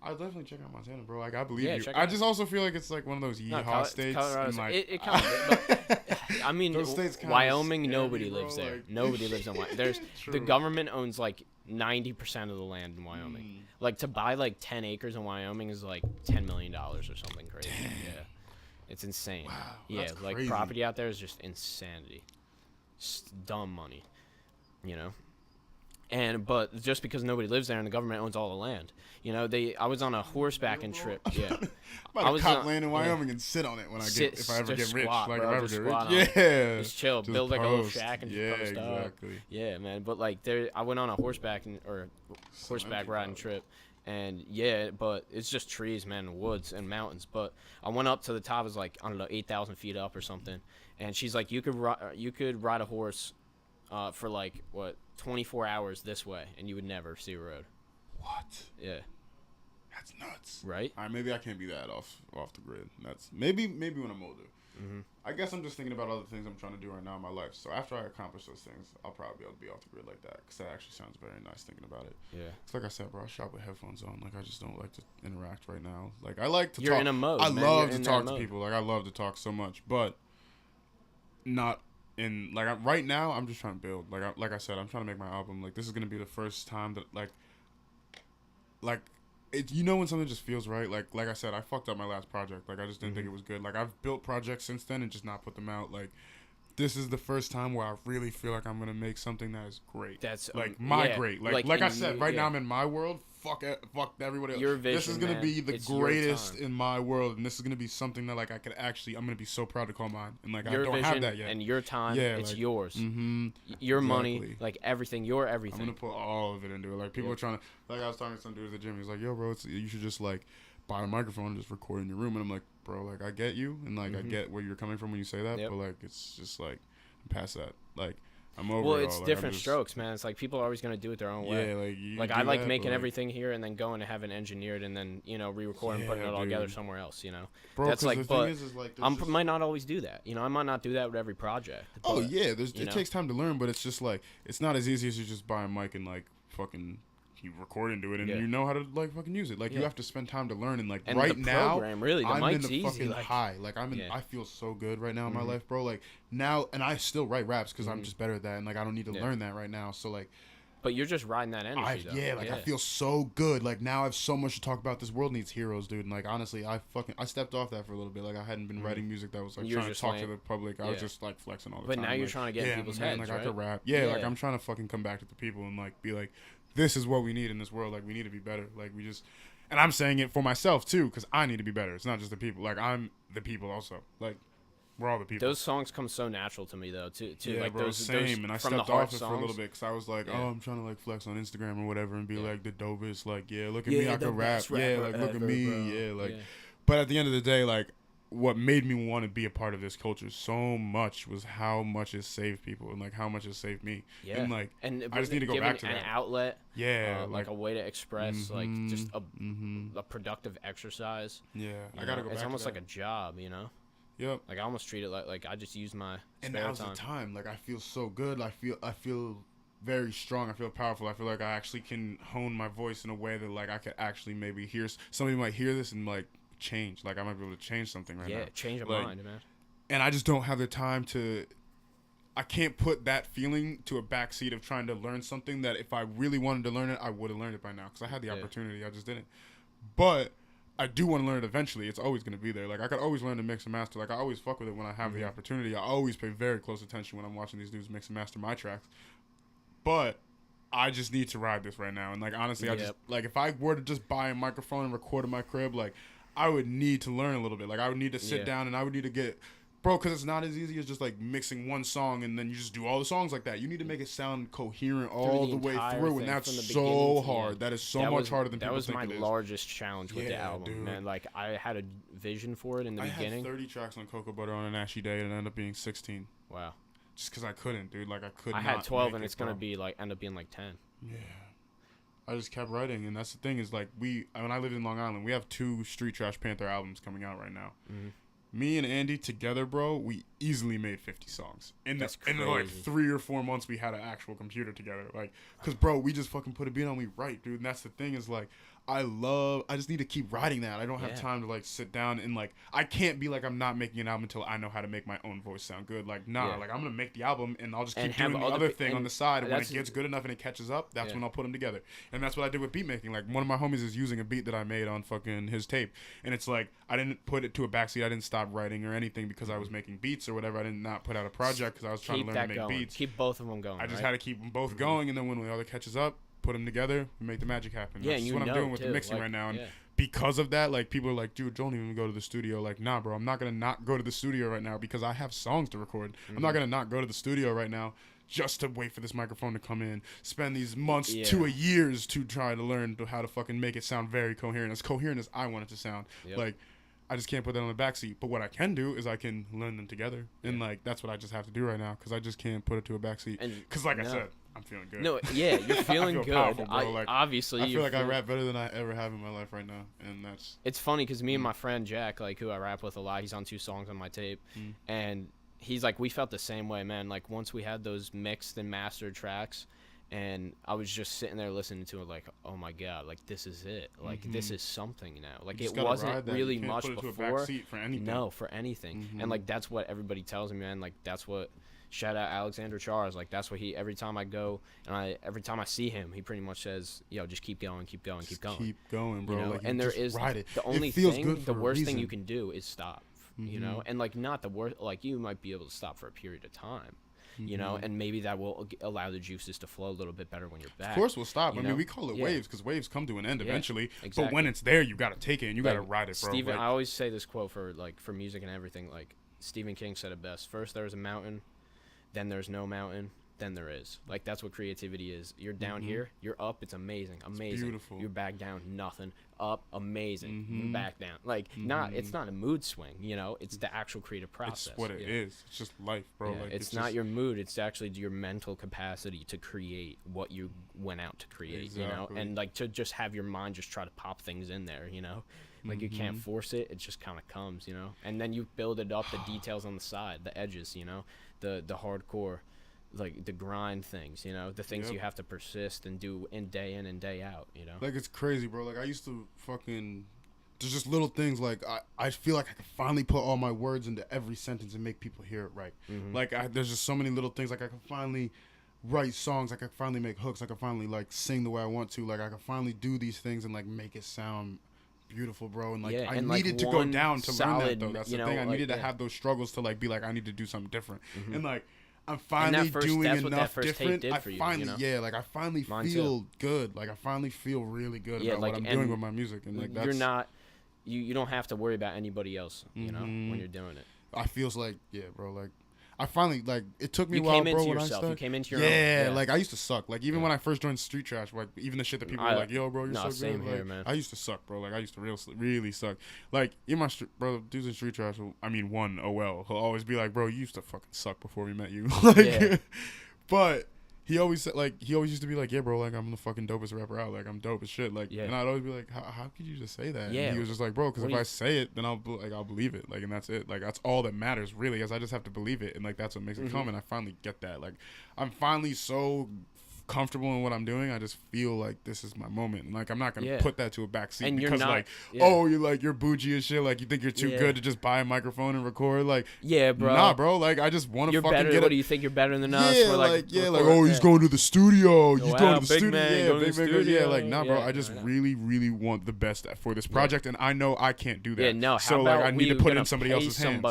I'll definitely check out Montana, bro. Like, I believe Yeah, you. check it I out. just also feel like it's like one of those yeehaw states. Colorado's, and like, it kind of, but, I mean, Those states kinda Wyoming, scare nobody me, bro, lives there. like- Nobody lives in Wyoming. The True. government owns like 90% of the land in Wyoming. Like, to buy like 10 acres in Wyoming is like $10 million or something crazy. Yeah, it's insane. Wow, Yeah, that's like crazy. property out there is just insanity. Dumb money, you know. But just because nobody lives there and the government owns all the land, you know, I was on a horsebacking trip. Yeah, I'm about to cop land in Wyoming and sit on it when if I ever just get rich. squat, Like, bro, if I ever just get squat rich. on it. Yeah. just chill, Just build like a little post. shack and just yeah, post up. exactly. Yeah, man. But like I went on a horseback empty riding clouds. trip, and yeah, but it's just trees, man, and woods and mountains. But I went up to the top, it was like, I don't know, 8,000 feet up or something. And she's like, you could ride a horse, for like 24 hours this way, and you would never see a road. What? Yeah. That's nuts. Right. All right, maybe I can't be that off the grid. That's maybe when I'm older. Mm-hmm. I guess I'm just thinking about other things I'm trying to do right now in my life. So after I accomplish those things, I'll probably be able to be off the grid like that. Because that actually sounds very nice thinking about it. Yeah. It's like I said, bro, I shop with headphones on. Like, I just don't like to interact right now. Like, I like to You're talk. in a mode, I man. love You're to in that talk to mode. people. Like, I love to talk so much. But not in, like, right now, I'm just trying to build. Like I said, I'm trying to make my album. Like, this is going to be the first time that, like, you know when something just feels right. Like I said, I fucked up my last project. Like I just didn't think it was good. Like I've built projects since then and just not put them out. Like this is the first time where I really feel like I'm gonna make something that is great. That's like great. Like I said, right now I'm in my world. Fuck everybody else. Your vision, this is gonna be the it's greatest in my world, and this is gonna be something that like I could actually. I'm gonna be so proud to call mine, and like your I don't vision have that yet. And your time, it's like, yours. Mm-hmm, your money, like everything. Your everything. I'm gonna put all of it into it. Like people are trying to. Like I was talking to some dude at the gym. He's like, "Yo, bro, you should just like buy a microphone and just record in your room." And I'm like, "Bro, like I get you, and like I get where you're coming from when you say that, but like it's just like I'm past that. Like." I'm over well, it it's all. different strokes, man. It's like people are always gonna do it their own way. Yeah, like I like making everything here and then going to have it engineered and then re-record and putting it all together somewhere else. Bro, that's like, but I just... might not always do that. I might not do that with every project. But, oh yeah, it takes time to learn, but it's just like it's not as easy as you just buy a mic and like fucking. You record into it and you know how to like fucking use it. Like you have to spend time to learn and like and right the now program, really, the I'm mic's in the easy, fucking like, high. Like I'm in I feel so good right now in my life, bro. Like now and I still write raps because I'm just better at that and like I don't need to learn that right now. So like but you're just riding that energy I feel so good. Like now I have so much to talk about. This world needs heroes, dude. And like honestly, I stepped off that for a little bit. Like I hadn't been writing music that was like trying to talk to the public. I was just like flexing all the time. But now you're like, trying to get in people's heads, like right? I could rap. Yeah, like I'm trying to fucking come back to the people and like be like, this is what we need in this world. Like we need to be better. Like we just, and I'm saying it for myself too, because I need to be better. It's not just the people. Like I'm the people also. Like we're all the people. Those songs come so natural to me though. Too yeah, like bro, those same. And I from stepped the heart off it songs. for a little bit because I was like, oh, I'm trying to like flex on Instagram or whatever and be like the dopest. Like look at me, I can rap. Yeah, like look at me. Bro. Yeah, like. But at the end of the day, like. What made me want to be a part of this culture so much was how much it saved people and like how much it saved me. Yeah. And like and I just need to go back to an that. outlet. Yeah. Like a way to express like just a productive exercise. Yeah. I gotta go back. It's almost to like a job, Yep. Like I almost treat it like I just use my and spare now's time. the time. Like I feel so good. I feel very strong. I feel powerful. I feel like I actually can hone my voice in a way that like I could actually maybe hear somebody might hear this and like change. Like I might be able to change something right now. Yeah, change a like, mind, man. And I just don't have the time to. I can't put that feeling to a backseat of trying to learn something that if I really wanted to learn it, I would have learned it by now because I had the opportunity. I just didn't. But I do want to learn it eventually. It's always going to be there. Like I could always learn to mix and master. Like I always fuck with it when I have the opportunity. I always pay very close attention when I'm watching these dudes mix and master my tracks. But I just need to ride this right now. And like honestly, I just like if I were to just buy a microphone and record in my crib, like. I would need to learn a little bit. Like, I would need to sit down and I would need to get... Bro, because it's not as easy as just, like, mixing one song and then you just do all the songs like that. You need to make it sound coherent all the way through, and that's so hard. That is so much harder than people think it is. That was my largest challenge with the album, dude. Man. Like, I had a vision for it in the beginning. I had 30 tracks on Cocoa Butter on an Ashy Day and it ended up being 16. Wow. Just because I couldn't, dude. Like, I could not. I had 12 and it's going to be, like, end up being, like, 10. Yeah. I just kept writing, and that's the thing is, like, when I lived in Long Island, we have 2 Street Trash Panther albums coming out right now. Mm-hmm. Me and Andy together, bro, we easily made 50 songs. In like 3 or 4 months, we had an actual computer together. Like, because, bro, we just fucking put a beat on, we write, dude. And that's the thing is, like, I just need to keep writing that. I don't have time to, like, sit down and, like, I can't be like, I'm not making an album until I know how to make my own voice sound good. Like, nah, like, I'm going to make the album and I'll just keep doing the other thing on the side. And when it gets good enough and it catches up, that's when I'll put them together. And that's what I did with beat making. Like, one of my homies is using a beat that I made on fucking his tape. And it's like, I didn't put it to a backseat. I didn't stop writing or anything because I was making beats or whatever. I did not put out a project because I was trying to learn to make beats. Keep both of them going. I just had to keep them both going. And then when the other catches up, put them together and make the magic happen. Yeah, that's what I'm doing with the mixing right now. And because of that, like, people are like, dude, don't even go to the studio. Like, nah, bro, I'm not going to not go to the studio right now because I have songs to record. Mm-hmm. I'm not going to not go to the studio right now just to wait for this microphone to come in, spend these months to a years to try to learn how to fucking make it sound very coherent as I want it to sound. Yep. Like, I just can't put that on the backseat. But what I can do is I can learn them together. And, like, that's what I just have to do right now because I just can't put it to a backseat. Because, like I said, I'm feeling good. No, yeah, you're feeling good. Powerful, bro. Like, obviously, I feel like I rap better than I ever have in my life right now, and that's. It's funny because me and my friend Jack, like, who I rap with a lot, he's on 2 songs on my tape, and he's like, we felt the same way, man. Like, once we had those mixed and mastered tracks, and I was just sitting there listening to it, like, oh my god, like, this is it. Like, this is something now. Like, it wasn't really much before. For anything. No, for anything. And like, that's what everybody tells me, man. Like, that's what Shout out Alexander Charles. Like, that's what every time I go and every time I see him, he pretty much says, yo, just keep going, keep going, keep going. Keep going, bro. You know? Like, and there is ride it. The only feels thing, good the for a worst thing reason. you can do is stop. You know, and like not the worst. Like, you might be able to stop for a period of time. You know, and maybe that will allow the juices to flow a little bit better when you're back. Of course, we'll stop. I know? mean, we call it waves because waves come to an end eventually. Exactly. But when it's there, you got to take it and you got to Like, ride it, bro. Stephen, Like, I always say this quote for music and everything. Like, Stephen King said it best: first there's a mountain, then there's no mountain, then there is. Like, that's what creativity is. You're down here, you're up, it's amazing. It's beautiful. You're back down, nothing. Up, amazing. You're back down. Like, it's not a mood swing, you know? It's the actual creative process. it's what it is. It's just life, bro. Yeah, Like, it's not just, your mood. It's actually your mental capacity to create what you went out to create, you know? And, like, to just have your mind just try to pop things in there, you know? Like, you can't force it. It just kind of comes, you know? And then you build it up, the details on the side, the edges, you know? The hardcore, like, the grind things, you know? The things you have to persist and do day in and day out, you know? Like, it's crazy, bro. Like, I used to fucking... There's just little things, like, I feel like I can finally put all my words into every sentence and make people hear it right. Like, there's just so many little things. Like, I can finally write songs. Like, I can finally make hooks. I can finally, like, sing the way I want to. Like, I can finally do these things and, like, make it sound beautiful, bro. And, like, I needed to go down to learn that, though. That's the thing. I needed to have those struggles to, like, be like, I need to do something different. And, like, I'm finally doing enough different. I finally, like, I finally feel good. Like, I finally feel really good about what I'm doing with my music. And, like, that's... You're not... You don't have to worry about anybody else, you know, when you're doing it. I feels like, bro, like, I finally, like, it took me a while, came into bro, when yourself. I started. You came into your own. Yeah, like, I used to suck. Like, even when I first joined Street Trash, like, even the shit that people were like, yo, bro, you're so same good. here, Like, man. I used to suck, bro. Like, I used to really suck. Like, even my, bro, dudes in Street Trash, OL, he'll always be like, bro, you used to fucking suck before we met you. Like, but... He always said, like, he always used to be like, yeah, bro, like, I'm the fucking dopest rapper out. Like, I'm dope as shit. Like, and I'd always be like, how could you just say that? Yeah. And he was just like, bro, because if I say it, then I'll believe it. Like, and that's it. Like, that's all that matters, really, is I just have to believe it. And, like, that's what makes it come. And I finally get that. Like, I'm finally so comfortable in what I'm doing. I just feel like this is my moment. And, like, I'm not going to put that to a backseat and because, not, like, oh, you're Bugyi and shit. Like, you think you're too good to just buy a microphone and record. Like, bro. Nah, bro. Like, I just want to fucking better, get what do you think you're better than us? Yeah, for, like, he's going to the studio. He's going to the studio. Man, big man. Yeah, like, nah, bro. Yeah, I just really want the best for this project, and I know I can't do that. Yeah, no. So, like, I need to put it in somebody else's hands.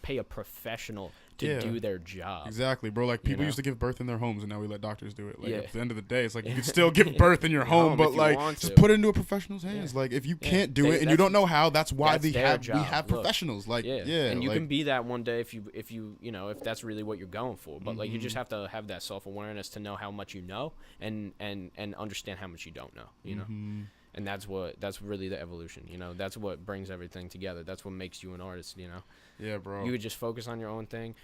Pay a professional to do their job. Exactly, bro. Like, people used to give birth in their homes, and now we let doctors do it. Like, at the end of the day, it's like, you can still give birth in your home, but, like, just put it into a professional's hands. Like, if you can't do it and you don't know how, that's why we have professionals. Like, and you can be that one day if you know, if that's really what you're going for. But like, you just have to have that self-awareness to know how much you know and understand how much you don't know, you know. And that's really the evolution, you know. That's what brings everything together. That's what makes you an artist, you know. Yeah, bro. You would just focus on your own thing.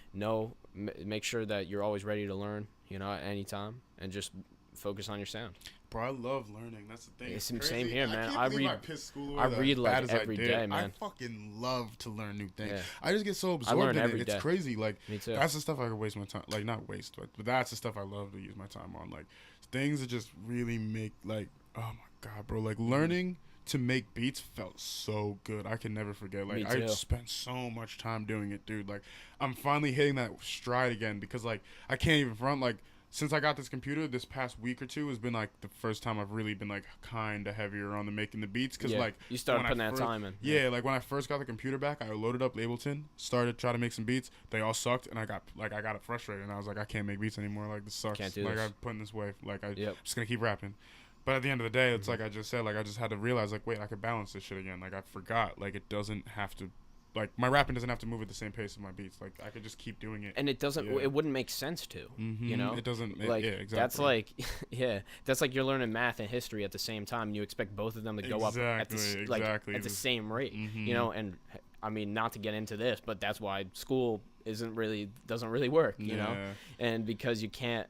Make sure that you're always ready to learn, you know, at any time, and just focus on your sound. Bro, I love learning. That's the thing. It's the same here, man. I read like every day, man. I fucking love to learn new things. Yeah. I just get so absorbed in it. It's day. crazy. Like, Me too. that's the stuff I could waste my time. Like, not waste, but that's the stuff I love to use my time on. Like, things that just really make, like, oh my God, bro. Like, learning to make beats felt so good. I can never forget. Like, I spent so much time doing it, dude. Like, I'm finally hitting that stride again because, like, I can't even front. Like, since I got this computer, this past week or two has been, like, the first time I've really been, like, kind of heavier on the making the beats. Because, like, you started putting that time in. Yeah, like, when I first got the computer back, I loaded up Ableton, started trying to make some beats. They all sucked, and I got it frustrated. And I was like, I can't make beats anymore. Like, this sucks. Can't do like, this. I'm putting this way. Like, I'm just going to keep rapping. But at the end of the day, it's like I just said, like, I just had to realize, like, wait, I could balance this shit again. Like, I forgot. Like, it doesn't have to, like, my rapping doesn't have to move at the same pace as my beats. Like, I could just keep doing it. And it doesn't, it wouldn't make sense to, you know? It doesn't, like, exactly. That's like, that's like you're learning math and history at the same time, and you expect both of them to go up at the same rate, you know? And, I mean, not to get into this, but that's why school doesn't really work, you know? And because you can't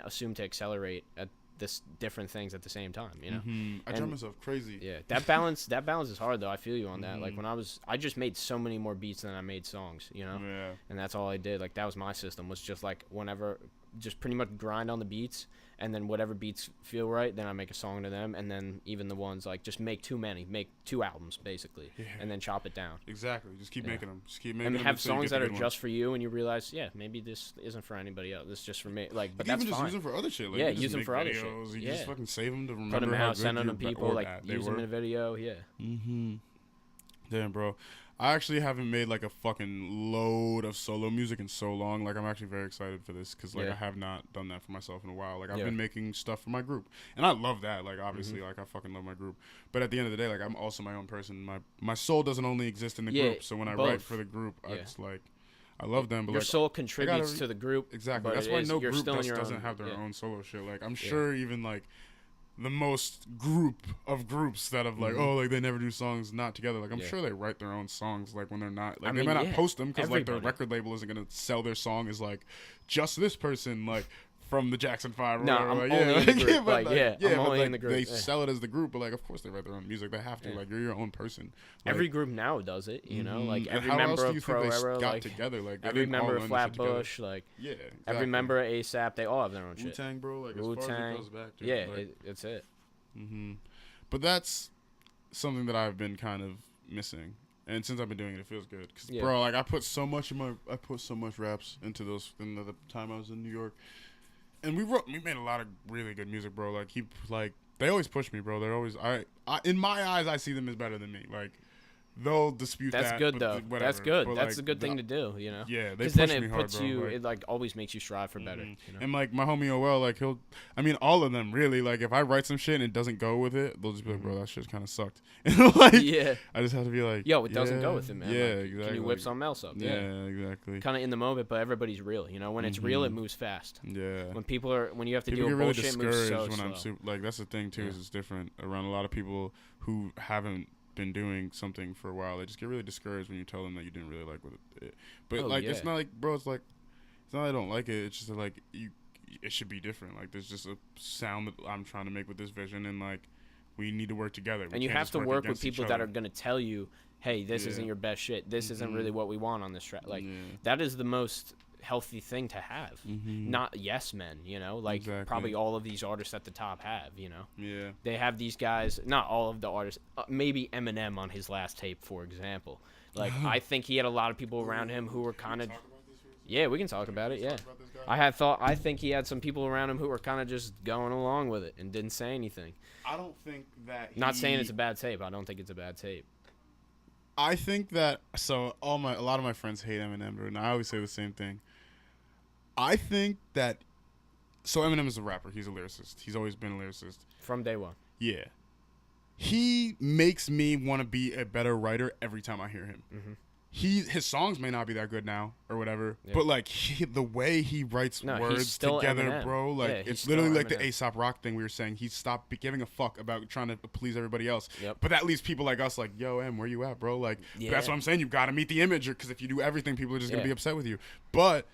assume to accelerate at this different things at the same time, you know. I drive myself crazy. Yeah, that balance is hard though. I feel you on that. Like, when I just made so many more beats than I made songs, you know. And that's all I did. Like, that was my system, was just like, whenever just pretty much grind on the beats, and then whatever beats feel right, then I make a song to them, and then even the ones like just make make 2 albums basically, and then chop it down. Exactly. Just keep making them. Just keep making and them. Have songs that are just for you, and you realize, maybe this isn't for anybody else. This is just for me. Like, but that's even fine. just use them for other shit. Like, Yeah, you just use them make for other videos, shit. You just fucking save them to remember Put them how out, good send them to you people, or like bad they use them were. in a video. Yeah. Mm-hmm. Damn, bro. I actually haven't made like a fucking load of solo music in so long. Like, I'm actually very excited for this because like I have not done that for myself in a while. Like, I've been making stuff for my group, and I love that. Like, obviously, like I fucking love my group. But at the end of the day, like I'm also my own person. My soul doesn't only exist in the group. So when I write for the group, it's like I love them. But your like, soul contributes to the group. Exactly. That's why no group doesn't have their own solo shit. Like I'm sure even like the most group of groups that have like like they never do songs not together. Like I'm sure they write their own songs like when they're not like they might not post them because like their record label isn't gonna sell their song as like just this person like from the Jackson 5 or whatever. I'm like, only in the group. I'm only in the group. They sell it as the group, but like of course they write their own music. They have to. Like you're your own person. Like, every group now does it, you know. Like every how member else do of you Pro think they Era, got like together, like every member of Flatbush, like every member of ASAP, they all have their own shit. Wu-Tang, bro, like Wu-Tang. as far as it goes back to. Yeah, like, it's it. But that's something that I've been kind of missing, and since I've been doing it, it feels good. Cause bro, like I put so much raps into those in the time I was in New York, and we made a lot of really good music, bro. Like they always push me, bro. They're always I in my eyes I see them as better than me. Like they'll dispute that. That's good though. Whatever. That's good. But, That's like, a good thing to do, you know. Yeah, they push then me it hard, puts bro. you. Like, It like always makes you strive for better. You know? And like my homie OL, like all of them really. Like if I write some shit and it doesn't go with it, they'll just be like, bro, that shit kind of sucked. Like, yeah. I just have to be like, yo, it doesn't go with it, man. Yeah, like, exactly. Can you whip something else up? Yeah, exactly. Kind of in the moment, but everybody's real. You know, when it's real, it moves fast. Yeah. When you have to people deal get with really bullshit, moves discouraged so when slow. I'm like that's the thing too. Is it's different around a lot of people who haven't been doing something for a while. They just get really discouraged when you tell them that you didn't really like what it. But it's not like, bro. It's like it's not that I don't like it. It's just that, like it should be different. Like there's just a sound that I'm trying to make with this vision, and like we need to work together. And you have to work with people that are gonna tell you, hey, this isn't your best shit. This isn't really what we want on this track. Like that is the most healthy thing to have. Not yes men, you know, like probably all of these artists at the top have, you know. They have these guys, not all of the artists, maybe Eminem on his last tape, for example. Like I think he had a lot of people around him who were kind of we can talk about it. I think he had some people around him who were kind of just going along with it and didn't say anything. I don't think that not saying it's a bad tape. I don't think it's a bad tape. I think that a lot of my friends hate Eminem, and I always say the same thing. I think that Eminem is a rapper. He's a lyricist. He's always been a lyricist from day one. Yeah, he makes me want to be a better writer every time I hear him. His songs may not be that good now or whatever, but like the way he writes words together, Eminem. Bro, like it's literally like the A$AP Rock thing we were saying. He stopped giving a fuck about trying to please everybody else. But that leaves people like us like, yo, where you at, bro? Like that's what I'm saying. You got to meet the image, because if you do everything, people are just gonna be upset with you. But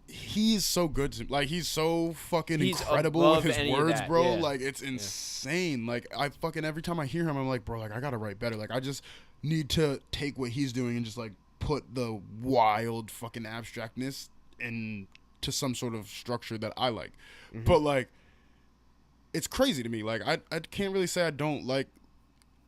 he's so good to, like he's so fucking incredible with his words, bro. Like it's insane. Like I fucking every time I hear him, I'm like, bro, like I gotta write better. Like I just need to take what he's doing and just like put the wild fucking abstractness into some sort of structure that I like. But like it's crazy to me. Like I can't really say I don't like.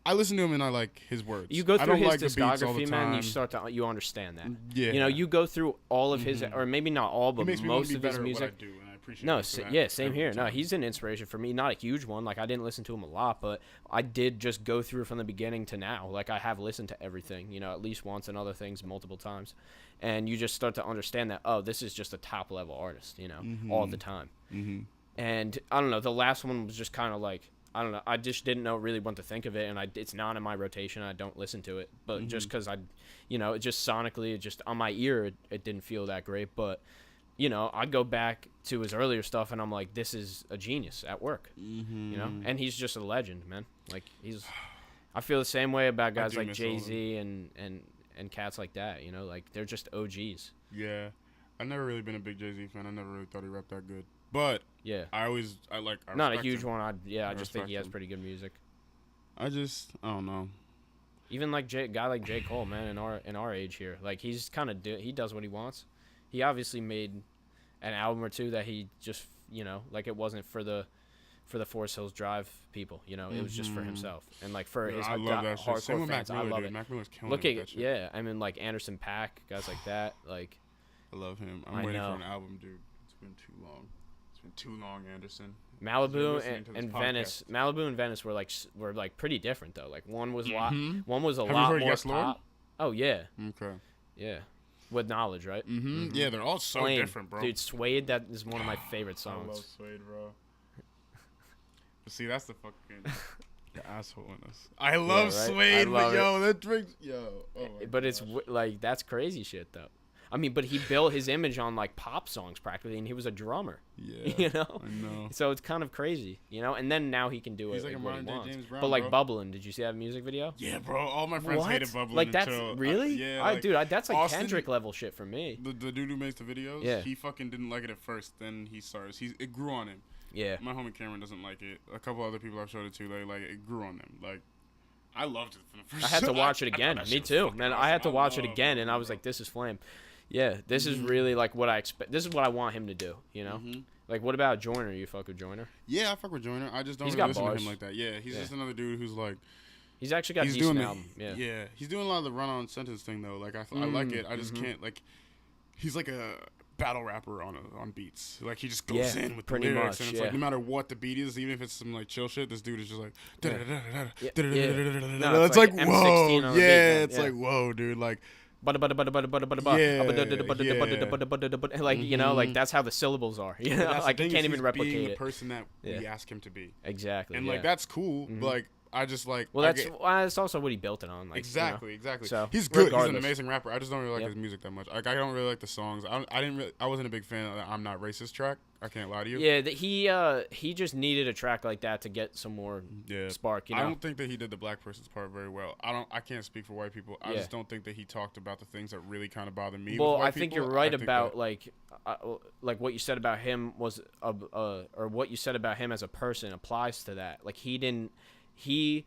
I listen to him and I like his words. You go through his like discography, man, and you understand that. Yeah. You know, you go through all of his, or maybe not all, but most of his music. What I do, and I appreciate same here. No, he's an inspiration for me. Not a huge one. Like I didn't listen to him a lot, but I did just go through from the beginning to now. Like I have listened to everything, you know, at least once, and other things multiple times, and you just start to understand that this is just a top level artist, you know, all the time. And I don't know. The last one was just kind of like. I don't know. I just didn't know really what to think of it, and it's not in my rotation. I don't listen to it, but just because it just sonically, it just on my ear, it didn't feel that great. But you know, I go back to his earlier stuff, and I'm like, this is a genius at work. You know, and he's just a legend, man. Like I feel the same way about guys like Jay-Z and cats like that. You know, like they're just OGs. Yeah, I've never really been a big Jay-Z fan. I never really thought he rapped that good. But I not a huge one. I just think he has pretty good music. I don't know. Even like guy like J. Cole, man, in our age here, like he's kind of he does what he wants. he obviously made an album or two that he just, like it wasn't for the Forest Hills Drive people, it was just for himself and like for his I love that shit. Same hardcore with Mac fans. Miller, I love dude. it. Mac Miller's killing Look it at with that shit. yeah, I mean like Anderson .Paak, guys like that, like I love him. I'm waiting for an album, dude. It's been too long. It's been too long, Anderson. Malibu and Venice. Malibu and Venice were like pretty different though. Like one was a lot more Yes, pop. Lord? Oh yeah, Okay. yeah, with Knowledge, right? Mm-hmm. Yeah, they're all so Flame. different, bro. Dude, Suede, that is one of my favorite I songs. love Suede, bro. But see, that's the fucking the asshole in us. I love right? Suede, I love but yo, that drinks, yo. Oh my But it's like that's crazy shit though. I mean, but he built his image on like pop songs practically, and he was a drummer. Yeah, I know. So it's kind of crazy, and then now he can do He's it. like a what he modern day wants. James Brown, But like bro. Bubbling, did you see that music video? Yeah, bro. All my friends What? hated Bubbling. Like that's until, really? yeah, like, That's like Austin, Kendrick level shit for me. The dude who makes the videos, Yeah. he fucking didn't like it at first. Then he starts. It grew on him. Yeah. My homie Cameron doesn't like it. A couple other people I've showed it to, they like it grew on them. Like, I loved it from the first. I had to watch it again. I thought that Me shit was too, fucking man. I awesome. had to watch it love again, and I Bubbling, was bro. like, "This is Flame." Yeah, this is really like what I expect. This is what I want him to do. Like, what about Joyner? You fuck with Joyner? Yeah, I fuck with Joyner. I just don't He's really got listen to bars. him like that. Yeah, he's just another dude who's like. He's actually got a He's decent doing album. Yeah. he's doing a lot of the run-on sentence thing though. Like I like it. I just can't like. He's like a battle rapper on beats. Like he just goes in with the pretty lyrics, much, and it's like no matter what the beat is, even if it's some like chill shit, this dude is just like. No, It's like M16 whoa, on the beat, yeah. man. It's like whoa, dude. Like Like like that's how the syllables are. Like I can't even replicate being it. the person that we ask him to be. Exactly. And like that's cool. But, like I just like. Well, that's also what he built it on. Like, exactly. So he's good. regardless. He's an amazing rapper. I just don't really like his music that much. Like I don't really like the songs. I wasn't a big fan of the "I'm Not Racist" track. I can't lie to you. Yeah, he just needed a track like that to get some more spark. I don't think that he did the black person's part very well. I can't speak for white people. I just don't think that he talked about the things that really kind of bother me. Well, with white I think people. you're right about like what you said about him was or what you said about him as a person applies to that. Like he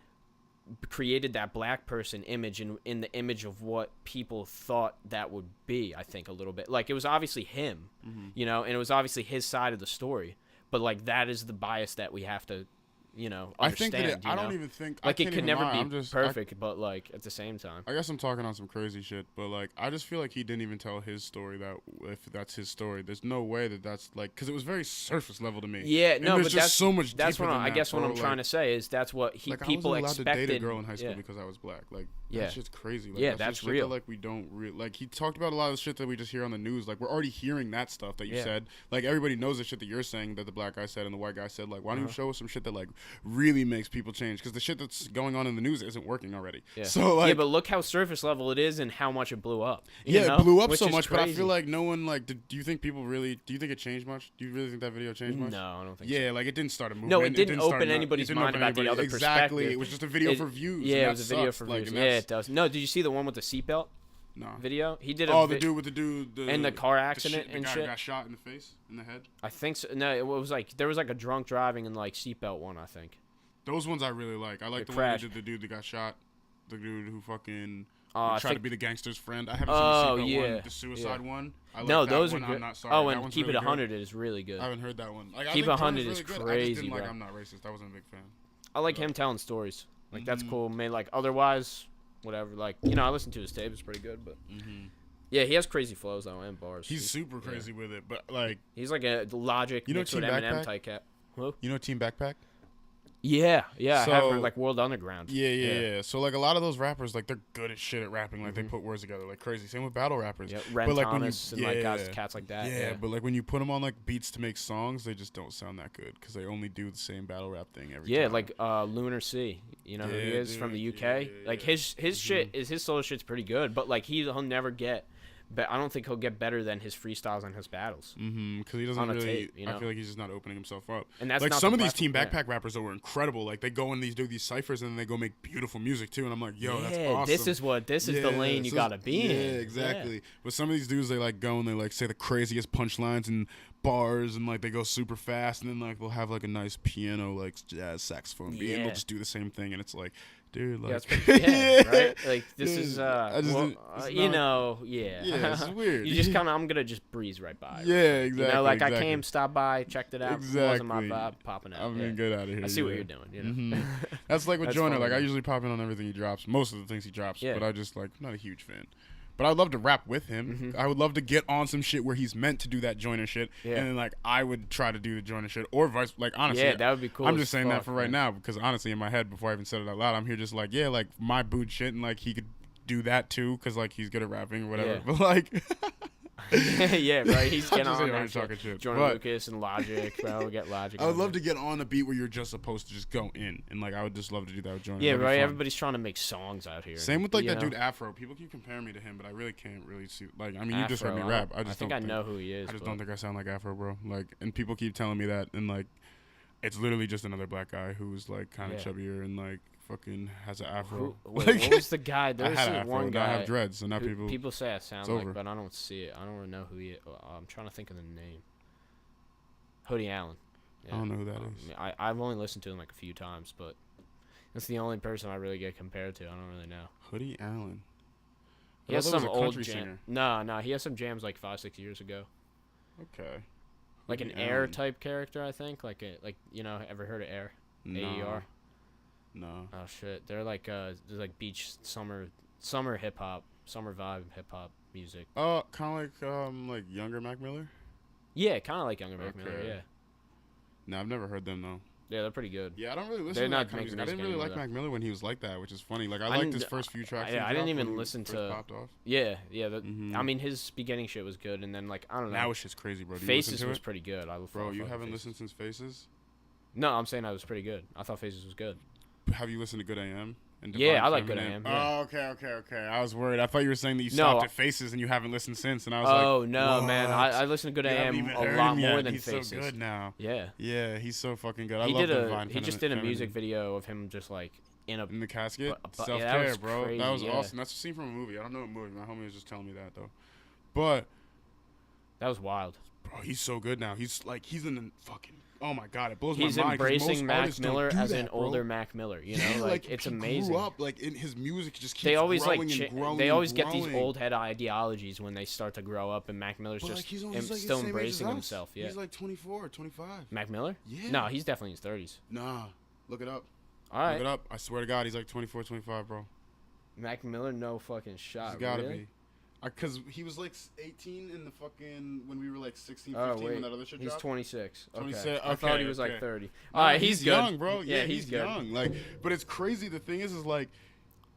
created that black person image in the image of what people thought that would be. I think a little bit like it was obviously him, and it was obviously his side of the story. But like that is the bias that we have to, understand. I think that I don't even think like I it can't could even never lie. be perfect, but like at the same time. I guess I'm talking on some crazy shit, but like I just feel like he didn't even tell his story. That if that's his story, there's no way that's like because it was very surface level to me. Yeah, and no, there's but just that's so much. That's deeper what than I that, guess what bro. I'm trying to say is that's what people I wasn't allowed expected. to date a girl in high school because I was black. Like that's just crazy. Like, that's just real. Shit that, like we don't like he talked about a lot of the shit that we just hear on the news. Like we're already hearing that stuff that you said. Like everybody knows the shit that you're saying that the black guy said and the white guy said. Like why don't you show us some shit that like really makes people change? Because the shit that's going on in the news isn't working already. Yeah. So like but look how surface level it is and how much it blew up. It blew up Which so is much, but I crazy. feel like no one like. Do you think people really? Do you think it changed much? Do you really think that video changed much? No, I don't think so. Yeah, like it didn't start a movement. No, it didn't start open anybody's mind about the other Exactly, perspective. it was just a video for views. Yeah, and it was a video sucks. for Like, views. and Yeah, that's- it does. No, did you see the one with the seatbelt No. video? He did a Oh, the dude with the dude. and the car the accident the and guy shit. got shot in the face, in the head. I think so. No, it was like there was like a drunk driving and like seatbelt one. I think. Those ones I really like. I like The the one crash. who did the dude that got shot. The dude who fucking I tried to think- be the gangster's friend. I haven't Oh, seen the seatbelt yeah. one, the suicide one. I like No, that those one. are good. I'm not sorry. Oh, That and one's Keep really It good. 100 is really good. I haven't heard that one. Like, I Keep think It 100 Turner's is really good. I crazy, just didn't like bro. I'm Not Racist. I wasn't a big fan. I like him telling stories. Like that's cool. Man, like otherwise, whatever. Like I listened to his tape. It's pretty good, but yeah, he has crazy flows though and bars. He's super crazy with it, but like He's like a Logic mixed with Team Eminem Backpack? type cat. Who? you know Team Backpack. Yeah, I have So- heard like World Underground. Yeah. So like a lot of those rappers, like they're good at shit at rapping. Like they put words together like crazy. Same with battle rappers. Yeah, Ren but like Thomas when you, and like cats like that. Yeah, but like when you put them on like beats to make songs, they just don't sound that good because they only do the same battle rap thing every time. like Lunar C. You know who he Yeah, is from the dude. UK. Yeah, like yeah. his shit is his solo shit's pretty good, but like he'll never get. But I don't think he'll get better than his freestyles and his battles. Because he doesn't on a really. tape, I feel like he's just not opening himself up. And that's like not some the of these platform- Team Backpack rappers that were incredible. Like they go and do these ciphers and then they go make beautiful music too. And I'm like, yo, that's awesome. this is the lane you gotta be in. Yeah, exactly. But some of these dudes, they like go and they like say the craziest punchlines and bars and like they go super fast and then like they'll have like a nice piano like jazz saxophone beat and Yeah. they'll just do the same thing and it's like, dude. Like, Yeah, that's pretty, yeah, right? Like, this Dude, is, I just- well, it's you not- know, yeah. Yeah, it's weird. You just kind of, I'm going to just breeze right by. Yeah, exactly. You know, like, exactly. I came, stopped by, checked it out. Wasn't my Exactly. vibe, popping out. I mean, yeah. get out of here. I see what yeah. you're doing, you know? Mhm. That's like with That's Joyner. funny, Like, I man. usually pop in on everything he drops. Most of the things he drops. Yeah. But I just, like, I'm not a huge fan. But I'd love to rap with him. I would love to get on some shit where he's meant to do that Joyner shit. Yeah. And then, like, I would try to do the Joyner shit. Or vice, like, honestly. Yeah, that would be cool I'm as just saying that fuck, for right man. now because, honestly, in my head, before I even said it out loud, I'm here just like, yeah, like, my boot shit. And, like, he could do that, too, because, like, he's good at rapping or whatever. Yeah. But, like... Yeah, right. He's I'm getting just on saying, that I'm talking shit. Jordan But- Lucas and Logic, bro. We get Logic. I would on love there. to get on a beat where you're just supposed to just go in. And, like, I would just love to do that with Joyner. Yeah, That'd be right. fun. Everybody's trying to make songs out here. Same with like you that know? dude Afro. People keep comparing me to him, but I really can't really see. Like, I mean, you just heard me Afro, rap. I I just think don't I know who he is. I just but- don't think I sound like Afro, bro. Like, and people keep telling me that, and like, it's literally just another black guy who's like kind of Yeah. chubbier and like fucking has an Afro. Wait, Like, what was the guy? I There's had this an Afro. one Now guy. I have dreads, so now who people. say I sound it's like, over. but I don't see it. I don't really know who he is. I'm trying to think of the name. Hoodie Allen. I don't know who that is. I've only listened to him like a few times, but that's the only person I really get compared to. I don't really know. Hoodie Allen. He I has thought that was some a old country jam. singer. No, he has some jams like 5-6 years ago. Okay. Like an Hoodie Air Allen. type character, I think. Like you know, ever heard of Air? AER. No. Oh shit, they're like there's like beach summer hip hop, summer vibe hip hop music. Kind of like younger Mac Miller. Yeah, kind of like Younger Mac Miller. Okay. Yeah, No, I've never heard them though. yeah, they're pretty good. Yeah, I don't really listen They're to not that kind of making music. I didn't really music like anymore, Mac Miller when he was like that, which is funny. Like, I I liked didn't- his first few tracks. yeah, he I didn't dropped even when he listen first to- popped off. Yeah. Mhm. I mean, his beginning shit was good, and then like I don't know. Now it's just crazy, bro. Do you listen Faces to was it? pretty good. Bro, you fuck haven't Faces. listened since Faces? No, I'm saying that was pretty good. I thought Faces was good. Have you listened to Good AM? And Yeah, Divine I like Good Feminine? AM, yeah. Oh, okay. I was worried. I thought you were saying that you No. stopped at Faces and you haven't listened since, and I was like, Oh no, man! what? I listened to Good You haven't AM even a heard lot him more yet. than He's Faces. so good now. Yeah, Yeah, he's so fucking good. I he love did Divine he just did a music video of him just like in a in the casket. But- yeah, that Self-care, was bro. crazy, that was yeah. awesome. That's a scene from a movie. I don't know what movie. My homie was just telling me that though. But that was wild. bro, he's so good now. He's in the fucking. Oh my god, it blows He's my mind. 'cause most embracing Mac artists don't Miller do as that, an bro. older Mac Miller. You know, Yeah, like it's he amazing. Grew up like in his music just keeps They always growing like and growing they and always get these growing. old head ideologies when they start to grow up, and Mac Miller's But, just like, he's only like the still same age as embracing us. himself. Yeah, He's like 24, 25. Mac Miller. Yeah. No, he's definitely in his 30s. Nah, look it up. All Look right, it up. I swear to God, he's like 24, 25, bro. Mac Miller, no fucking shot. He's gotta really? be. Cause he was like 18 in the fucking when we were like 16, Oh 15 wait, when that other shit he's dropped. 26. Okay. 26, I thought he okay, was like okay. 30. Nah, All right, he's good. young, bro. Yeah, he's good. young. Like, but it's crazy. The thing is like,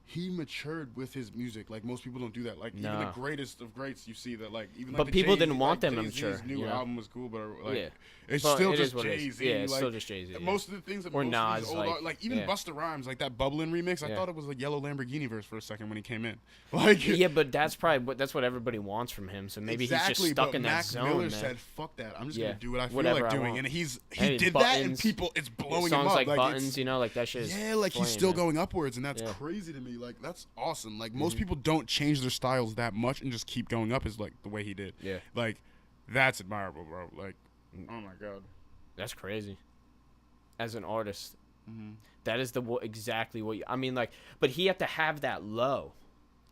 he matured with his music. Like most people don't do that. Like even the Nah. greatest of greats, you see that. Like even like But the people Jay-Z, didn't want like, them to Jay-Z's mature, new you know? album was cool, but like, Yeah. it's But still it just is what it is. Jay-Z. Yeah, it's like, still just Jay-Z, yeah. Most of the things that Or most of these Nas, old like, even yeah. Busta Rhymes, like that Bubblin' remix. I Yeah. thought it was like Yellow Lamborghini verse for a second when he came in. Like Yeah, but that's what everybody wants from him. So maybe he's just stuck but in that Mac zone, Miller man. said, "Fuck that! I'm just Yeah, gonna do what I feel whatever like I doing." want. And he Hey, did that, and Buttons, people, it's blowing him songs up. like it's- Buttons, you know, like that shit. Is yeah, like he's flame, still man. going upwards, and that's Yeah. crazy to me. Like that's awesome. Like most people don't change their styles that much and just keep going up, is like the way he did. Yeah, Like that's admirable, bro. Like, oh my god. that's crazy. As an artist, Mm-hmm. that is exactly what I mean. Like, but he had to have that low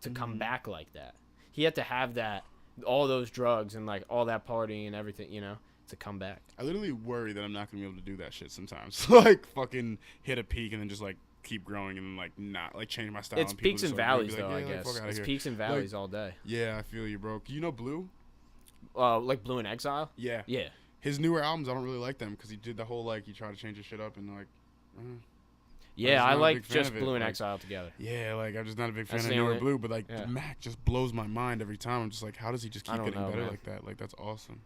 to come back like that. He had to have that, all those drugs and like all that partying and everything, you know, to come back. I literally worry that I'm not gonna be able to do that shit sometimes. Like fucking hit a peak and then just like keep growing and then like not like change my style. It's and people peaks just, and like, valleys, be like, though. I yeah, like, guess fuck outta it's here. peaks and valleys all day. Yeah, I feel you, bro. You know Blue? Like Blue in Exile. Yeah. Yeah. His newer albums, I don't really like them because he did the whole like he tried to change his shit up and like, Yeah, just I not a like big fan just of it, Blue and like- Exile together. yeah, like I'm just not a big fan That's of the newer only- Blue, but like yeah. Mac just blows my mind every time. I'm just like, how does he just I keep don't getting know, better man. like that? Like that's awesome.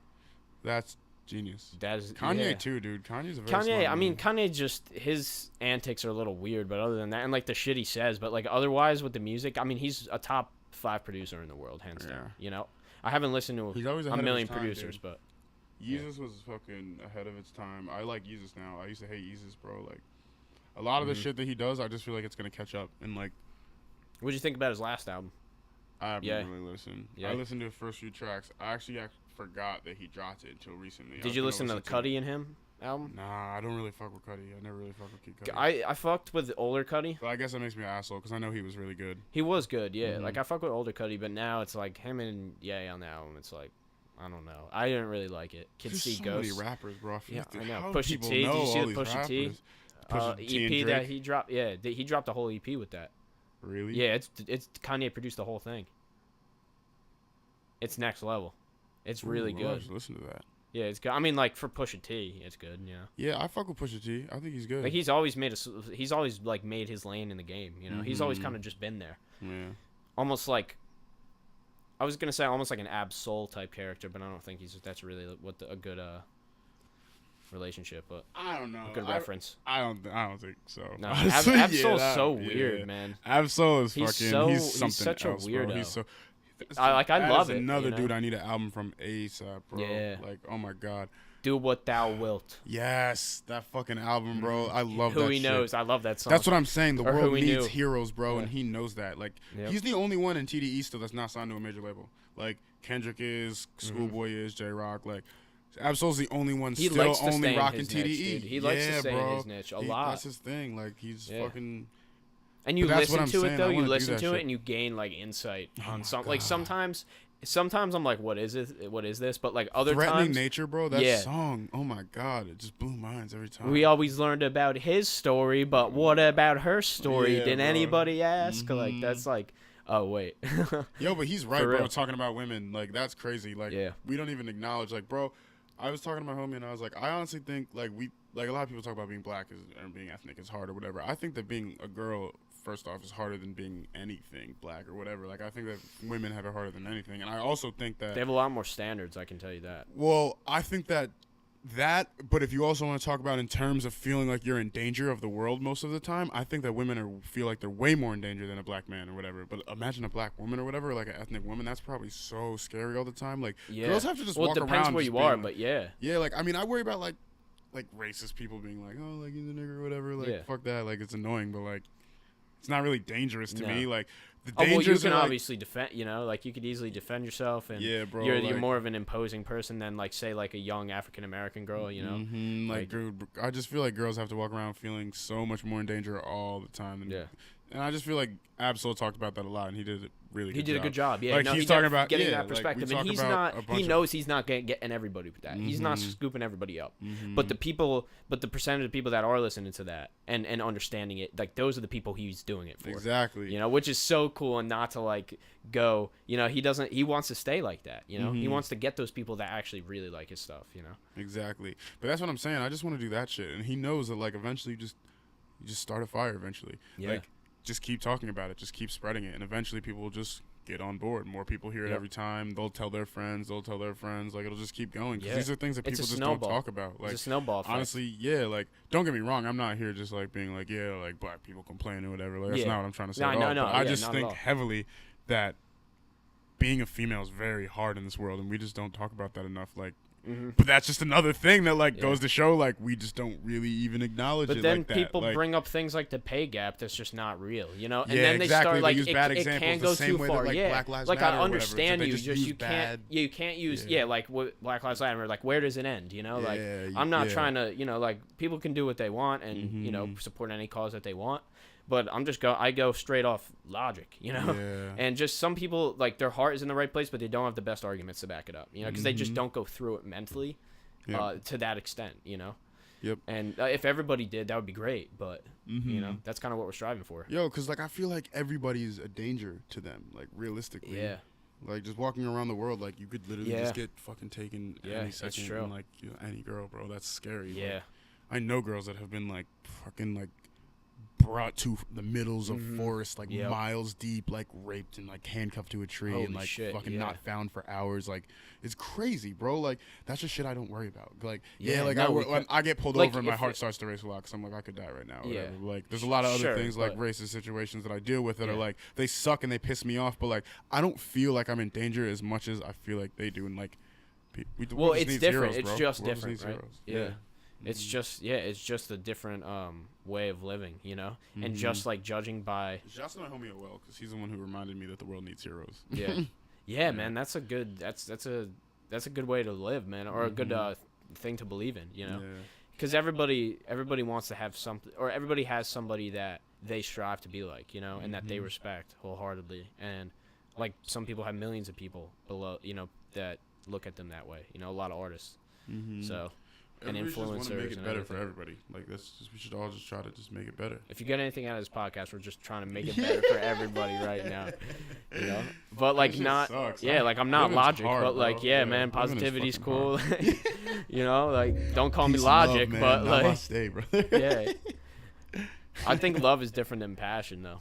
That's genius. That is Kanye yeah. too, dude. Kanye's a very smart Kanye, I mean, man. Kanye just his antics are a little weird, but other than that, and like the shit he says, but like otherwise with the music, I mean, he's a top 5 producer in the world, hands Yeah. down. You know, I haven't listened to He's always a ahead of million his time, producers, dude. but Yeezus was fucking ahead of its time. I like Yeezus now. I used to hate Yeezus, bro. Like a lot of the shit that he does, I just feel like it's gonna catch up. And like what'd you think about his last album? I haven't Yeah. really listened. Yeah. I listened to the first few tracks. I actually forgot that he dropped it until recently. I Did was you gonna listen to the it. Cuddy and him? album? Nah, I don't really fuck with Cudi. I never really fuck with Kid Cudi. I fucked with older Cudi. But I guess that makes me an asshole because I know he was really good. He was good, yeah. Like I fuck with older Cudi, but now it's like him and Ye on the album. It's like I don't know. I didn't really like it. There's See so Ghosts. many rappers, bro. Yeah, I know. How do Pusha people T. Did know you see all the these Pusha T? rappers? Pusha T and EP Drake? that he dropped? Yeah, he dropped a whole EP with that. Really? Yeah, it's Kanye produced the whole thing. It's next level. It's really Ooh, I'll good. just listen to that. Yeah, it's good. I mean, like for Pusha T, it's good. Yeah. Yeah, I fuck with Pusha T. I think he's good. Like he's always like made his lane in the game. You know, he's always kind of just been there. Yeah. Almost like. I was gonna say almost like an Ab Soul type character, but I don't think that's really a good relationship. But I don't know. a good reference. I don't think so. No, Honestly, Ab Soul's yeah, so weird, man. Ab Soul is He's fucking. He's something such else, a weirdo. bro. He's so. I that love is it. Another you know? dude I need an album from ASAP, bro. Yeah. Like, oh my god. Do what thou wilt. Yes, that fucking album, bro. I love that. Who he shit. knows? I love that song. That's what I'm saying. The Or world Who He needs Knew. heroes, bro, Yeah. and he knows that. Like, Yep. he's the only one in TDE still that's not signed to a major label. Like, Kendrick is, Schoolboy is, J Rock. Like, Absol's the only one He still likes to only stay in rocking his niche, TDE. dude. He likes to Yeah, stay in bro. his niche a lot. That's his thing. Like, he's Yeah. fucking. And you But that's what listen I'm to it saying. though. I You wanna do listen that to it shit. and you gain like insight on my some. Like God. sometimes I'm like, what is it? What is this? But like other Threatening times, Nature, bro. That Yeah. song. Oh my god, it just blew minds every time. we always learned about his story, but what about her story? Yeah, Did bro. anybody ask? Like that's like, oh wait. Yo, but he's right, For bro. real. Talking about women, like that's crazy. Like, Yeah. we don't even acknowledge. Like, bro, I was talking to my homie and I was like, I honestly think like a lot of people talk about being black and being ethnic is hard or whatever. I think that being a girl, first off, is harder than being anything black or whatever. Like, I think that women have it harder than anything, and I also think that They have a lot more standards. I can tell you that. Well, I think that. But if you also want to talk about in terms of feeling like you're in danger of the world most of the time, I think that women feel like they're way more in danger than a black man or whatever. But imagine a black woman or whatever, like an ethnic woman, that's probably so scary all the time. Like, Yeah. girls have to just well, walk it around. depends where just you are, being but like, yeah. yeah, like, I mean, I worry about like racist people being like, oh, like, he's a nigger or whatever. Like, Yeah. fuck that. Like, it's annoying, but like, it's not really dangerous to No. me. Like, the Oh, well, you dangers can are like, obviously defend. You know, like you could easily defend yourself, and Yeah, bro, you're like- more of an imposing person than like say like a young African American girl. You know, like, like- dude, I just feel like girls have to walk around feeling so much more in danger all the time. Yeah. And I just feel like Absol talked about that a lot, and he did a really he good did job. a good job. Yeah, Like, no, he's he talking def- about- getting yeah, that like, we perspective, talk and he's about not. a He bunch of- knows he's not getting everybody with that. He's not scooping everybody up. But the percentage of people that are listening to that and understanding it, like those are the people he's doing it for. Exactly. You know, which is so cool, and not to like go. You know, he wants to stay like that. You know, he wants to get those people that actually really like his stuff. You know. Exactly. But that's what I'm saying. I just want to do that shit, and he knows that like eventually you just start a fire eventually. Yeah. Like, just keep talking about it, just keep spreading it, and eventually people will just get on board. More people hear it Yep. every time. They'll tell their friends. Like, it'll just keep going. 'Cause Yeah. these are things that It's a people just don't snowball. talk about. Like, It's a snowball effect. honestly, yeah. Like, don't get me wrong. I'm not here just like being like, yeah, like black people complain or whatever. Like, that's Yeah. not what I'm trying to say No, at no, all. no, But I yeah, just not at think all. heavily that being a female is very hard in this world, and we just don't talk about that enough. Like. But that's just another thing that like goes to show like we just don't really even acknowledge But it then like that. people Like, bring up things like the pay gap that's just not real, you know. And Yeah, then they exactly. start They like use it, bad it examples can the go same too way that, far. like, Yeah, Black Lives like Matter I or whatever. It's like understand they you, just just use you can't. bad- Yeah, you can't use. Yeah. Yeah, like what Black Lives Matter. Like where does it end? You know, like Yeah, I'm not yeah. trying to. You know, like people can do what they want and you know support any cause that they want. But I go straight off logic, you know, Yeah. and just some people like their heart is in the right place, but they don't have the best arguments to back it up, you know, because they just don't go through it mentally. Yep. To that extent, you know. Yep. And if everybody did, that would be great. But you know, that's kind of what we're striving for. Yo, cause like I feel like everybody's a danger to them, like realistically. Yeah. Like just walking around the world, like you could literally Yeah. just get fucking taken Yeah, any that's second. true. And, like any girl, bro, that's scary. Yeah. Like, I know girls that have been like fucking like brought to the middles of forests, like Yep. miles deep, like raped and like handcuffed to a tree Holy and like shit, fucking yeah. not found for hours. Like it's crazy, bro. Like that's just shit I don't worry about. Like Yeah, like no, when I get pulled like, over and my if heart it- starts to race a lot because I'm like I could die right now. Or Yeah. whatever. Like there's a lot of other Sure, things like but- racist situations that I deal with that are Yeah. like they suck and they piss me off, but like I don't feel like I'm in danger as much as I feel like they do. And like the Well, world just it's needs different. heroes, It's bro. just The world different, needs right? heroes. Yeah. It's just a different way of living, you know, and just like judging by Shouts to my homie well because he's the one who reminded me that the world needs heroes. yeah, man, that's a good good way to live, man, or a good thing to believe in, you know, because everybody wants to have something, or everybody has somebody that they strive to be like, you know, and that they respect wholeheartedly. And like some people have millions of people below, you know, that look at them that way. You know, a lot of artists. So. And influencers just want to make it better everything. for everybody. Like we should all just try to just make it better. If you get anything out of this podcast, we're just trying to make it better for everybody right now. You know, but like not, sucks. yeah, like I'm not Logic, hard, but like bro. yeah, man, positivity's cool. You know, like don't call me Peace and Logic, love, but man. like Namaste, brother. yeah. I think love is different than passion, though.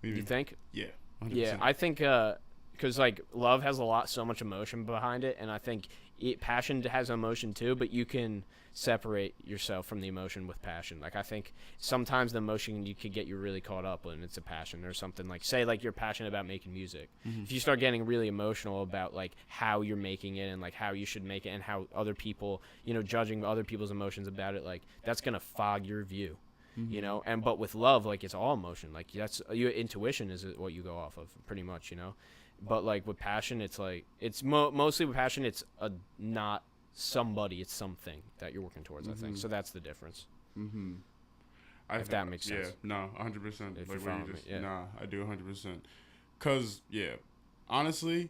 Maybe. You think? Yeah. 100%. Yeah, I think because like love has so much emotion behind it, and I think passion has emotion too, but you can separate yourself from the emotion with passion. Like I think sometimes the emotion you could get you really caught up when it's a passion or something. Like say like you're passionate about making music. If you start getting really emotional about like how you're making it and like how you should make it and how other people, you know, judging other people's emotions about it, like that's gonna fog your view. You know, but with love, like it's all emotion. Like that's your intuition is what you go off of, pretty much. You know, but like with passion, it's like it's mostly with passion. It's not somebody, it's something that you're working towards. I think so. That's the difference. If that makes sense. Yeah, no, 100%. If like you follow me, yeah. Nah, I do 100%. Cause yeah, honestly,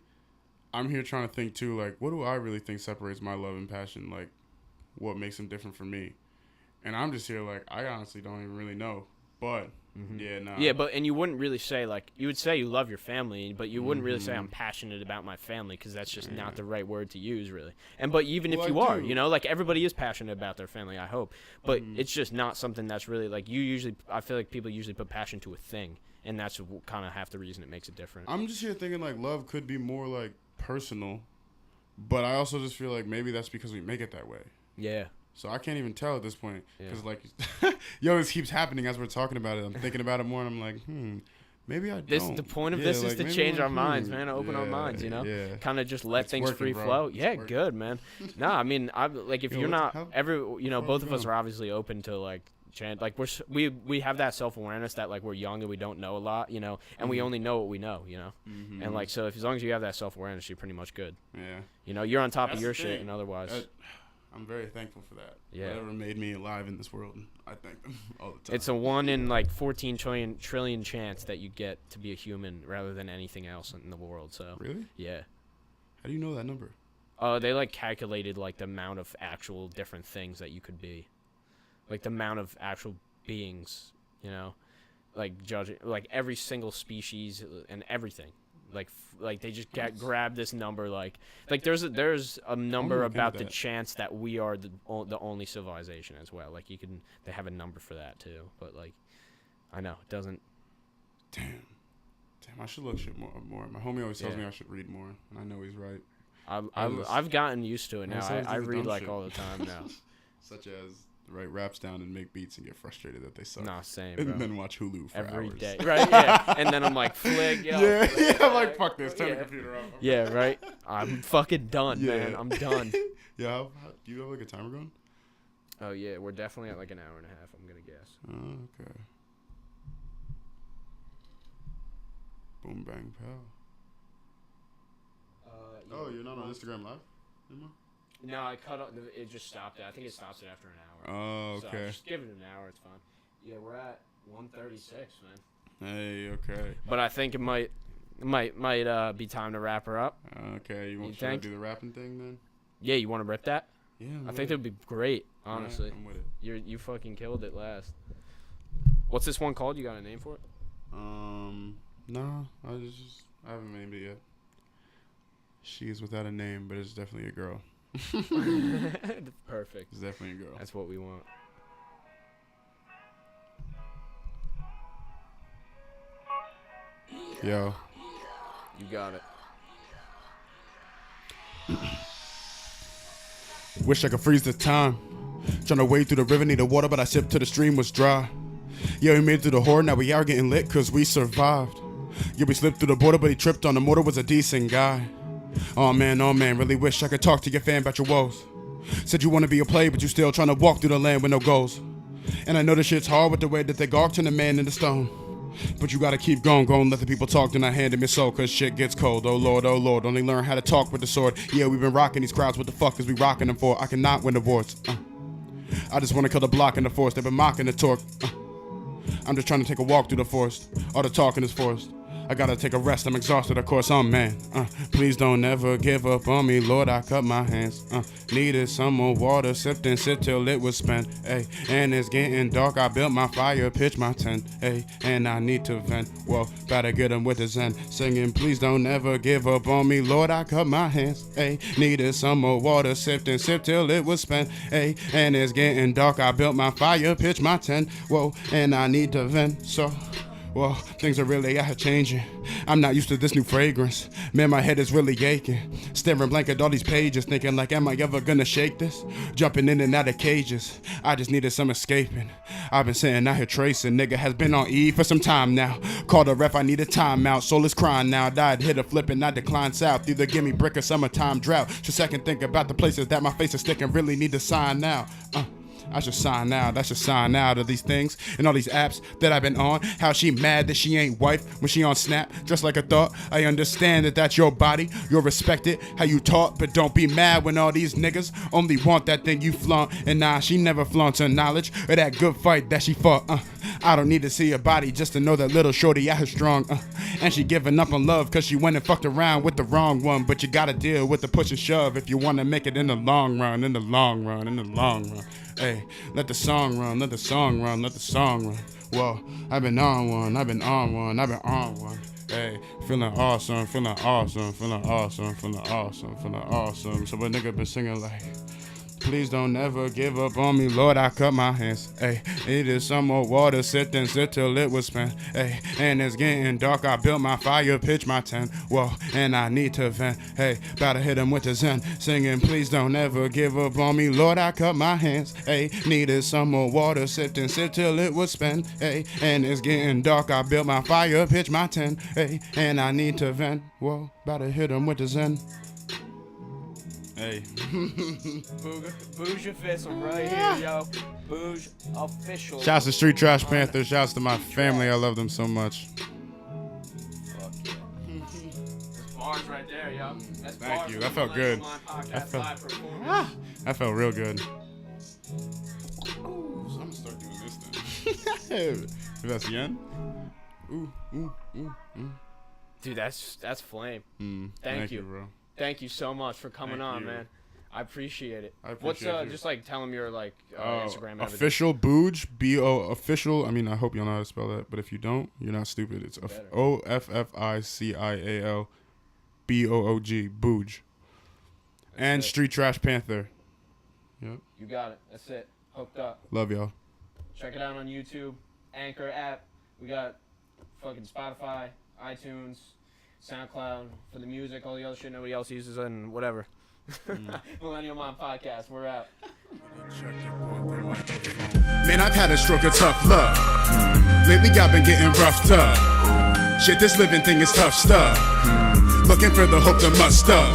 I'm here trying to think too. Like, what do I really think separates my love and passion? Like, what makes them different from me? And I'm just here like, I honestly don't even really know. But, yeah, nah. Yeah, but, and you wouldn't really say, like, you would say you love your family, but you wouldn't really say I'm passionate about my family, because that's just not the right word to use, really. But even if you are, you know, like, everybody is passionate about their family, I hope. But it's just not something that's really, like, I feel like people usually put passion to a thing, and that's kind of half the reason it makes it different. I'm just here thinking, like, love could be more, like, personal, but I also just feel like maybe that's because we make it that way. Yeah. So I can't even tell at this point because, like, this keeps happening as we're talking about it. I'm thinking about it more, and I'm like, maybe I don't. The point of this is to change our minds, man, open our minds, you know? Yeah. Kind of just let things free bro. flow. It's Yeah, working. good, man. No, I mean, like, if you're not, both of us are obviously open to, like, like, we have that self-awareness that, like, we're young and we don't know a lot, you know, and we only know what we know, you know? And, like, so as long as you have that self-awareness, you're pretty much good. Yeah. You know, you're on top That's of your the shit thing. and otherwise. I'm very thankful for that. Yeah. Whatever made me alive in this world, I thank them all the time. It's a 1 in like 14 trillion chance that you get to be a human rather than anything else in the world. So Really? yeah. How do you know that number? They like calculated like the amount of actual different things that you could be, like the amount of actual beings, you know, like judging like every single species and everything. Like they just grab this number like there's a number about the chance that we are the only civilization as well. Like they have a number for that too. But like I know it doesn't. Damn, I should look shit more. My homie always tells me I should read more, and I know he's right. I've gotten used to it now. I read like shit. all the time now. Such as write raps down and make beats and get frustrated that they suck. Nah, same, bro. And then watch Hulu for every hours. day. Right, yeah. And then I'm like, flick, yo. Yeah, I'm like, fuck this. Turn the computer off. Yeah, right. I'm fucking done, man. I'm done. Yeah, do you have like a timer going? Oh, yeah. We're definitely at like an hour and a half, I'm going to guess. Oh, okay. Boom, bang, pow. Oh, you're not on Instagram Live anymore? No, I cut off. It just stopped it. I think it stops it after an hour. Oh, So okay. just give it an hour. It's fine. Yeah, we're at 1:36, man. Hey, okay. But I think it might be time to wrap her up. Okay, you want to do the rapping thing then? Yeah, you want to rip that? Yeah, I think that would be great. Honestly, I'm with it. You fucking killed it last. What's this one called? You got a name for it? No, I haven't named it yet. She is without a name, but it's definitely a girl. Perfect. It's definitely a girl. That's what we want. Yo. You got it. Wish I could freeze the time. Trying to wade through the river, need the water, but I sipped till the stream was dry. Yeah, we made it through the horde, now we are getting lit cause we survived. Yeah, we slipped through the border, but he tripped on the mortar, was a decent guy. Oh man, really wish I could talk to your fan about your woes. Said you want to be a player, but you still trying to walk through the land with no goals. And I know this shit's hard with the way that they gawk turn a man into stone. But you gotta keep going, let the people talk, then I hand him his soul, cause shit gets cold. Oh lord, only learn how to talk with the sword. Yeah, we've been rocking these crowds, what the fuck is we rocking them for? I cannot win awards. I just wanna kill the block in the forest. They've been mocking the torque. I'm just trying to take a walk through the forest. All the talking is forced. I gotta take a rest, I'm exhausted, of course I'm man. Please don't ever give up on me, Lord, I cut my hands. Needed some more water, sipped and sipped till it was spent. Ay, and it's getting dark, I built my fire, pitched my tent. Ay, and I need to vent, well, better get him with the zen. Singing, please don't ever give up on me, Lord, I cut my hands. Ay, needed some more water, sipped and sipped till it was spent. Ay, and it's getting dark, I built my fire, pitched my tent. Whoa, and I need to vent, so... Well, things are really out changing. I'm not used to this new fragrance. Man, my head is really aching. Staring blank at all these pages, thinking like, am I ever gonna shake this? Jumping in and out of cages. I just needed some escaping. I've been sitting out here tracing. Nigga has been on E for some time now. Called a ref, I need a timeout. Soul is crying now. Died, hit a flip and I declined south. Either give me brick or summertime drought. Should second think about the places that my face is sticking. Really need to sign now. I should sign out, I should sign out of these things and all these apps that I've been on. How she mad that she ain't wife when she on Snap, just like a thought. I understand that that's your body, you'll respect it, how you talk, but don't be mad when all these niggas only want that thing you flaunt. And nah, she never flaunts her knowledge or that good fight that she fought. I don't need to see her body just to know that little shorty out here strong. And she giving up on love cause she went and fucked around with the wrong one. But you gotta deal with the push and shove if you wanna make it in the long run, in the long run, in the long run. Hey, let the song run, let the song run, let the song run. Whoa, I've been on one, I've been on one, I've been on one. Hey, feeling awesome, feeling awesome, feeling awesome, feeling awesome, feeling awesome. So a nigga been singing like, please don't ever give up on me, Lord, I cut my hands. Ay, needed some more water, sit and sit till it was spent. Ay, and it's getting dark, I built my fire, pitched my tent. Whoa, and I need to vent. Hey, about to hit him with the zen. Singing, please don't ever give up on me, Lord, I cut my hands. Ay, needed some more water, sit and sit till it was spent. Ay, and it's getting dark, I built my fire, pitched my tent. Ay, and I need to vent. Whoa, about to hit him with the zen. Hey. Bouge official right here, yo. Bouge official. Shouts to Street Trash Panther. Shouts to my family. I love them so much. Fuck yeah. That's bars right there, yo. That's Thank bars you. from That felt Millennial good. Podcast That felt- live performance. That felt real good. Ooh, so I'm gonna start doing this then. That's the end? Ooh. Dude, that's flame. Thank you. bro. Thank you so much for coming Thank on, you. man. I appreciate it. I What's appreciate you. just like tell them your like Instagram and everything. Official Bugyi, B-O official. I mean, I hope y'all know how to spell that, but if you don't, you're not stupid. It's OFFICIAL BOOG, Bugyi. And Street Trash Panther. Yep. You got it. That's it. Hooked up. Love y'all. Check it out on YouTube, Anchor app. We got fucking Spotify, iTunes, SoundCloud for the music, all the other shit nobody else uses, and whatever. Millennial Mind Podcast. We're out. Man, I've had a stroke of tough luck. Lately I've been getting roughed up. Shit, this living thing is tough stuff. Looking for the hope to must up.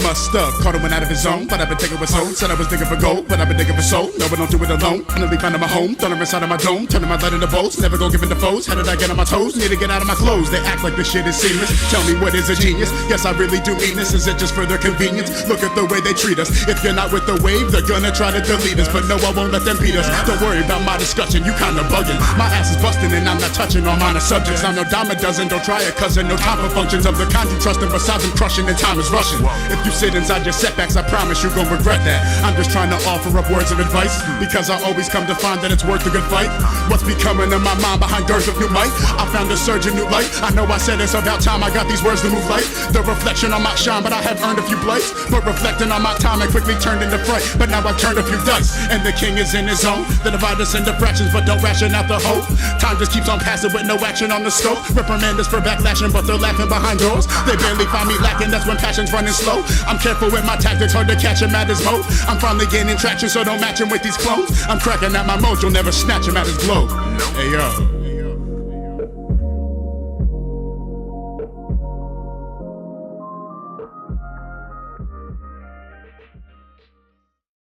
Caught him one out of his zone, but I've been taking with soul. Said I was digging for gold, but I've been digging for soul. No, I don't do it alone. Finally finding my home, throwing inside of my dome, turning my light into bolts. Never go giving the foes. How did I get on my toes? Need to get out of my clothes. They act like this shit is seamless. Tell me what is a genius? Yes, I really do mean this. Is it just for their convenience? Look at the way they treat us. If you're not with the wave, they're gonna try to delete us. But no, I won't let them beat us. Don't worry about my discussion, you kinda bugging. My ass is busting and I'm not touching on minor subjects. I'm no dime a dozen, don't try it, cousin. No time for functions of the kind you trust, and besides them crushing and time is rushing. If you sit inside your setbacks, I promise you gon' regret that. I'm just trying to offer up words of advice, because I always come to find that it's worth a good fight. What's becoming of my mind behind girls of new might? I found a surge in new light. I know I said it's about time I got these words to move light. The reflection on my shine, but I have earned a few blights. But reflecting on my time, I quickly turned into fright. But now I've turned a few dice, and the king is in his zone. They divide us into fractions, but don't ration out the hope. Time just keeps on passing with no action on the scope. Reprimand us for backlashing, but they're laughing behind doors. They barely find me lacking, that's when passion's running slow. I'm careful with my tactics, hard to catch him at his mode. I'm finally gaining traction, so don't match him with these clones. I'm cracking at my mode, you'll never snatch him at his globe. Hey yo.